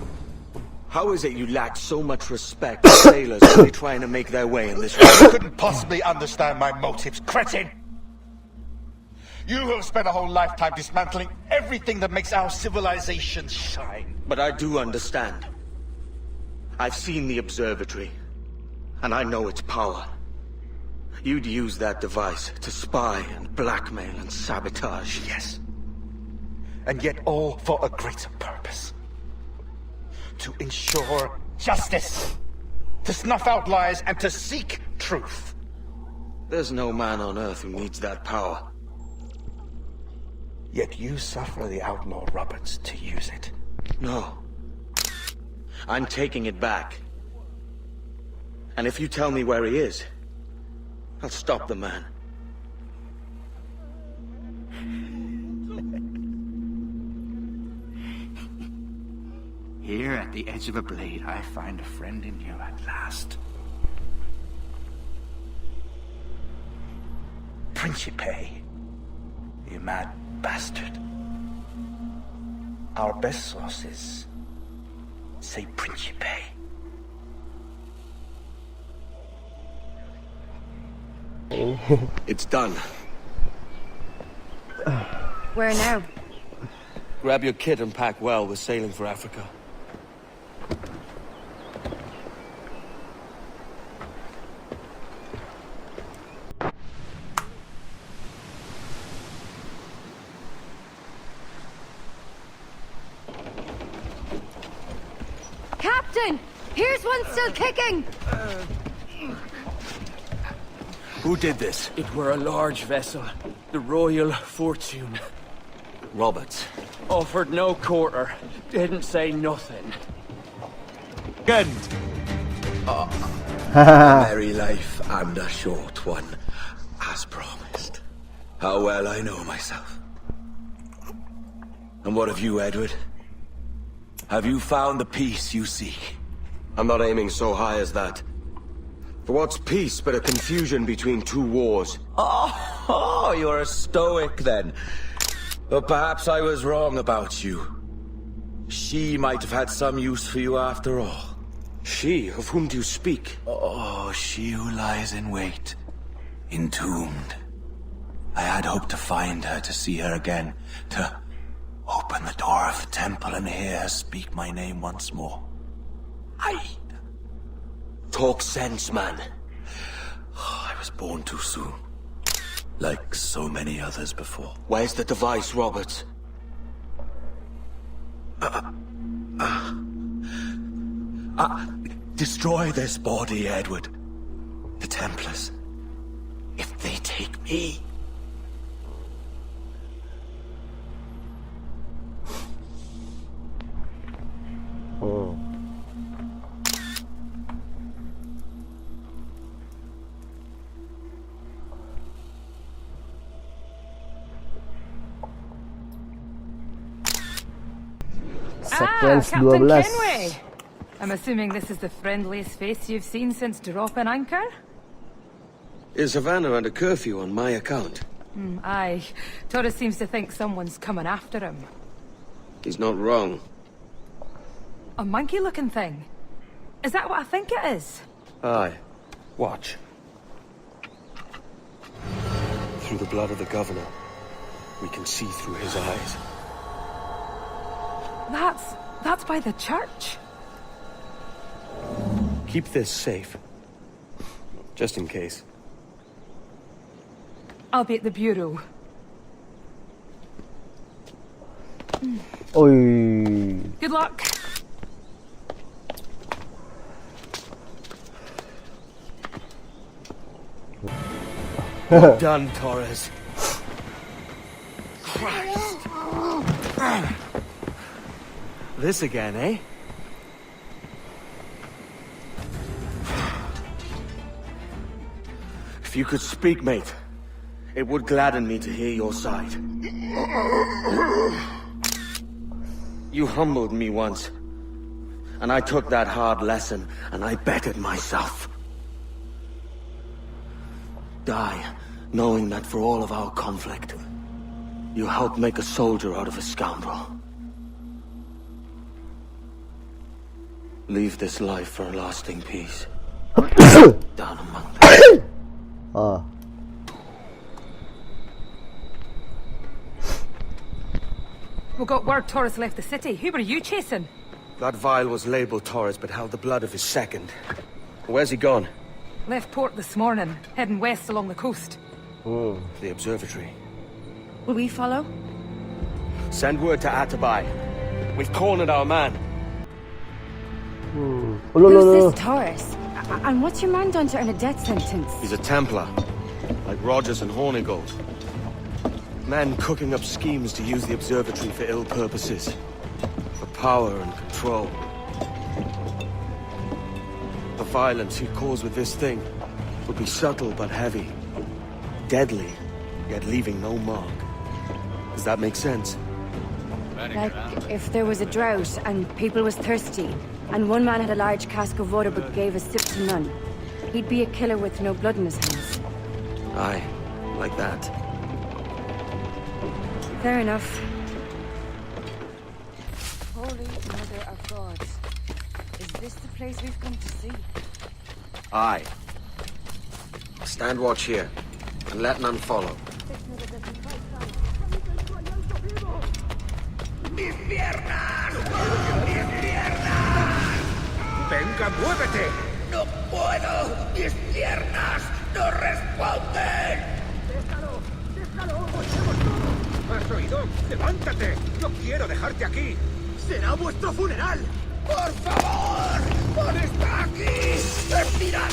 S2: How is it you lack so much respect for sailors really trying to make their way in this world?
S3: You couldn't possibly understand my motives, cretin! You who have spent a whole lifetime dismantling everything that makes our civilization shine.
S2: But I do understand. I've seen the observatory, and I know its power. You'd use that device to spy and blackmail and sabotage.
S3: Yes. And yet all for a greater purpose. To ensure justice. To snuff out lies and to seek truth.
S2: There's no man on Earth who needs that power.
S3: Yet you suffer the outlaw Roberts to use it.
S2: No. I'm taking it back. And if you tell me where he is, I'll stop the man.
S3: Here at the edge of a blade, I find a friend in you at last. Principe, you mad bastard. Our best sources say Principe.
S2: It's done.
S13: Where now?
S2: Grab your kit and pack well. We're sailing for Africa.
S14: Captain! Here's one still kicking!
S2: Who did this?
S12: It were a large vessel, the Royal Fortune.
S2: Roberts.
S12: Offered no quarter, didn't say nothing.
S2: Good.
S23: A merry life and a short one, as promised. How well I know myself. And what of you, Edward? Have you found the peace you seek?
S2: I'm not aiming so high as that. For what's peace but a confusion between two wars?
S23: Oh, you're a stoic then. But perhaps I was wrong about you. She might have had some use for you after all.
S2: She? Of whom do you speak?
S23: Oh, she who lies in wait, entombed. I had hoped to find her, to see her again, to open the door of the temple and hear her speak my name once more.
S2: Talk sense, man.
S23: Oh, I was born too soon. Like so many others before.
S2: Where's the device, Roberts?
S23: Destroy this body, Edward. The Templars. If they take me...
S19: Oh. Sequence
S13: Captain
S19: 12.
S13: Kenway. I'm assuming this is the friendliest face you've seen since dropping anchor?
S2: Is Havana under curfew on my account?
S13: Aye. Torres seems to think someone's coming after him.
S2: He's not wrong.
S13: A monkey-looking thing? Is that what I think it is?
S2: Aye. Watch. Through the blood of the governor, we can see through his eyes.
S13: That's by the church.
S2: Keep this safe. Just in case.
S13: I'll be at the bureau.
S19: Oi.
S13: Good luck.
S2: Well done, Torres. Christ. This again, eh? If you could speak, mate, it would gladden me to hear your side. You humbled me once, And I took that hard lesson, and I bettered myself. Die, knowing that for all of our conflict, you helped make a soldier out of a scoundrel. Leave this life for a lasting peace. Down among them.
S1: We got word Torres left the city. Who were you chasing?
S2: That vial was labeled Torres, but held the blood of his second. Where's he gone?
S1: Left port this morning, heading west along the coast.
S2: The observatory.
S10: Will we follow?
S2: Send word to Atabai. We've cornered our man.
S10: Who's this Taurus? And what's your man done to earn a death sentence?
S2: He's a Templar, like Rogers and Hornigold. Men cooking up schemes to use the observatory for ill purposes. For power and control. The violence he'd cause with this thing would be subtle but heavy. Deadly, yet leaving no mark. Does that make sense?
S10: Like, if there was a drought and people was thirsty, and one man had a large cask of water but gave a sip to none, he'd be a killer with no blood in his hands.
S2: Aye, like that.
S10: Fair enough.
S13: Holy Mother of God. Is this the place we've come to see?
S2: Aye. Stand watch here, and let none follow.
S12: ¡Mis piernas! ¡Mis piernas! ¡Venga, muévete! ¡No puedo! ¡Mis piernas no responden! ¡Déjalo! ¡Déjalo! ¿Has oído? ¡Levántate! ¡No quiero dejarte aquí! ¡Será vuestro funeral! ¡Por favor! ¡Por está aquí! ¡Estirad!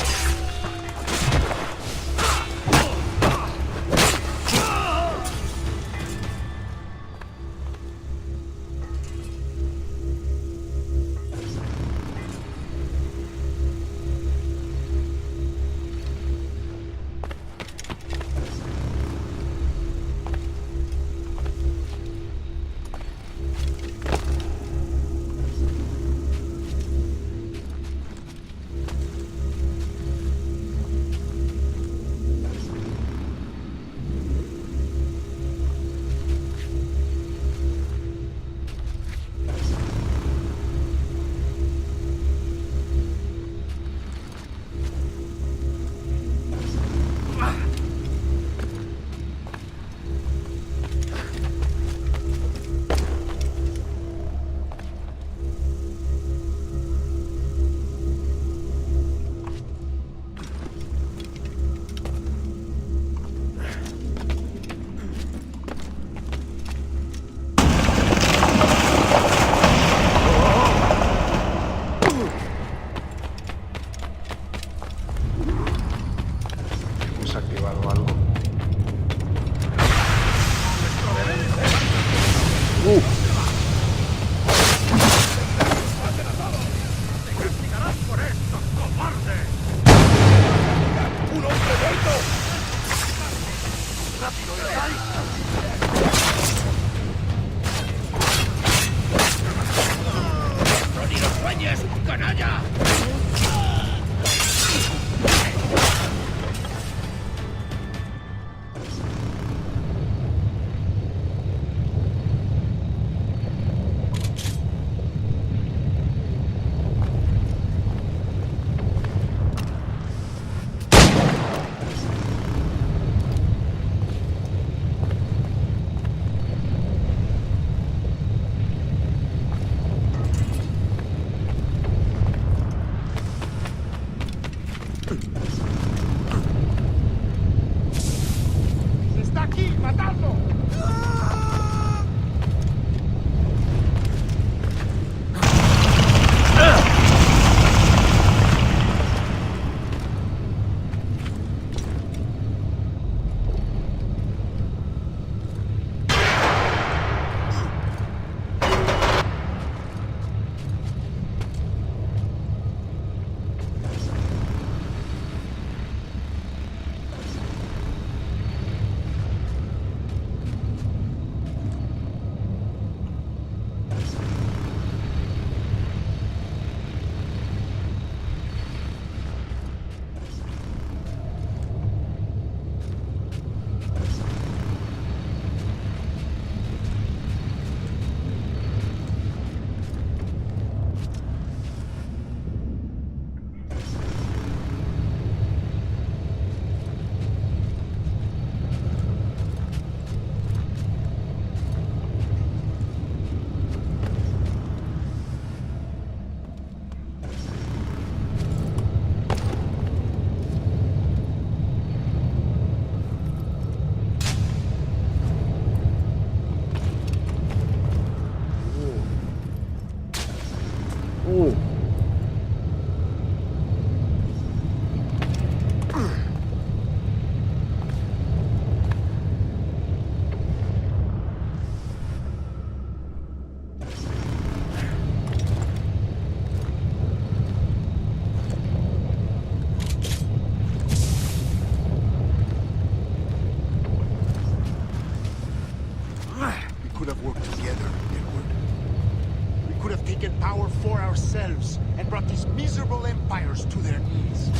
S5: taken power for ourselves and brought these miserable empires to their knees.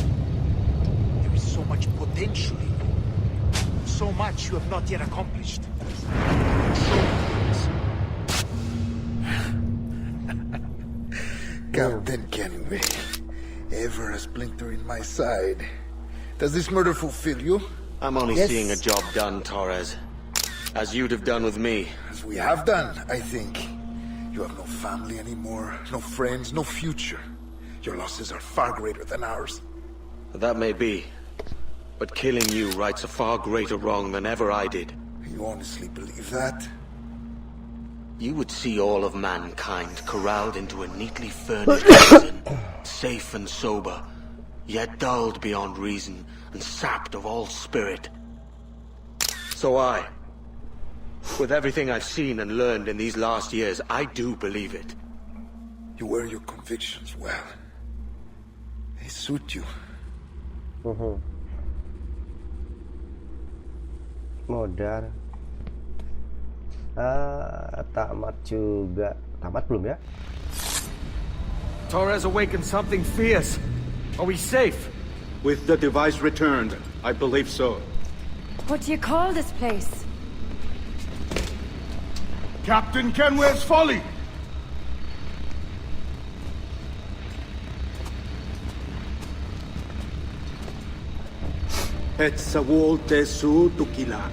S5: There is so much potential in you. So much you have not yet accomplished. Captain Kenway, ever a splinter in my side. Does this murder fulfill you?
S2: I'm only seeing a job done, Torres. As you'd have done with me.
S5: As we have done, I think. You have no family anymore, no friends, no future. Your losses are far greater than ours.
S2: That may be. But killing you rights a far greater wrong than ever I did.
S5: You honestly believe that?
S2: You would see all of mankind corralled into a neatly furnished prison, safe and sober, yet dulled beyond reason and sapped of all spirit. So with everything I've seen and learned in these last years, I do believe it.
S5: You wear your convictions well. They suit you.
S8: Modar. Tamat juga. Tamat belum ya?
S2: Torres awakened something fierce. Are we safe?
S21: With the device returned, I believe so.
S10: What do you call this place?
S6: Captain Kenway's folly!
S21: Et sa wolte su tukila.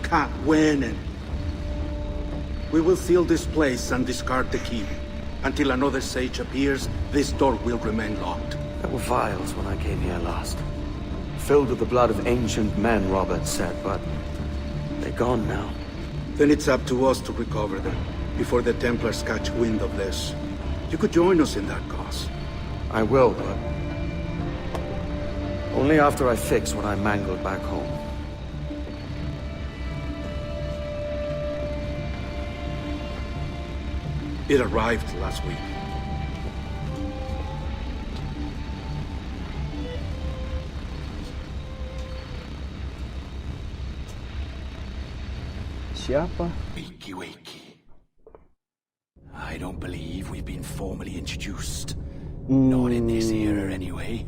S21: Ka wenen. We will seal this place and discard the key. Until another sage appears, this door will remain locked.
S2: There were vials when I came here last. Filled with the blood of ancient men, Robert said, but they're gone now.
S21: Then it's up to us to recover them, before the Templars catch wind of this. You could join us in that cause.
S2: I will, but only after I fix what I mangled back home.
S21: It arrived last week.
S8: Siapa?
S9: Wakey. I don't believe we've been formally introduced. Not in this era, anyway.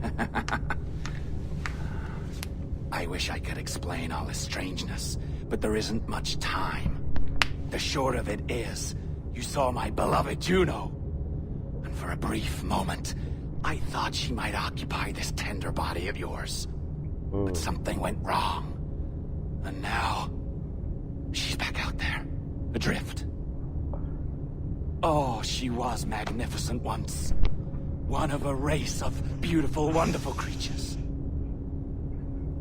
S9: I wish I could explain all this strangeness, but there isn't much time. The short of it is, you saw my beloved Juno. And for a brief moment, I thought she might occupy this tender body of yours. But something went wrong. And now, she's back out there, adrift. Oh, she was magnificent once. One of a race of beautiful, wonderful creatures.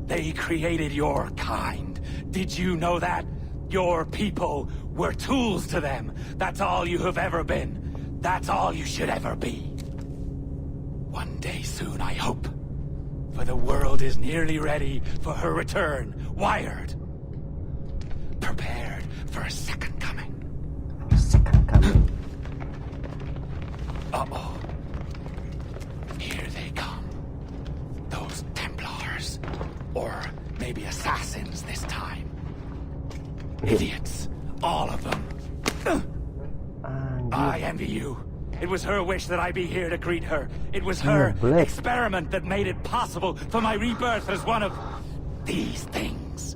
S9: They created your kind. Did you know that? Your people were tools to them. That's all you have ever been. That's all you should ever be. One day soon, I hope. For the world is nearly ready for her return. Wired. Prepared for a second coming.
S8: Second coming.
S9: Uh-oh. Here they come. Those Templars. Or maybe assassins this time. Idiots. All of them. I envy you. It was her wish that I be here to greet her. It was her experiment that made it possible for my rebirth as one of these things.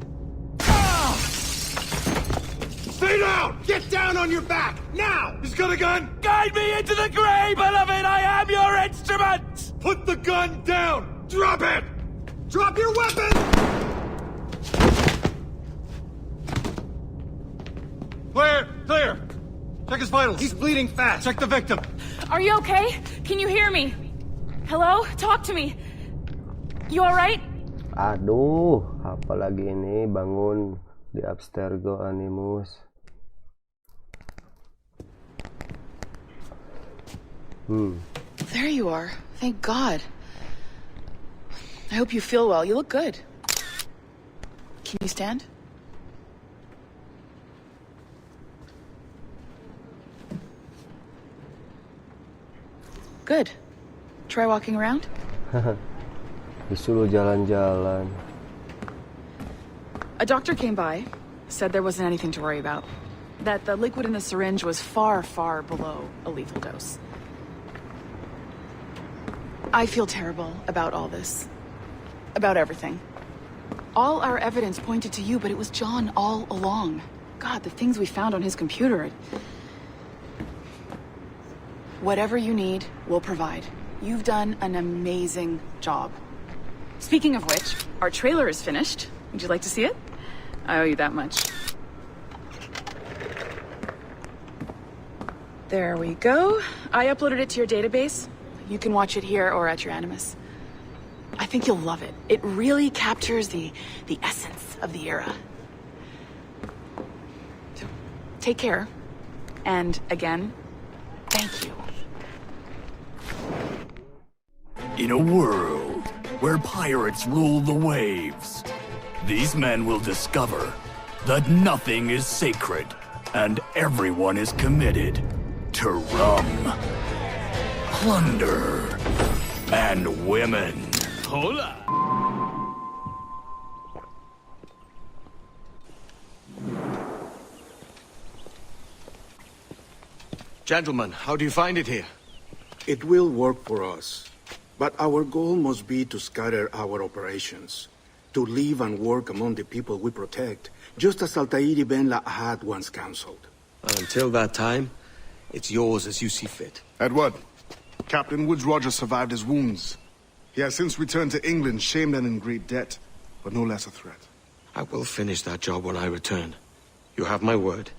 S6: Stay down! Get down on your back! Now! He's got a gun!
S9: Guide me into the grave, beloved! I am your instrument!
S6: Put the gun down! Drop it! Drop your weapon! Clear! Check his vitals. He's bleeding fast. Check the victim.
S1: Are you okay? Can you hear me? Hello? Talk to me. You alright?
S8: Aduh, apalagi ini bangun di abstergo animus.
S17: There you are. Thank God. I hope you feel well. You look good. Can you stand? Good. Try walking around.
S8: Disuruh jalan-jalan.
S17: A doctor came by, said there wasn't anything to worry about. that the liquid in the syringe was far, far below a lethal dose. I feel terrible about all this. About everything. All our evidence pointed to you, but it was John all along. God, the things we found on his computer. Whatever you need, we'll provide. You've done an amazing job. Speaking of which, our trailer is finished. Would you like to see it? I owe you that much. There we go. I uploaded it to your database. You can watch it here or at your Animus. I think you'll love it. It really captures the essence of the era. So, take care. And again, thank you.
S18: In a world where pirates rule the waves, these men will discover that nothing is sacred and everyone is committed to rum, plunder, and women. Hola!
S2: Gentlemen, how do you find it here?
S21: It will work for us. But our goal must be to scatter our operations, to live and work among the people we protect, just as Altair Ben Lahad once counseled.
S2: Until that time, it's yours as you see fit.
S6: Edward, Captain Woods Rogers survived his wounds. He has since returned to England, shamed and in great debt, but no less a threat.
S2: I will finish that job when I return. You have my word.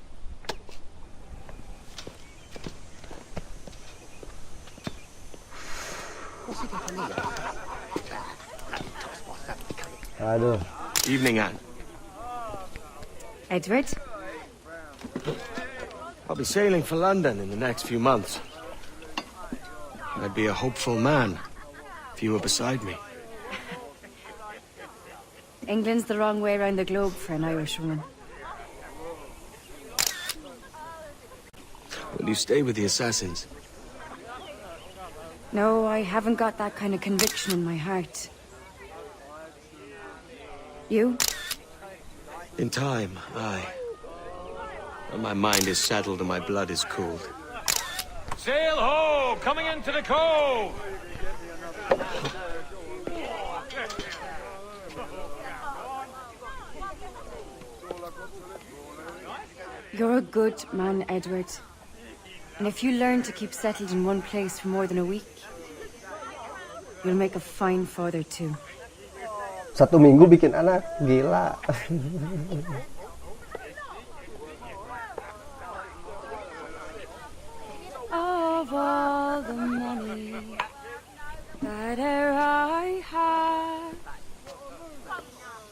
S8: Aduh.
S2: Evening, Anne.
S10: Edward?
S2: I'll be sailing for London in the next few months. I'd be a hopeful man if you were beside me.
S10: England's the wrong way around the globe for an Irish woman.
S2: Will you stay with the Assassins?
S10: No, I haven't got that kind of conviction in my heart. You?
S2: In time, aye. When my mind is settled and my blood is cooled.
S16: Sail ho! Coming into the cove!
S10: You're a good man, Edward. And if you learn to keep settled in one place for more than a week, you'll make a fine father too.
S8: 1 minggu bikin anak, gila.
S10: Of all the money that e'er I had,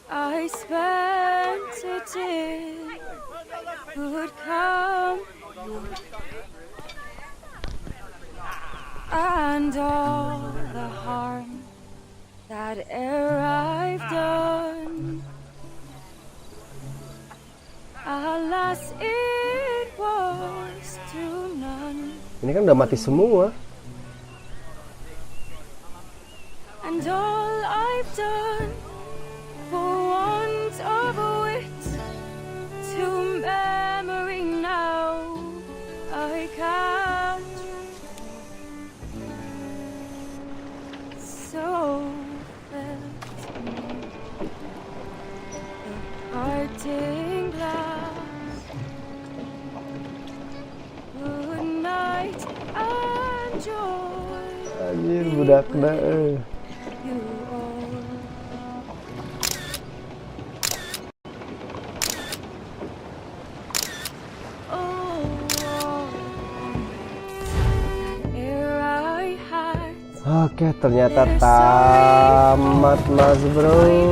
S10: I spent it in good company, and all the harm that e'er I've done, alas it was to none.
S8: Ini kan udah mati semua.
S10: And all I've done for want of wit, to memory now I can't. So parting glass. Good night and joy.
S8: Anjir, budak dah.
S10: You all. Oh, that air I had.
S8: Oke, ternyata tamat, Mas Bro.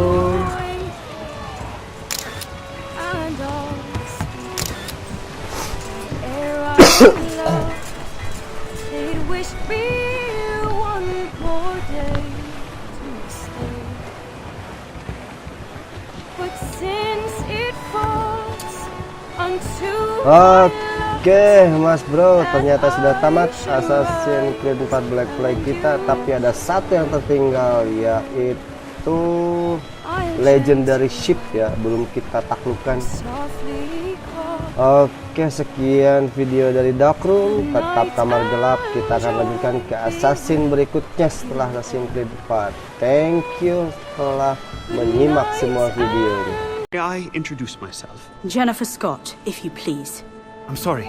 S8: Oke, Mas Bro, ternyata sudah tamat Assassin Creed 4 Black Flag kita, tapi ada satu yang tertinggal, yaitu Legendary Ship ya, belum kita taklukkan. Oke, sekian video dari Darkroom. Tetap kamar gelap. Kita akan lanjutkan ke Assassin berikutnya setelah Assassin Creed 4. Thank you telah menyimak semua videonya.
S11: May I introduce myself?
S20: Jennifer Scott, if you please.
S11: I'm sorry,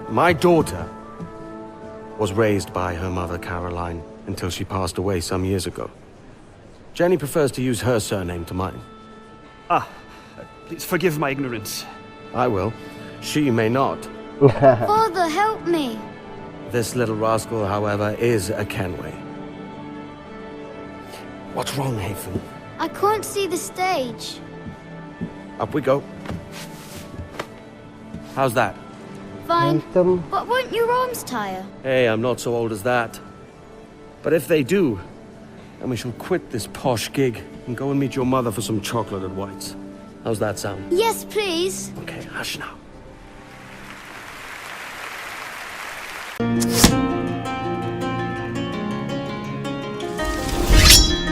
S2: My daughter was raised by her mother, Caroline, until she passed away some years ago. Jenny prefers to use her surname to mine.
S11: Please forgive my ignorance.
S2: I will. She may not.
S14: Father, help me.
S2: This little rascal, however, is a Kenway. What's wrong, Hafen?
S14: I can't see the stage.
S2: Up we go. How's that?
S14: Fine. But won't your arms tire?
S2: Hey, I'm not so old as that. But if they do, then we shall quit this posh gig and go and meet your mother for some chocolate at White's. How's that sound?
S14: Yes, please.
S2: Okay, hush now.